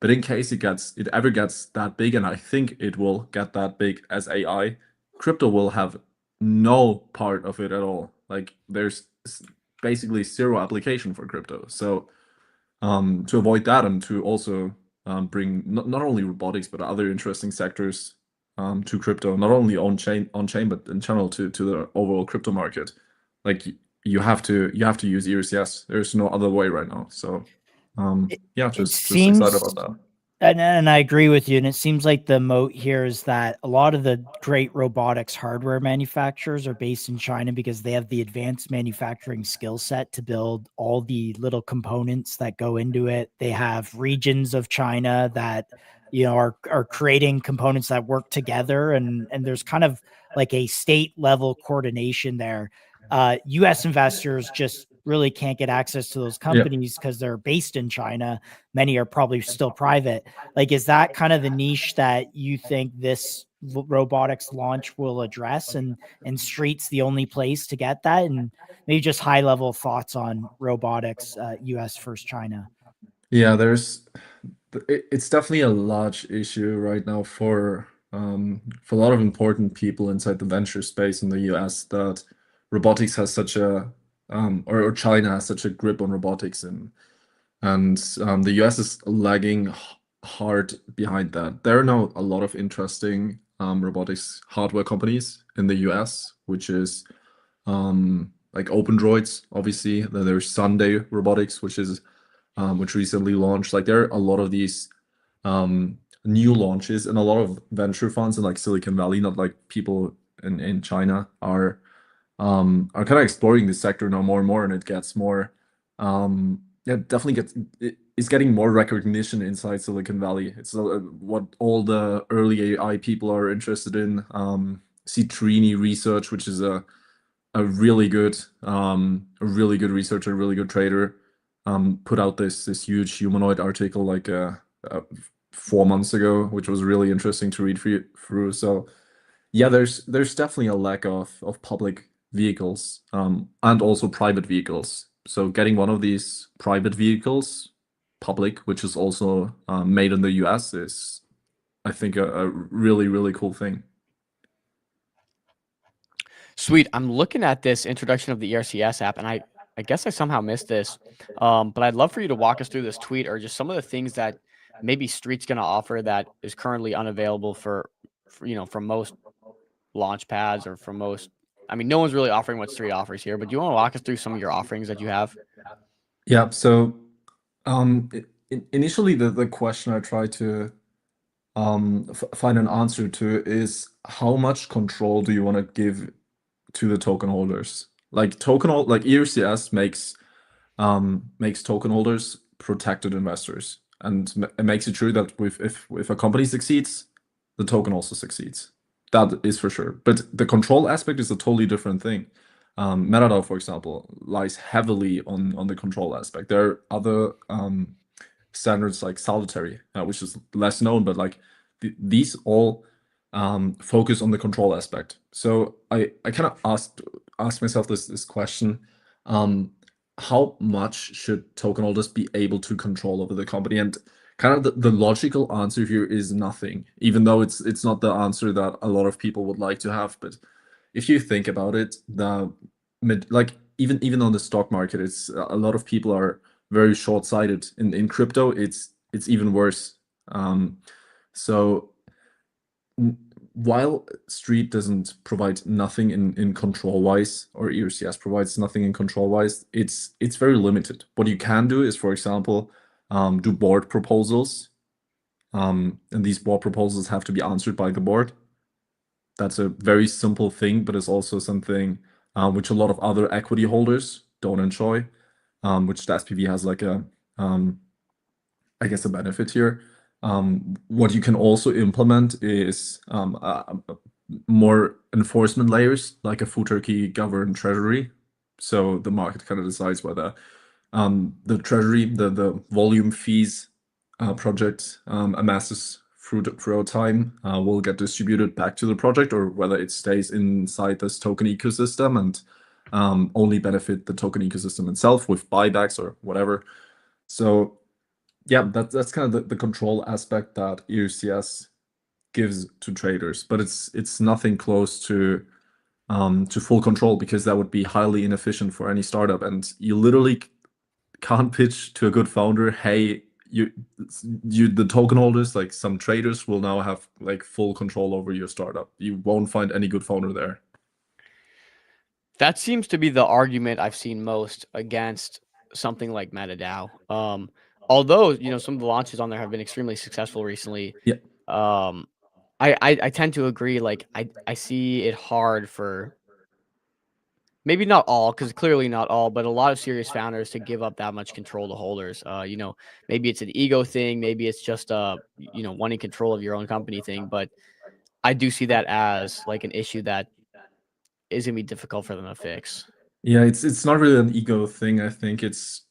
but in case it ever gets that big, and I think it will get that big as AI, crypto will have no part of it at all. Like there's basically zero application for crypto. So to avoid that, and to also bring not only robotics but other interesting sectors to crypto, not only on chain, but in general to the overall crypto market, like you have to use ERCS. There's no other way right now. So yeah, just excited about that. And I agree with you. And it seems like the moat here is that a lot of the great robotics hardware manufacturers are based in China, because they have the advanced manufacturing skill set to build all the little components that go into it. They have regions of China that, you know, are creating components that work together. And there's kind of like a state level coordination there. US investors just really can't get access to those companies because they're based in China. Many are probably still private. Like, is that kind of the niche that you think this robotics launch will address, and Street's the only place to get that? And maybe just high level thoughts on robotics, US versus China. Yeah, it's definitely a large issue right now for a lot of important people inside the venture space in the US, that robotics has such a or China has such a grip on robotics, and the US is lagging hard behind that. There are now a lot of interesting robotics hardware companies in the US, which is like OpenDroids, obviously. Then there's Sunday Robotics, which recently launched. Like there are a lot of these new launches, and a lot of venture funds in like Silicon Valley, not like people in China, are kind of exploring this sector now more and more, and it gets more it's getting more recognition inside Silicon Valley. It's what all the early AI people are interested in. Citrini Research, which is a a really good researcher, a really good trader, put out this huge humanoid article like 4 months ago, which was really interesting to read through. So yeah, there's definitely a lack of public vehicles, and also private vehicles. So getting one of these private vehicles public, which is also made in the US, is, I think, a really, really cool thing. Sweet. I'm looking at this introduction of the ERCS app, and I guess I somehow missed this. But I'd love for you to walk us through this tweet, or just some of the things that maybe Street's going to offer that is currently unavailable for from most launch pads, or from most. I mean, no one's really offering what Street offers here, but do you want to walk us through some of your offerings that you have? Yeah. So initially, the question I tried to find an answer to is, how much control do you want to give to the token holders? Like ERCS makes token holders protected investors, and it makes it true that if a company succeeds, the token also succeeds. That is for sure. But the control aspect is a totally different thing. MetaDAO, for example, lies heavily on the control aspect. There are other standards like Solitary, which is less known, but like these all focus on the control aspect. So I kind of asked myself this question: how much should token holders be able to control over the company? And kind of the logical answer here is nothing, even though it's not the answer that a lot of people would like to have. But if you think about it, even on the stock market, it's a lot of people are very short-sighted. In crypto, it's even worse. So while Street doesn't provide nothing in control-wise, or ERCS provides nothing in control-wise, it's very limited. What you can do is, for example, do board proposals, and these board proposals have to be answered by the board. That's a very simple thing, but it's also something which a lot of other equity holders don't enjoy, which the SPV has like I guess a benefit here. What you can also implement is more enforcement layers, like a full turkey governed treasury. So the market kind of decides whether the treasury, the volume fees project amasses throughout time will get distributed back to the project, or whether it stays inside this token ecosystem and only benefit the token ecosystem itself with buybacks or whatever. So yeah, that's kind of the control aspect that ERCS gives to traders, but it's nothing close to full control, because that would be highly inefficient for any startup, and you literally can't pitch to a good founder, hey, the token holders, like some traders, will now have like full control over your startup. You won't find any good founder there. That seems to be the argument I've seen most against something like MetaDAO. Although some of the launches on there have been extremely successful recently. Yeah. I tend to agree. Like I see it hard for maybe not all, because clearly not all, but a lot of serious founders to give up that much control to holders. Maybe it's an ego thing, maybe it's just wanting control of your own company thing. But I do see that as like an issue that is gonna be difficult for them to fix. Yeah, it's not really an ego thing. I think it's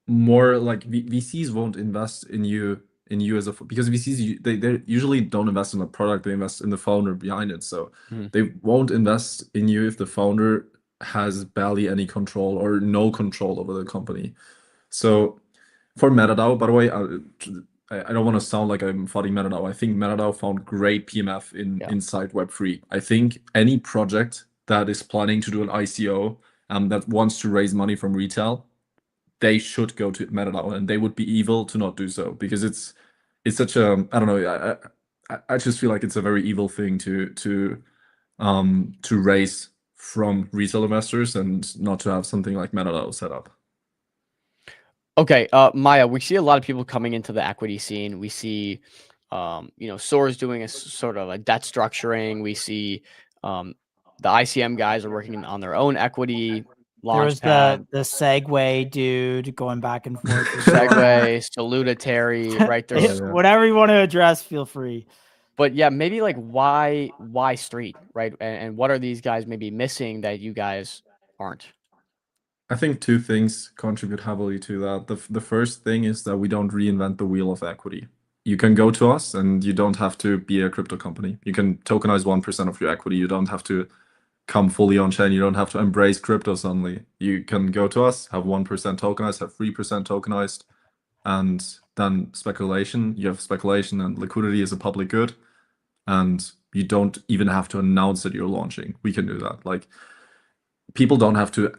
more like VCs won't invest in you as because VCs they usually don't invest in a product, they invest in the founder behind it. So they won't invest in you if the founder has barely any control or no control over the company. So for MetaDAO, by the way, I don't want to sound like I'm fighting MetaDAO. I think MetaDAO found great PMF inside Web3. I think any project that is planning to do an ICO that wants to raise money from retail, they should go to MetaDAO, and they would be evil to not do so, because it's such a, I don't know, I just feel like it's a very evil thing to raise from retail investors and not to have something like MetaDAO set up. Okay, Maya, we see a lot of people coming into the equity scene. We see, Soar's doing a sort of a debt structuring. We see the ICM guys are working on their own equity launch pad. The Segway dude going back and forth. Segway, Salutary, right there. Whatever you want to address, feel free. But yeah, maybe like why street, right? And what are these guys maybe missing that you guys aren't? I think two things contribute heavily to that. The first thing is that we don't reinvent the wheel of equity. You can go to us and you don't have to be a crypto company. You can tokenize 1% of your equity. You don't have to come fully on chain. You don't have to embrace crypto suddenly. You can go to us, have 1% tokenized, have 3% tokenized, and then speculation. You have speculation, and liquidity is a public good. And you don't even have to announce that you're launching. We can do that. Like, people don't have to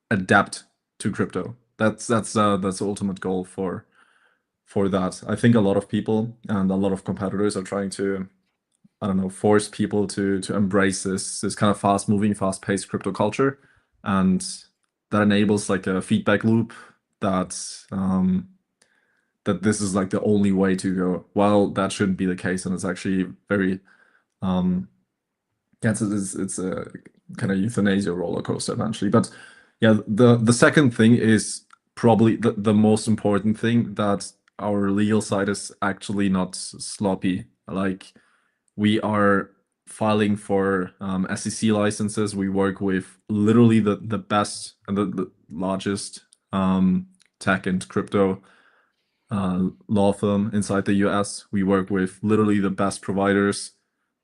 adapt to crypto. That's the ultimate goal for that. I think a lot of people and a lot of competitors are trying to, I don't know, force people to embrace this kind of fast moving, fast paced crypto culture, and that enables like a feedback loop that that this is like the only way to go. Well, that shouldn't be the case, and it's actually very yeah, it's a kind of euthanasia roller coaster eventually. But yeah, the second thing is probably the most important thing, that our legal side is actually not sloppy. Like, we are filing for SEC licenses. We work with literally the best and the largest tech and crypto law firm inside the US. We work with literally the best providers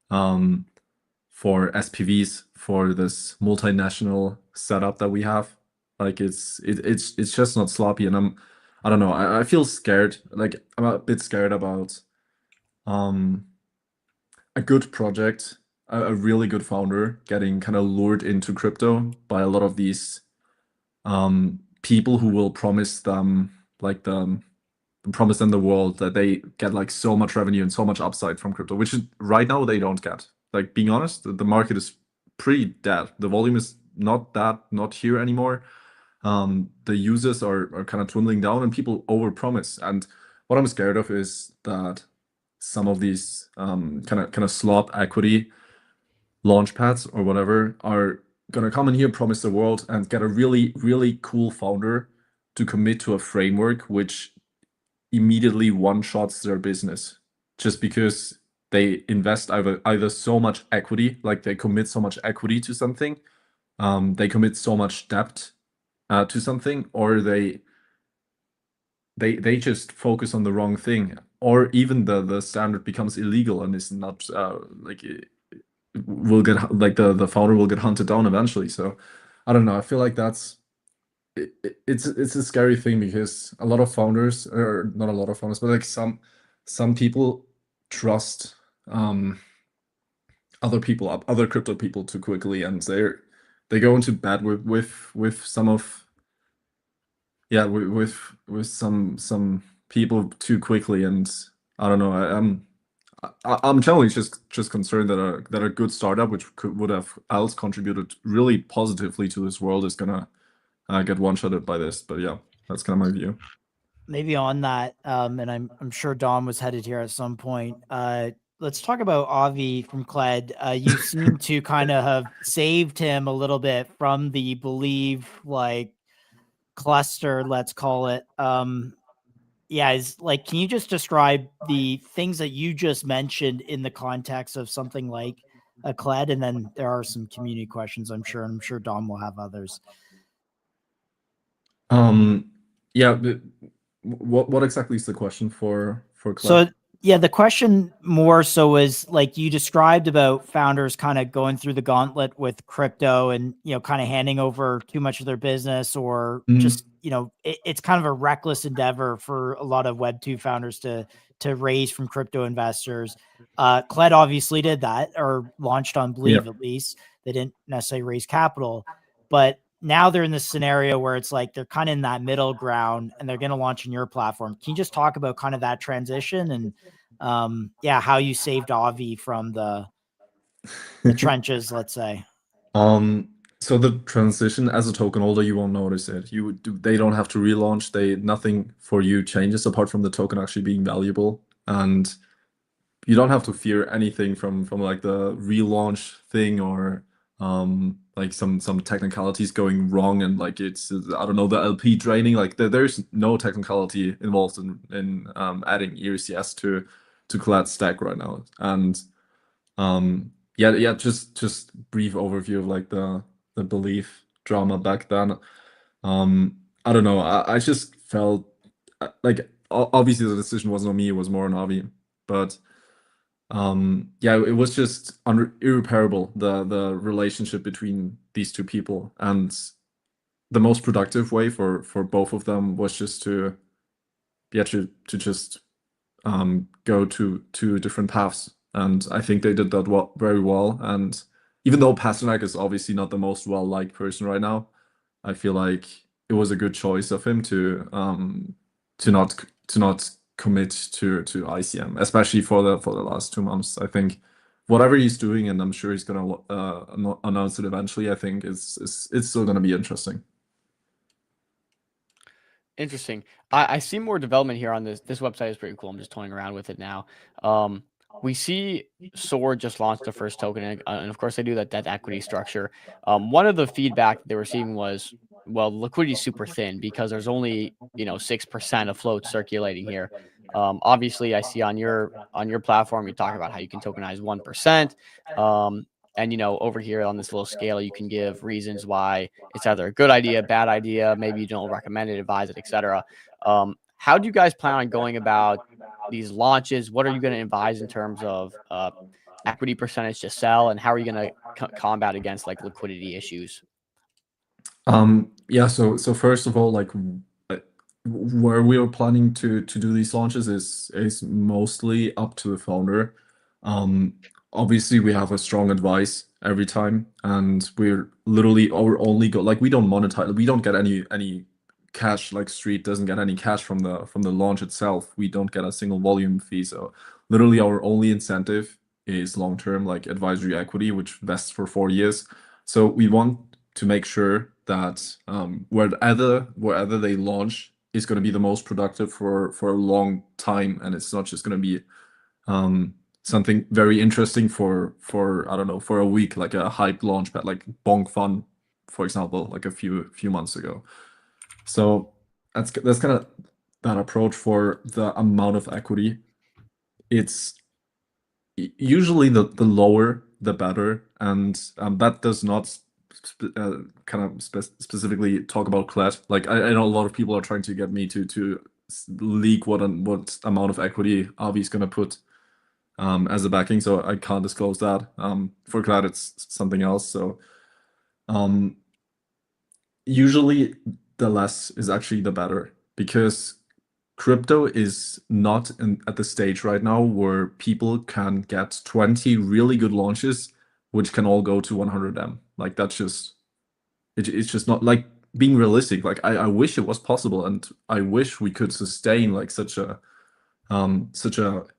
for SPVs for this multinational setup that we have. Like, it's just not sloppy, and I don't know. I feel scared. Like, I'm a bit scared about a good project, a really good founder getting kind of lured into crypto by a lot of these people who will promise them like promise them the world that they get like so much revenue and so much upside from crypto, which is right now they don't get. Like, being honest, the market is pretty dead. The volume is not here anymore. The users are kind of dwindling down, and people overpromise. And what I'm scared of is that some of these kind of slop equity launch pads or whatever are gonna come in here, promise the world, and get a really, really cool founder to commit to a framework which immediately one-shots their business, just because they invest either so much equity, like they commit so much equity to something, they commit so much debt to something, or they just focus on the wrong thing, or even the standard becomes illegal and is not like will get like the founder will get hunted down eventually. So I don't know. I feel like it's a scary thing, because a lot of founders, or not a lot of founders, but like some people trust other crypto people too quickly, and they go into bed with some of with some people too quickly. And I don't know. I'm generally just concerned that a good startup, which would have else contributed really positively to this world, is gonna get one-shotted by this. But yeah, that's kind of my view. Maybe on that, and I'm sure Dom was headed here at some point. Let's talk about Avi from Kled. You seem to kind of have saved him a little bit from the Believe like cluster, let's call it. Yeah, is like, can you just describe the things that you just mentioned in the context of something like a Kled? And then there are some community questions, I'm sure. I'm sure Dom will have others. Yeah, what exactly is the question for Kled? So yeah, the question more so is like you described about founders kind of going through the gauntlet with crypto and, you know, kind of handing over too much of their business, or just, you know, it's kind of a reckless endeavor for a lot of Web2 founders to raise from crypto investors. Kled obviously did that, or launched on Believe. At least they didn't necessarily raise capital, but now they're in this scenario where it's like they're kind of in that middle ground and they're going to launch on your platform. Can you just talk about kind of that transition and yeah, how you saved Avi from the trenches, let's say? So the transition, as a token holder, you won't notice it. They don't have to relaunch. Nothing for you changes apart from the token actually being valuable, and you don't have to fear anything from like the relaunch thing, or like some technicalities going wrong, and like it's, I don't know, the LP draining. Like there's no technicality involved in adding ERCS to Clad stack right now. And yeah, just brief overview of like the belief drama back then. I don't know. I just felt like obviously the decision wasn't on me, it was more on Avi. But yeah, it was just irreparable, the relationship between these two people. And the most productive way for both of them was just to just go to two different paths. And I think they did that very well. And even though Pasternak is obviously not the most well-liked person right now, I feel like it was a good choice of him to not commit to ICM, especially for the last 2 months. I think whatever he's doing, and I'm sure he's gonna announce it eventually, I think it's still gonna be interesting. Interesting. I see more development here on this. This website is pretty cool. I'm just toying around with it now. We see Sword just launched the first token, and of course they do that equity structure. One of the feedback they were receiving was, well, liquidity is super thin because there's only 6% of float circulating here. Obviously, I see on your platform you talk about how you can tokenize 1%. And over here on this little scale, you can give reasons why it's either a good idea, bad idea, maybe you don't recommend it, advise it, etc. How do you guys plan on going about these launches? What are you going to advise in terms of equity percentage to sell, and how are you going to combat against like liquidity issues? Yeah, so first of all, like where we are planning to do these launches is mostly up to the founder. Obviously we have a strong advice every time, and we're literally our only go, like we don't monetize, we don't get any cash, like Street doesn't get any cash from the launch itself. We don't get a single volume fee. So literally our only incentive is long-term like advisory equity, which vests for 4 years. So we want to make sure that wherever they launch is going to be the most productive for a long time, and it's not just going to be something very interesting for I don't know, for a week, like a hype launch pad like Bonk Fun, for example, like a few months ago. So that's kind of that approach for the amount of equity. It's usually the lower the better, and that does not specifically talk about Clad. Like I know a lot of people are trying to get me to leak what amount of equity Avi is gonna put as a backing, so I can't disclose that. For Clad it's something else. So usually the less is actually the better, because crypto is not at the stage right now where people can get 20 really good launches which can all go to 100M. Like that's just it's just not, like, being realistic. Like I wish it was possible, and I wish we could sustain like such a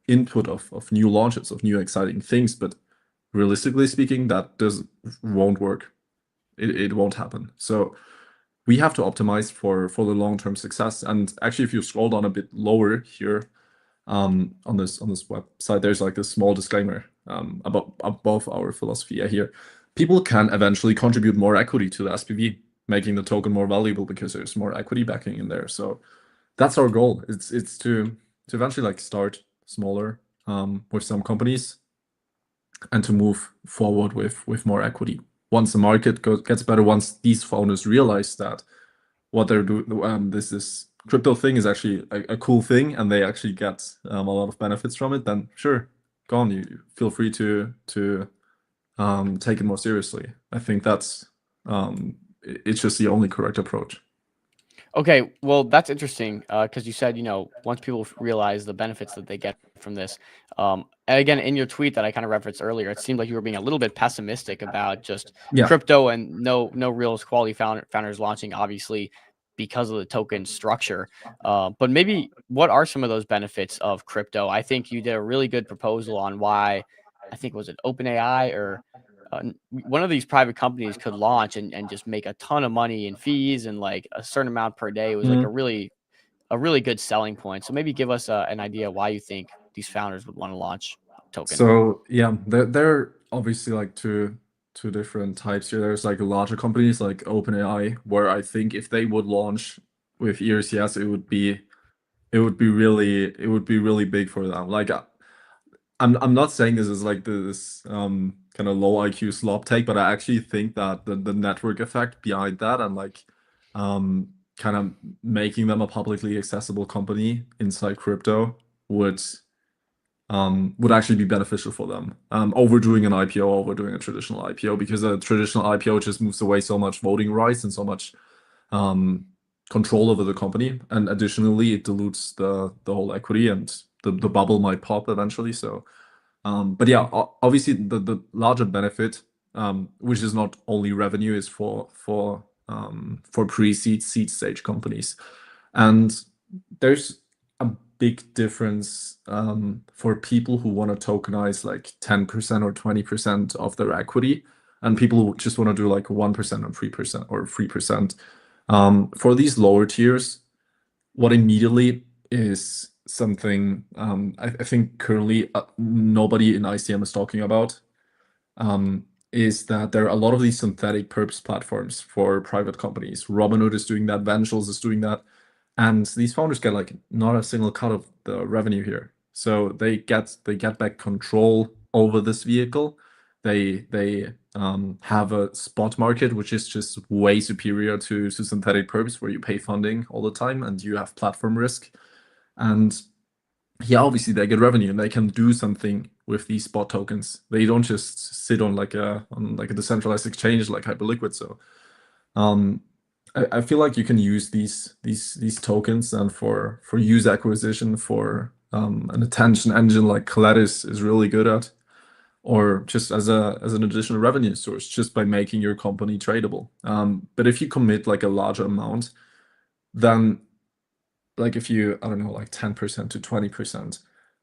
input of new launches, of new exciting things, but realistically speaking that won't work. It won't happen. So we have to optimize for the long-term success. And actually, if you scroll down a bit lower here on this website, there's like this small disclaimer above our philosophy here. People can eventually contribute more equity to the SPV, making the token more valuable because there's more equity backing in there. So that's our goal. It's to eventually like start smaller with some companies and to move forward with more equity. Once the market gets better, once these founders realize that what they're doing, this crypto thing is actually a cool thing, and they actually get a lot of benefits from it, then sure, go on. You feel free to take it more seriously. I think that's it's just the only correct approach. Okay, well, that's interesting because you said, once people realize the benefits that they get from this. And again, in your tweet that I kind of referenced earlier, it seemed like you were being a little bit pessimistic about just crypto and no real quality founders launching, obviously, because of the token structure. But maybe what are some of those benefits of crypto? I think you did a really good proposal on why, I think, was it OpenAI or one of these private companies could launch and just make a ton of money in fees and like a certain amount per day. It was like a really good selling point. So maybe give us an idea why you think these founders would want to launch token. So yeah, there obviously like two different types here. There's like larger companies like OpenAI, where I think if they would launch with ERCS, it would be really big for them. Like I'm not saying this is like this kind of low IQ slob take, but I actually think that the network effect behind that and like kind of making them a publicly accessible company inside crypto would actually be beneficial for them over doing an IPO, over doing a traditional IPO, because a traditional IPO just moves away so much voting rights and so much control over the company, and additionally it dilutes the whole equity, and the bubble might pop eventually. So but yeah, obviously the larger benefit, which is not only revenue, is for pre-seed, seed stage companies. And there's a big difference for people who want to tokenize like 10% or 20% of their equity, and people who just want to do like 1% or 3% or 3%. For these lower tiers, what immediately is something I think currently nobody in ICM is talking about, is that there are a lot of these synthetic perps platforms for private companies. Robinhood is doing that, Ventures is doing that, and these founders get like not a single cut of the revenue here. So they get back control over this vehicle. They have a spot market, which is just way superior to synthetic perps, where you pay funding all the time and you have platform risk. And yeah, obviously they get revenue and they can do something with these spot tokens. They don't just sit on like a decentralized exchange like Hyperliquid. So I feel like you can use these tokens, and for user acquisition, for an attention engine like Colette is really good at, or just as an additional revenue source, just by making your company tradable. But if you commit like a larger amount, then like if you, I don't know, like 10% to 20%,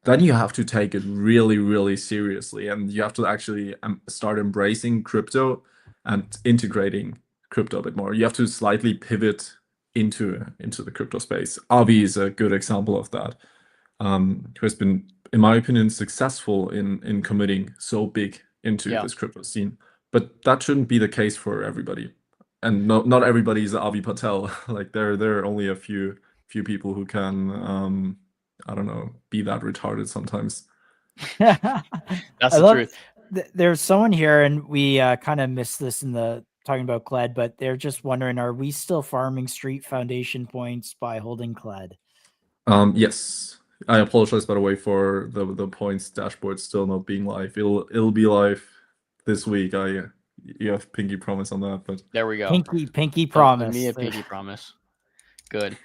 then you have to take it really, really seriously, and you have to actually start embracing crypto and integrating crypto a bit more. You have to slightly pivot into the crypto space. Avi is a good example of that, who has been, in my opinion, successful in committing so big into this crypto scene. But that shouldn't be the case for everybody, and not everybody is Avi Patel. Like there are only a few people who can I don't know, be that retarded sometimes. That's the truth. There's someone here, and we kind of missed this in the talking about Cled, but they're just wondering, are we still farming Street Foundation points by holding Cled? Yes. I apologize, by the way, for the points dashboard still not being live. It'll be live this week. You have pinky promise on that, but there we go. Pinky promise. Me a pinky promise. Good.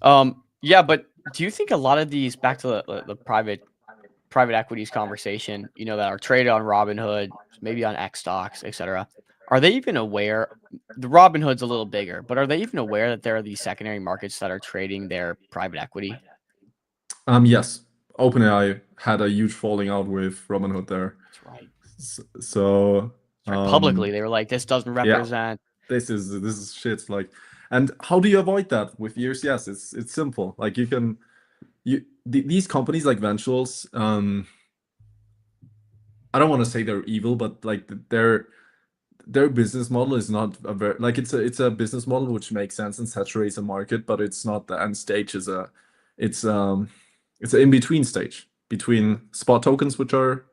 Yeah, but do you think a lot of these, back to the private equities conversation, you know, that are traded on Robinhood, maybe on X stocks, etc., are they even aware? The Robinhood's a little bigger, but are they even aware that there are these secondary markets that are trading their private equity? Yes. OpenAI had a huge falling out with Robinhood there. That's right. So publicly, they were like, "This doesn't represent." Yeah, this is shit. Like, and how do you avoid that with ERCs? It's simple. Like these companies like Ventures, I don't want to say they're evil, but like their business model is not a very, like, it's a business model which makes sense and saturates a market, but it's not the end stage. It's an in-between stage between spot tokens, which are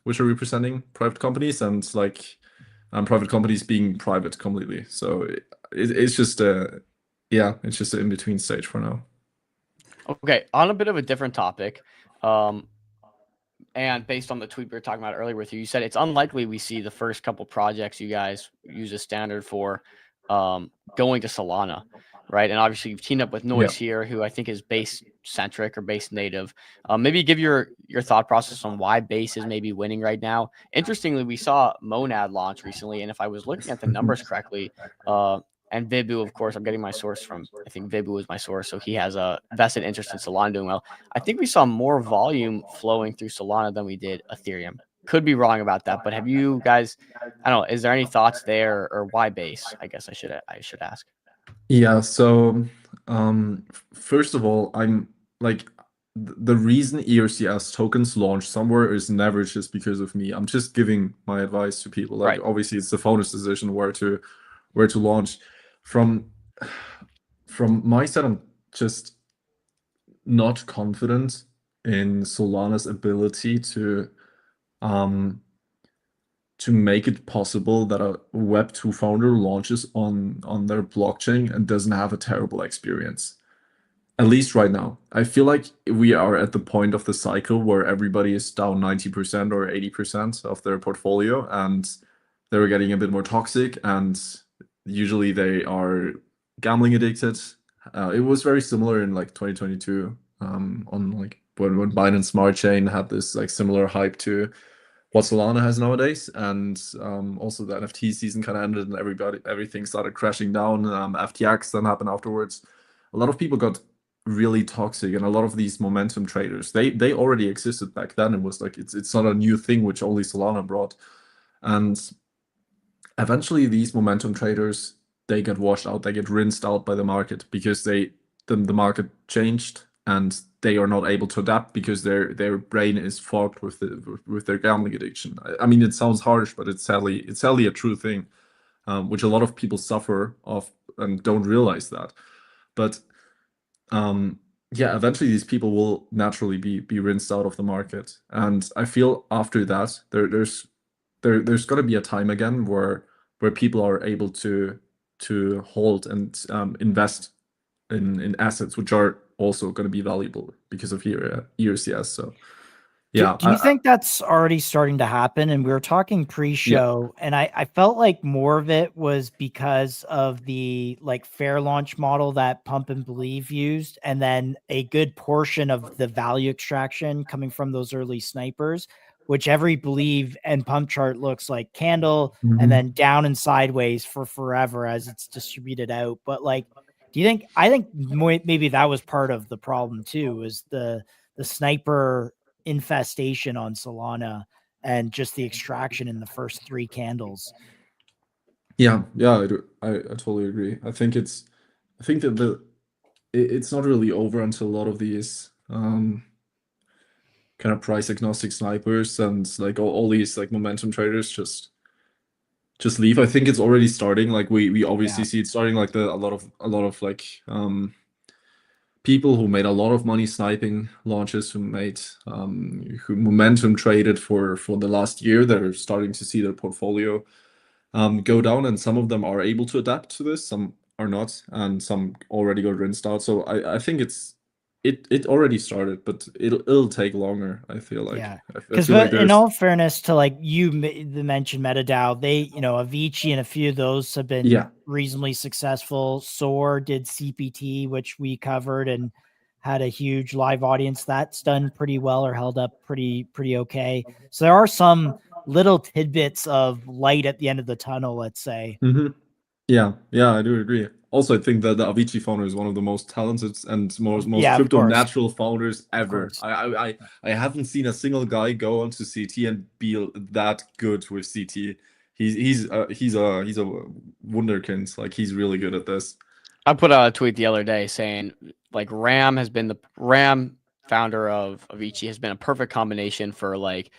representing private companies, and like private companies being private completely. So it's just an in-between stage for now. Okay, on a bit of a different topic, and based on the tweet we were talking about earlier with you, you said it's unlikely we see the first couple projects you guys use as standard for going to Solana, right? And obviously you've teamed up with Noise here, who I think is base centric or base native. Maybe give your thought process on why base is maybe winning right now. Interestingly, we saw Monad launch recently, and if I was looking at the numbers correctly, and Vibu, of course, I'm getting my source from, I think Vibu is my source, so he has a vested interest in Solana doing well. I think we saw more volume flowing through Solana than we did Ethereum. Could be wrong about that, but have you guys, I don't know, is there any thoughts there, or why base? I guess I should ask. Yeah, so first of all, I'm like, the reason ERCS tokens launch somewhere is never just because of me. I'm just giving my advice to people. Like, obviously it's the founder's decision where to launch. From my side, I'm just not confident in Solana's ability to make it possible that a Web2 founder launches on their blockchain and doesn't have a terrible experience. At least right now. I feel like we are at the point of the cycle where everybody is down 90% or 80% of their portfolio, and they're getting a bit more toxic, and usually they are gambling addicted. It was very similar in like 2022, on like when Binance Smart Chain had this like similar hype to what Solana has nowadays, and also the NFT season kind of ended and everything started crashing down. FTX then happened afterwards. A lot of people got really toxic, and a lot of these momentum traders, they already existed back then. It was like it's not a new thing which only Solana brought, and eventually these momentum traders, they get washed out, they get rinsed out by the market because the market changed and they are not able to adapt because their brain is fogged with their gambling addiction. I mean, it sounds harsh, but it's sadly a true thing, which a lot of people suffer of and don't realize that. But yeah, eventually these people will naturally be rinsed out of the market, and I feel after that there's going to be a time again where people are able to hold and invest in assets which are also going to be valuable because of ERCS. So yeah, Do you think that's already starting to happen? And we were talking pre-show, and I felt like more of it was because of the like fair launch model that Pump and Believe used, and then a good portion of the value extraction coming from those early snipers, which every Believe and Pump chart looks like candle and then down and sideways for forever as it's distributed out. But like, do you think, I think maybe that was part of the problem too, is the sniper infestation on Solana and just the extraction in the first 3 candles. Yeah, I totally agree. I think that it's not really over until a lot of these kind of price agnostic snipers and like all these like momentum traders just leave. I think it's already starting. Like we obviously see it starting. Like a lot of like people who made a lot of money sniping launches, who momentum traded for the last year, they're starting to see their portfolio go down, and some of them are able to adapt to this, some are not, and some already got rinsed out. So I think it already started, but it'll take longer, I feel like. Yeah, because in all fairness to like you mentioned MetaDAO, they, you know, Avicii and a few of those have been reasonably successful. Soar did CPT, which we covered and had a huge live audience. That's done pretty well or held up pretty okay. So there are some little tidbits of light at the end of the tunnel, let's say. Yeah, I do agree. Also, I think that the Avicii founder is one of the most talented and most crypto natural founders ever. I haven't seen a single guy go onto CT and be that good with CT. He's a wunderkind. Like, he's really good at this. I put out a tweet the other day saying like Ram founder of Avicii has been a perfect combination for like,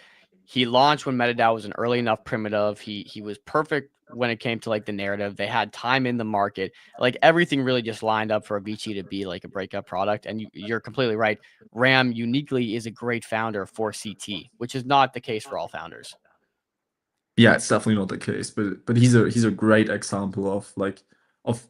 he launched when MetaDAO was an early enough primitive. He was perfect when it came to like the narrative. They had time in the market. Like everything really just lined up for Avicii to be like a breakout product. And you're completely right. Ram uniquely is a great founder for CT, which is not the case for all founders. Yeah, it's definitely not the case, but he's a great example of like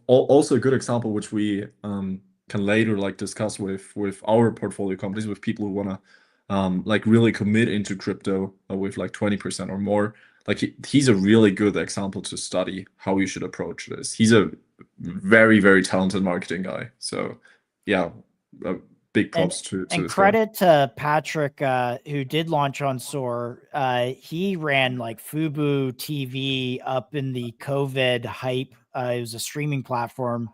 also a good example which we can later like discuss with our portfolio companies, with people who want to like really commit into crypto with like 20% or more. Like he's a really good example to study how you should approach this. He's a very, very talented marketing guy. So yeah, big props to credit to Patrick, who did launch on Soar. He ran like Fubu TV up in the COVID hype. It was a streaming platform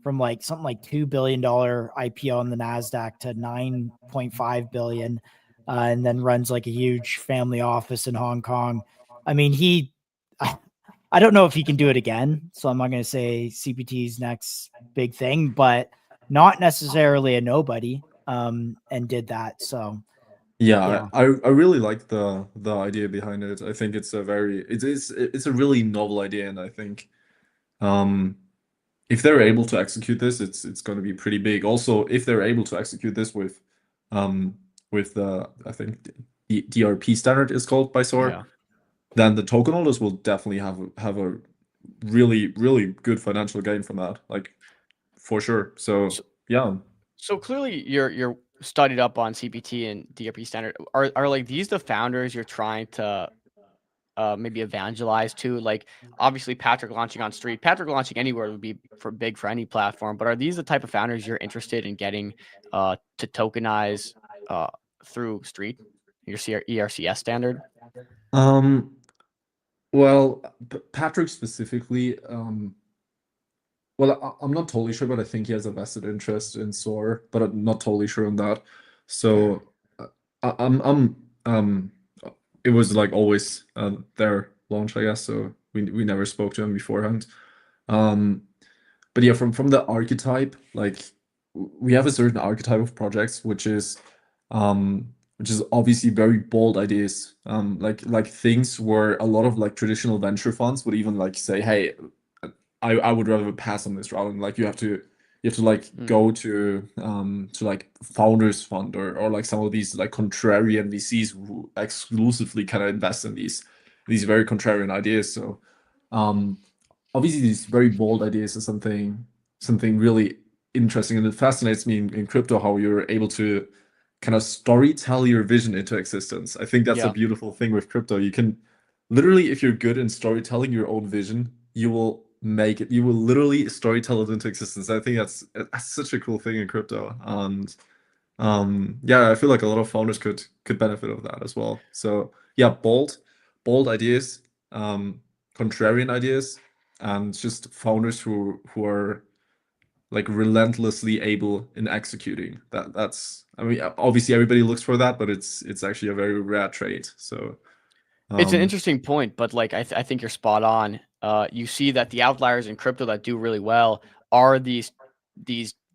from like something like $2 billion IPO on the NASDAQ to 9.5 billion, and then runs like a huge family office in Hong Kong. I mean, I don't know if he can do it again, so I'm not going to say CPT's next big thing, but not necessarily a nobody, and did that. So yeah. I really like the idea behind it. I think it's a really novel idea, and I think if they're able to execute this, it's going to be pretty big. Also, if they're able to execute this with with the, I think the DRP standard is called by SOAR, Yeah. then the token holders will definitely have a really, really good financial gain from that, like for sure. So yeah. So clearly you're studied up on CPT and DRP standard. Are like these the founders you're trying to maybe evangelize to? Like obviously Patrick launching on Street, Patrick launching anywhere would be big for any platform, but are these the type of founders you're interested in getting to tokenize through Street, your ERCS standard? Well, Patrick specifically, well, I'm not totally sure, but I think he has a vested interest in SOAR, but I'm not totally sure on that. So I'm it was like always their launch, I guess. So we never spoke to him beforehand. But yeah, from the archetype, like we have a certain archetype of projects, which is obviously very bold ideas, like things where a lot of like traditional venture funds would even like say, hey, I would rather pass on this route, and like you have to like go to like founders fund or like some of these like contrarian VCs who exclusively kind of invest in these very contrarian ideas. So obviously these very bold ideas are something really interesting, and it fascinates me in crypto how you're able to kind of story tell your vision into existence. I think that's a beautiful thing with crypto. You can literally, if you're good in storytelling your own vision, you will literally storytell it into existence. I think that's such a cool thing in crypto. And yeah, I feel like a lot of founders could benefit of that as well. So yeah, bold ideas, contrarian ideas, and just founders who are like relentlessly able in executing. That's, I mean, obviously everybody looks for that, but it's actually a very rare trait. So it's an interesting point, but like I think you're spot on. You see that the outliers in crypto that do really well are these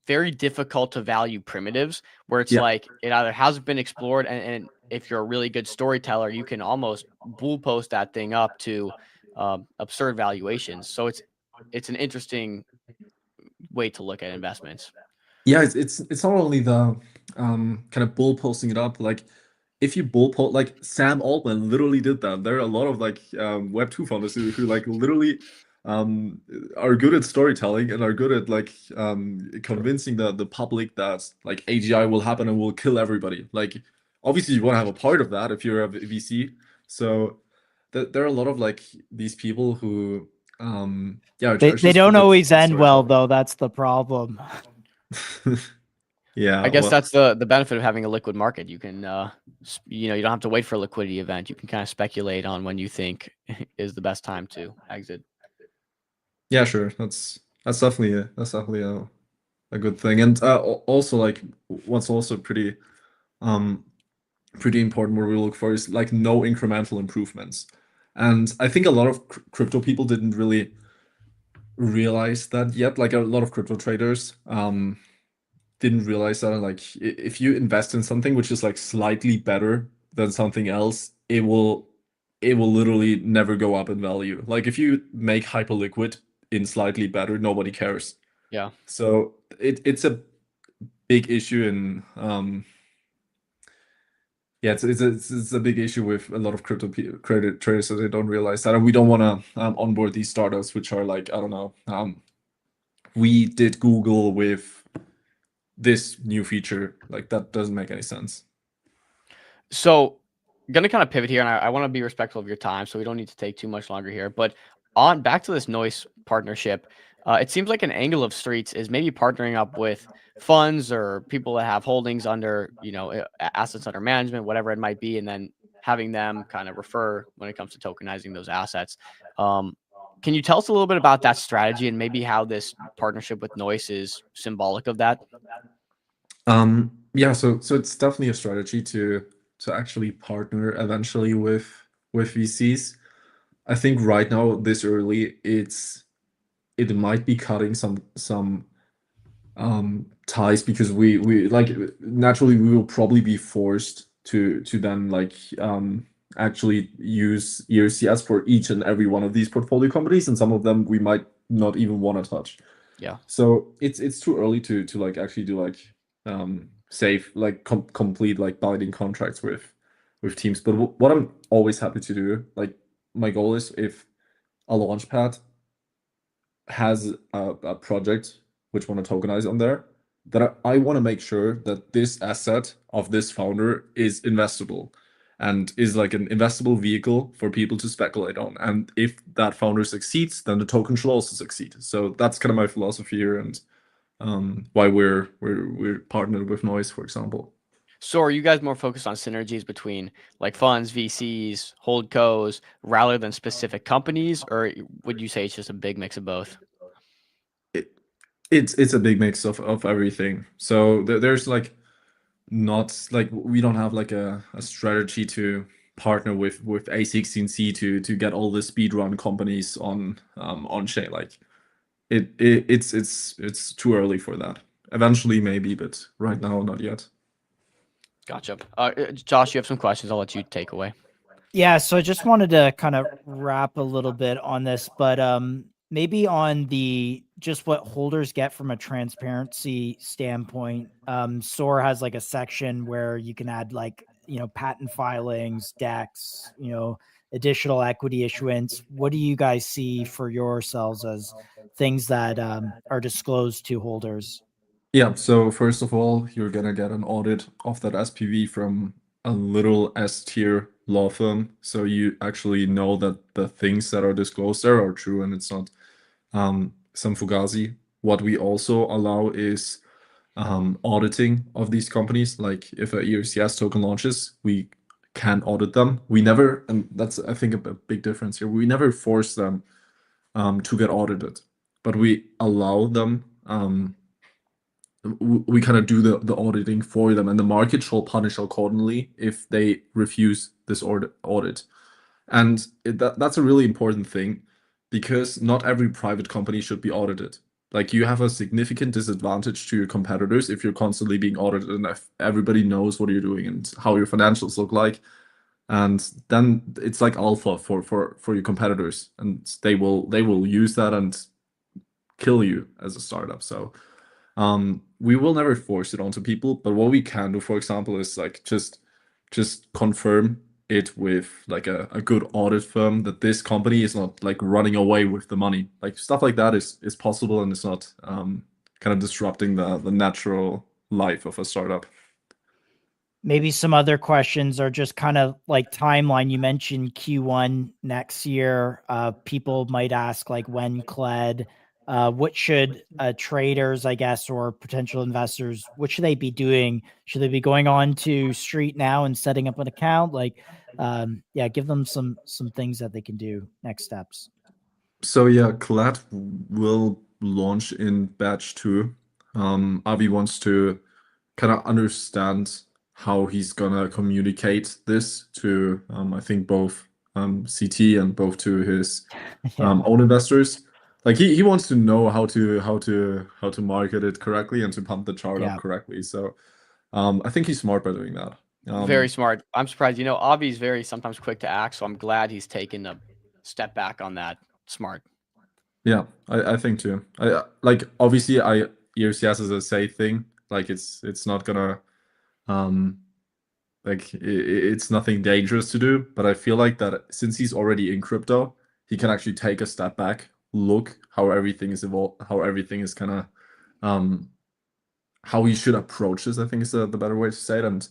very difficult to value primitives, where it's like it either hasn't been explored, and if you're a really good storyteller, you can almost bull post that thing up to absurd valuations. So it's an interesting way to look at investments. Yeah, it's not only the kind of bull posting it up, like if you bull post, like Sam Altman literally did that. There are a lot of like Web2 founders who like literally are good at storytelling and are good at like convincing the public that like AGI will happen and will kill everybody. Like obviously you want to have a part of that if you're a VC. So there are a lot of like these people who yeah, they don't always end well though. That's the problem. Yeah, I guess that's the benefit of having a liquid market. You can you don't have to wait for a liquidity event. You can kind of speculate on when you think is the best time to exit. Yeah, sure. That's definitely a good thing. And also like what's also pretty important where we look for is like no incremental improvements. And I think a lot of crypto people didn't really realize that yet. Like a lot of crypto traders didn't realize that, like if you invest in something which is like slightly better than something else, it will literally never go up in value. Like if you make hyperliquid in slightly better, nobody cares. Yeah. So it's a big issue in yeah, it's a big issue with a lot of crypto credit traders, so they don't realize that, and we don't want to onboard these startups which are like, I don't know, we did Google with this new feature. Like that doesn't make any sense. So I'm gonna kind of pivot here, and I want to be respectful of your time, so we don't need to take too much longer here. But on back to this Noise partnership, it seems like an angle of Streets is maybe partnering up with funds or people that have holdings under, assets under management, whatever it might be, and then having them kind of refer when it comes to tokenizing those assets. Can you tell us a little bit about that strategy and maybe how this partnership with Noise is symbolic of that? Yeah, so it's definitely a strategy to actually partner eventually with VCs. I think right now, this early, it might be cutting some ties, because we like naturally we will probably be forced to then like actually use ERCS for each and every one of these portfolio companies, and some of them we might not even want to touch. Yeah. So it's too early to like actually do like safe, like complete like binding contracts with teams. But what I'm always happy to do, like my goal is if a launchpad has a project which want to tokenize on there, that I want to make sure that this asset of this founder is investable and is like an investable vehicle for people to speculate on. And if that founder succeeds, then the token should also succeed. So that's kind of my philosophy here, and why we're partnered with Noise, for example. So are you guys more focused on synergies between like funds, VCs, holdcos, rather than specific companies, or would you say it's just a big mix of both? It's a big mix of everything. So there's like not like we don't have like a strategy to partner with A16Z to get all the speedrun companies on chain. Like it's too early for that. Eventually maybe, but right now not yet. Gotcha. Josh, you have some questions. I'll let you take away. Yeah, so I just wanted to kind of wrap a little bit on this, but maybe on the just what holders get from a transparency standpoint. SOAR has like a section where you can add like, you know, patent filings, decks, you know, additional equity issuance. What do you guys see for yourselves as things that are disclosed to holders? Yeah, so first of all, you're gonna get an audit of that SPV from a little S tier law firm. So you actually know that the things that are disclosed there are true and it's not some fugazi. What we also allow is auditing of these companies. Like if a ERCS token launches, we can audit them. We never, and that's I think a big difference here, we never force them to get audited, but we allow them we kind of do the auditing for them, and the market shall punish accordingly if they refuse this audit. And that's a really important thing, because not every private company should be audited. Like you have a significant disadvantage to your competitors if you're constantly being audited and if everybody knows what you're doing and how your financials look like. And then it's like alpha for your competitors, and they will use that and kill you as a startup. So we will never force it onto people, but what we can do, for example, is like just confirm it with like a good audit firm that this company is not like running away with the money. Like stuff like that is possible, and it's not kind of disrupting the natural life of a startup. Maybe some other questions are just kind of like timeline. You mentioned Q1 next year. People might ask like when CLED. What should traders, I guess, or potential investors, what should they be doing? Should they be going on to Street now and setting up an account? Like, yeah, give them some things that they can do. Next steps. So yeah, CLED will launch in batch 2. Avi wants to kind of understand how he's gonna communicate this to I think both CT and both to his own investors. Like he wants to know how to market it correctly and to pump the chart up correctly. So I think he's smart by doing that. Very smart. I'm surprised. You know, Avi's very sometimes quick to act, so I'm glad he's taken a step back on that. Smart. Yeah, I think too. I like obviously ERCS is a safe thing. Like it's not gonna like it's nothing dangerous to do, but I feel like that since he's already in crypto, he can actually take a step back, look how everything is how everything is kind of how he should approach this, I think is the better way to say it, and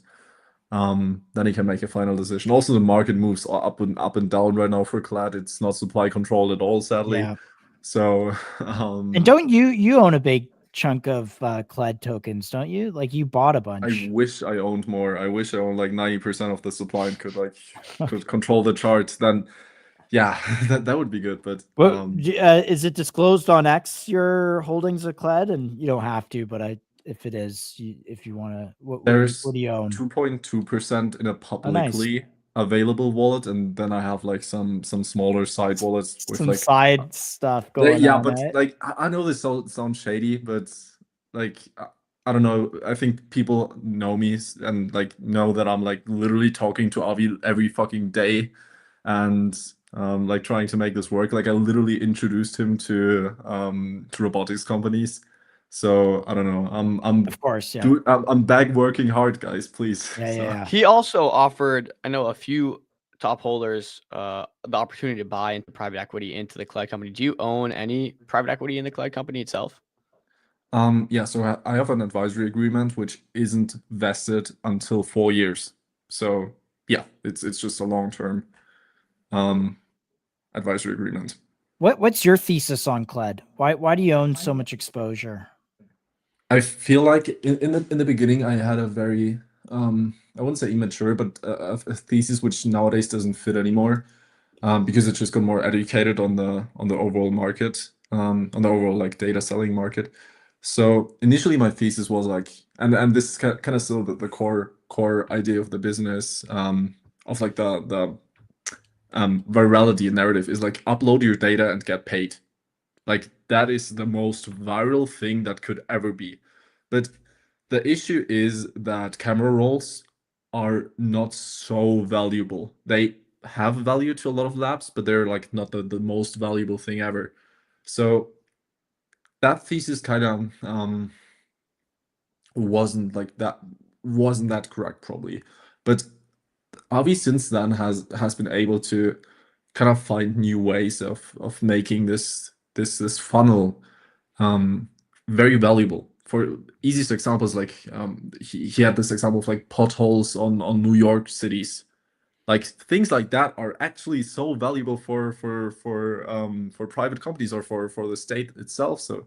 then he can make a final decision. Also, the market moves up and down right now for CLED. It's not supply controlled at all, sadly. Yeah. So and don't you own a big chunk of CLED tokens, don't you? Like you bought a bunch. I wish I owned more. I wish I owned like 90% of the supply and could control the charts. Then yeah, that would be good. But is it disclosed on X your holdings of CLED? And you don't have to, but if it is, if you want to, there's what do you own? 2.2% in a publicly available wallet, and then I have like some smaller side wallets with some like side stuff going on. But like I know this sounds shady, but like I don't know. I think people know me and like know that I'm like literally talking to Avi every fucking day, and like trying to make this work. Like I literally introduced him to robotics companies, So I don't know. Of course, yeah. I'm back working hard, guys. Please. Yeah, So- yeah. He also offered, I know, a few top holders the opportunity to buy into private equity into the Cloud company. Do you own any private equity in the Cloud company itself? Yeah, so I have an advisory agreement which isn't vested until 4 years. So yeah, it's just a long-term advisory agreement. What's your thesis on Cled? Why do you own so much exposure? I feel like in the beginning I had a very I wouldn't say immature, but a thesis which nowadays doesn't fit anymore, because it just got more educated on the overall market, on the overall like data selling market. So initially my thesis was like, and this is kind of still the core idea of the business, of like the virality narrative is like upload your data and get paid. Like that is the most viral thing that could ever be. But the issue is that camera rolls are not so valuable. They have value to a lot of labs, but they're like not the most valuable thing ever. So that thesis kind of wasn't that correct probably. But Avi since then has been able to kind of find new ways of making this funnel very valuable. For easiest examples, like he had this example of like potholes on New York cities. Like things like that are actually so valuable for private companies or for the state itself. So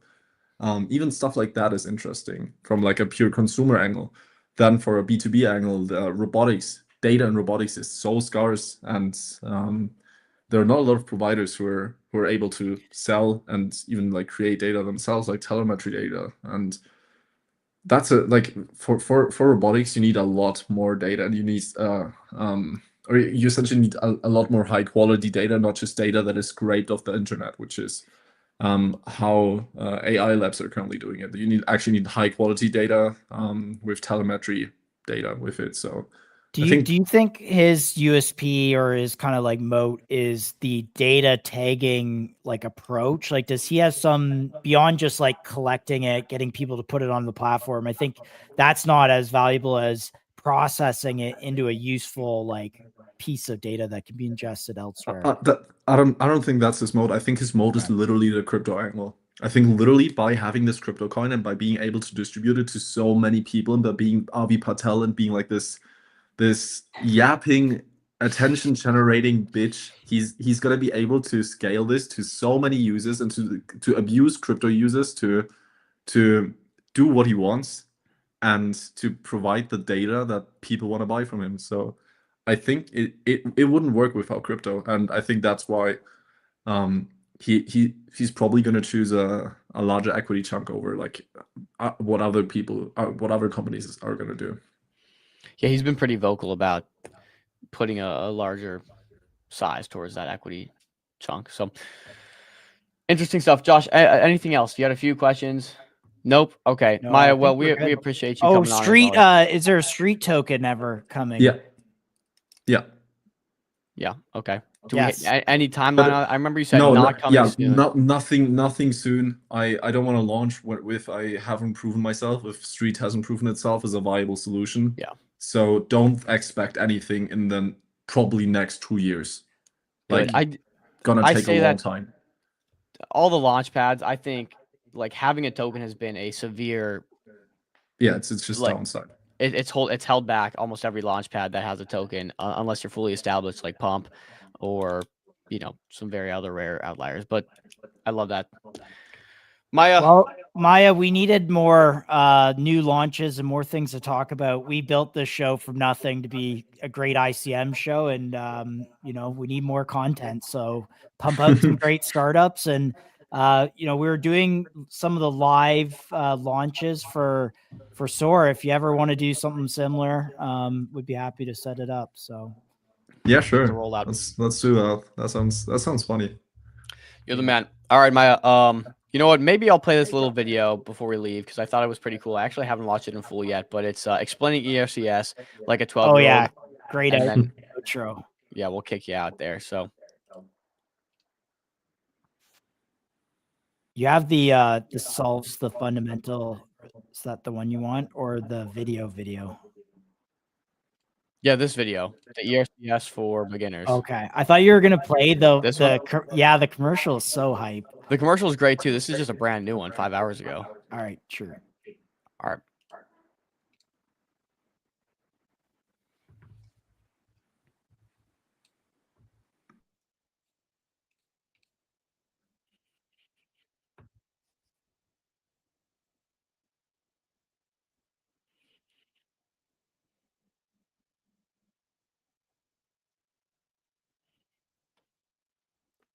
even stuff like that is interesting from like a pure consumer angle. Then for a B2B angle, the robotics data and robotics is so scarce, and there are not a lot of providers who are able to sell and even like create data themselves, like telemetry data. And that's like for robotics, you need a lot more data, and you need or you essentially need a lot more high quality data, not just data that is scraped off the internet, which is how AI labs are currently doing it. You actually need high quality data with telemetry data with it. So Do you think his USP or his kind of like moat is the data tagging like approach? Like, does he have some beyond just like collecting it, getting people to put it on the platform? I think that's not as valuable as processing it into a useful like piece of data that can be ingested elsewhere. I don't think that's his mode. I think his mode is literally the crypto angle. I think literally by having this crypto coin and by being able to distribute it to so many people, and by being Avi Patel and being like this yapping attention generating bitch, he's gonna be able to scale this to so many users and to abuse crypto users to do what he wants and to provide the data that people want to buy from him. So I think it wouldn't work without crypto, and I think that's why he's probably going to choose a larger equity chunk over like what other companies are going to do. Yeah, he's been pretty vocal about putting a larger size towards that equity chunk. So interesting stuff. Josh, anything else? You had a few questions. Nope. Okay. No, I Maya, think well, we're we good. appreciate you Oh, coming on. as street. always. Is there a street token ever coming? Yeah. Okay. Yes. Any timeline? I remember you said No, not coming soon. Nothing soon. I don't want to launch with I haven't proven myself. If Street hasn't proven itself as a viable solution. Yeah. So don't expect anything in the probably next 2 years. Good. Like gonna I take say a long that time. all the launch pads, I think, like having a token has been a severe. Yeah, it's just like, downside. It's held back almost every launch pad that has a token, unless you're fully established, like Pump, or some very other rare outliers. But I love that. Maya. Well, Maya, we needed more new launches and more things to talk about. We built this show from nothing to be a great ICM show, and we need more content. So pump out some great startups, and we were doing some of the live launches for SOAR. If you ever want to do something similar, we'd be happy to set it up. So yeah, sure. Rollout. Let's do that. That sounds funny. You're the man. All right, Maya. You know what? Maybe I'll play this little video before we leave because I thought it was pretty cool. I actually haven't watched it in full yet, but it's explaining ERCS like a 12-year-old. Oh yeah, great outro. Yeah, we'll kick you out there. So You have the solves the fundamental. Is that the one you want, or the video? Yeah, this video, the ERCS for beginners. Okay, I thought you were gonna play This one? the commercial is so hype. The commercial is great too. This is just a brand new one, 5 hours ago. All right, sure. All right.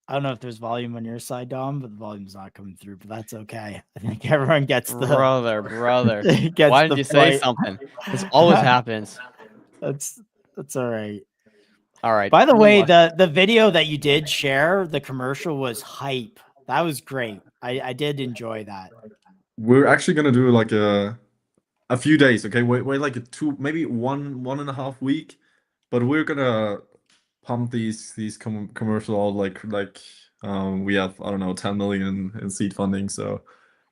I don't know if there's volume on your side, Dom, but the volume's not coming through. But that's okay. I think everyone gets the Brother. gets Why didn't the you say point. something? This always happens. That's all right. All right. By the who way, wants- the video that you did share, the commercial was hype. That was great. I did enjoy that. We're actually gonna do like a few days. Okay, wait like maybe one and a half week, but we're gonna pump these commercial out like we have, I don't know, 10 million in seed funding. So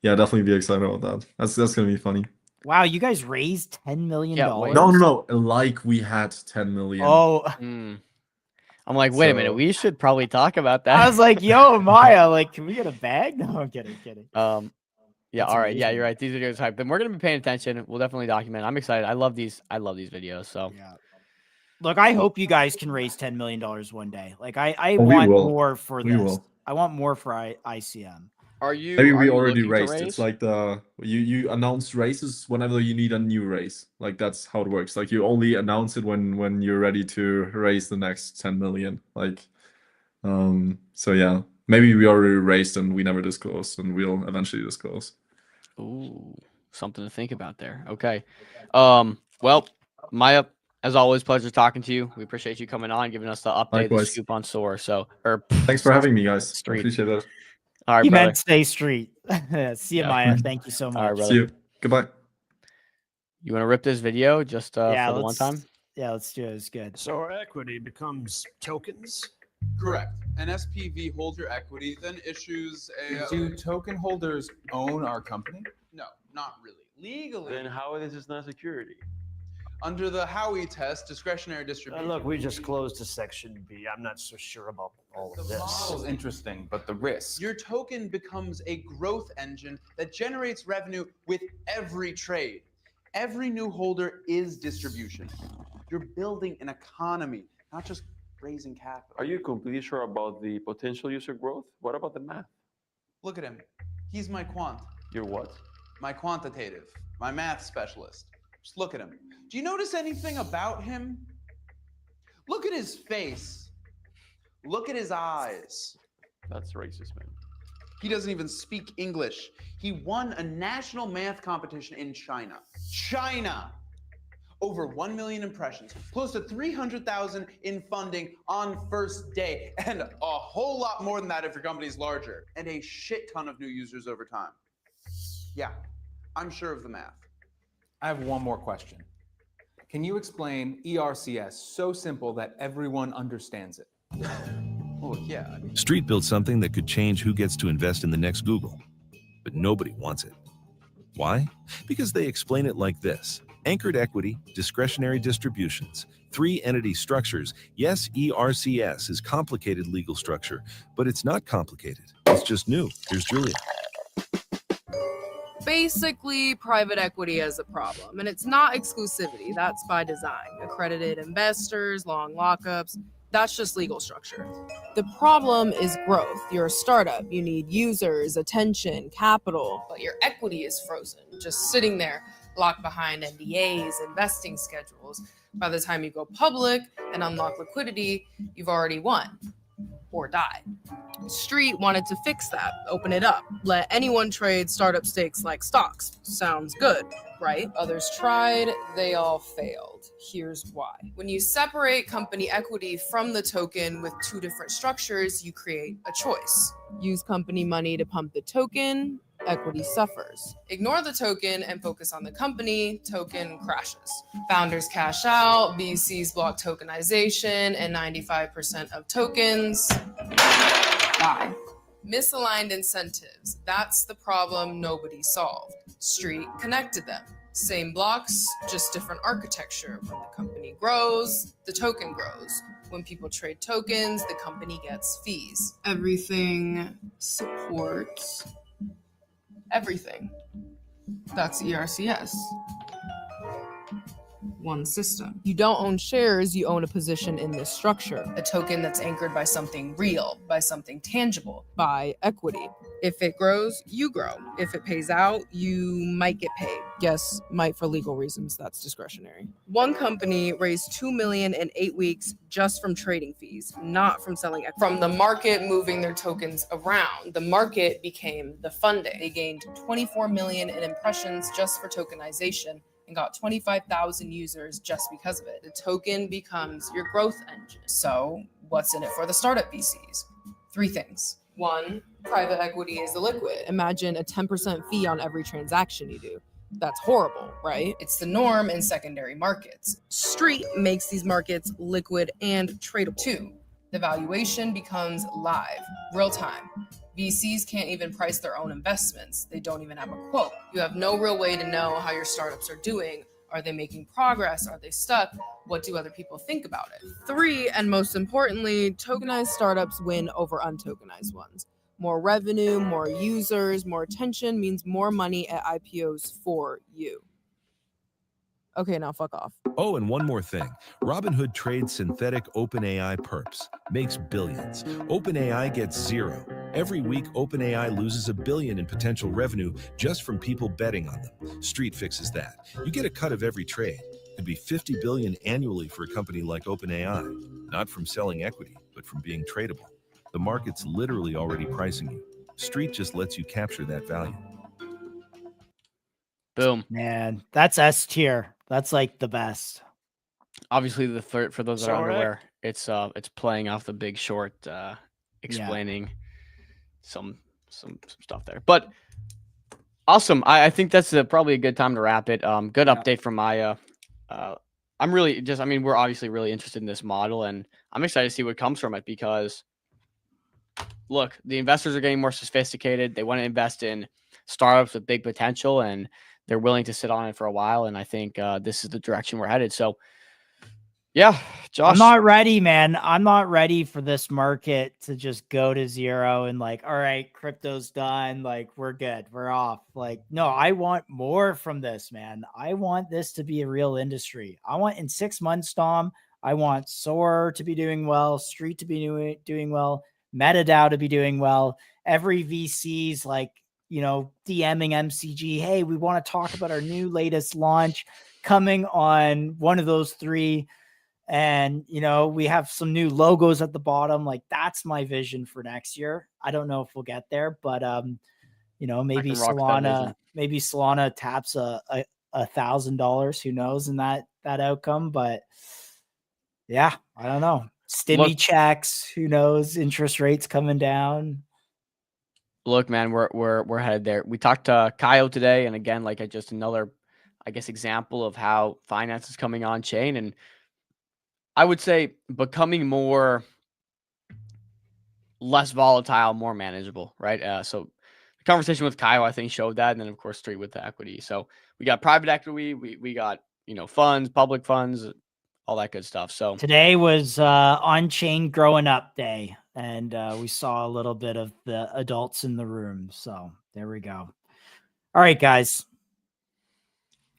yeah, definitely be excited about that. That's gonna be funny. Wow, you guys raised $10 million. Yeah, wait. No, like we had 10 million. Oh, I'm like, wait a minute. So- We should probably talk about that. I was like, yo, Maya, like, can we get a bag? No, I'm kidding. Yeah, That's all right. Yeah, amazing. you're right. These videos hype. Then we're gonna be paying attention. We'll definitely document. I'm excited. I love these videos. So Yeah. Look, I hope you guys can raise $10 million one day. Like, I Oh, we want will. more for We this. will. I want more for ICM. are you? Maybe are we you already looking to raised. raise? It's like you announce races whenever you need a new race. Like that's how it works. Like you only announce it when you're ready to raise the next 10 million. Like, so yeah, maybe we already raised and we never disclosed, and we'll eventually disclose. Ooh, something to think about there. Okay. Well, Maya, as always, pleasure talking to you. We appreciate you coming on, giving us the update, the Likewise. scoop on SOAR. Or Thanks for having me, guys. I Street. appreciate it. all right, He brother. meant stay street. See you, Yeah. Maya. Thank you so much. All right, brother. See you. Goodbye. You want to rip this video just Yeah, for the one time? Yeah, let's do it. It's good. So our equity becomes tokens? Correct. An SPV holds your equity, then issues a. Do token holders own our company? No, not really. Legally, Then how is this not security? under the Howey test, discretionary distribution. Look, we just closed to Section B. I'm not so sure about all of The this. Model's interesting, but the risk. Your token becomes a growth engine that generates revenue with every trade. Every new holder is distribution. You're building an economy, not just raising capital. Are you completely sure about the potential user growth? What about the math? Look at him. He's my quant, Your what? my quantitative, my math specialist. Just look at him. Do you notice anything about him? Look at his face. Look at his eyes. That's racist, man. He doesn't even speak English. He won a national math competition in China. China! Over 1 million impressions, close to 300,000 in funding on first day, and a whole lot more than that if your company's larger, and a shit ton of new users over time. Yeah, I'm sure of the math. I have one more question. Can you explain ERCS so simple that everyone understands it? Oh, yeah. I mean, Street built something that could change who gets to invest in the next Google, but nobody wants it. Why? Because they explain it like this. Anchored equity, discretionary distributions, 3 entity structures. Yes, ERCS is complicated legal structure, but it's not complicated. It's just new. Here's Julia. Basically, private equity has a problem, and it's not exclusivity. That's by design. Accredited investors, long lockups, that's just legal structure. The problem is growth. You're a startup. You need users, attention, capital, but your equity is frozen, just sitting there, locked behind NDAs, investing schedules. By the time you go public and unlock liquidity, you've already won or died. Street wanted to fix that, open it up, let anyone trade startup stakes like stocks. Sounds good, right? Others tried, they all failed. Here's why. When you separate company equity from the token with 2 different structures, you create a choice. Use company money to pump the token, equity suffers. Ignore the token and focus on the company, token crashes. Founders cash out, VCs block tokenization, and 95% of tokens die. Misaligned incentives. That's the problem nobody solved. Street connected them. Same blocks, just different architecture. When the company grows, the token grows. When people trade tokens, the company gets fees. Everything supports everything. That's ERCS. One system. You don't own shares, you own a position in this structure. A token that's anchored by something real, by something tangible, by equity. If it grows, you grow. If it pays out, you might get paid. Yes, might for legal reasons, that's discretionary. One company raised $2 million in 8 weeks just from trading fees, not from selling equity. From the market moving their tokens around, the market became the funding. They gained 24 million in impressions just for tokenization and got 25,000 users just because of it. The token becomes your growth engine. So what's in it for the startup VCs? 3 things. 1, private equity is illiquid. Imagine a 10% fee on every transaction you do. That's horrible, right? It's the norm in secondary markets. Street makes these markets liquid and tradable. 2, the valuation becomes live, real time. VCs can't even price their own investments. They don't even have a quote. You have no real way to know how your startups are doing. Are they making progress? Are they stuck? What do other people think about it? 3, and most importantly, tokenized startups win over untokenized ones. More revenue, more users, more attention means more money at IPOs for you. Okay, now fuck off. Oh, and one more thing. Robinhood trades synthetic OpenAI perps, makes billions. OpenAI gets 0. Every week, OpenAI loses $1 billion in potential revenue just from people betting on them. Street fixes that. You get a cut of every trade. It'd be $50 billion annually for a company like OpenAI, not from selling equity, but from being tradable. The market's literally already pricing you. Street just lets you capture that value. Boom. Man, that's S tier. That's like the best. Obviously, the third, for those that are So unaware, it's playing off The Big Short, explaining some stuff there. But awesome. I think that's probably a good time to wrap it. Good update from Maya. I'm really we're obviously really interested in this model, and I'm excited to see what comes from it because, look, the investors are getting more sophisticated. They want to invest in startups with big potential, and they're willing to sit on it for a while. And I think this is the direction we're headed. So, yeah, Josh. I'm not ready, man. I'm not ready for this market to just go to 0 and like, all right, crypto's done. Like, we're good. We're off. Like, no, I want more from this, man. I want this to be a real industry. I want in 6 months, Dom, I want SOAR to be doing well, Street to be doing well, MetaDAO to be doing well. Every VC's like, DMing MCG, hey, we want to talk about our new latest launch coming on one of those 3. And, we have some new logos at the bottom. Like, that's my vision for next year. I don't know if we'll get there, but, maybe Solana taps $1,000, who knows, in that outcome. But yeah, I don't know. Stimmy checks, who knows, interest rates coming down. Look, man, we're headed there. We talked to Kyle today, and again, like just another, example of how finance is coming on chain, and I would say becoming less volatile, more manageable, right? So the conversation with Kyle, I think, showed that, and then of course Street with the equity. So we got private equity, we got funds, public funds, all that good stuff. So today was on-chain growing up day, and we saw a little bit of the adults in the room. So there we go. All right, guys.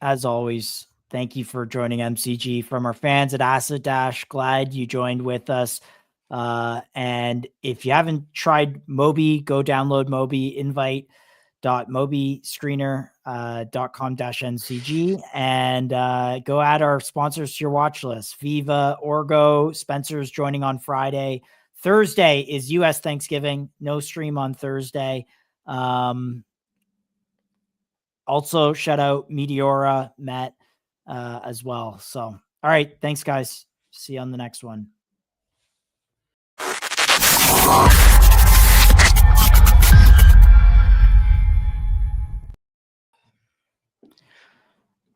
As always, thank you for joining MCG. From our fans at Asset Dash, glad you joined with us. And if you haven't tried Moby, go download Moby, invite.mobyscreener.com/MCG, and go add our sponsors to your watch list. Viva, Orgo, Spencer's joining on Friday. Thursday is US Thanksgiving. No stream on Thursday. Also, shout out Meteora, Matt, as well. So, all right. Thanks, guys. See you on the next one.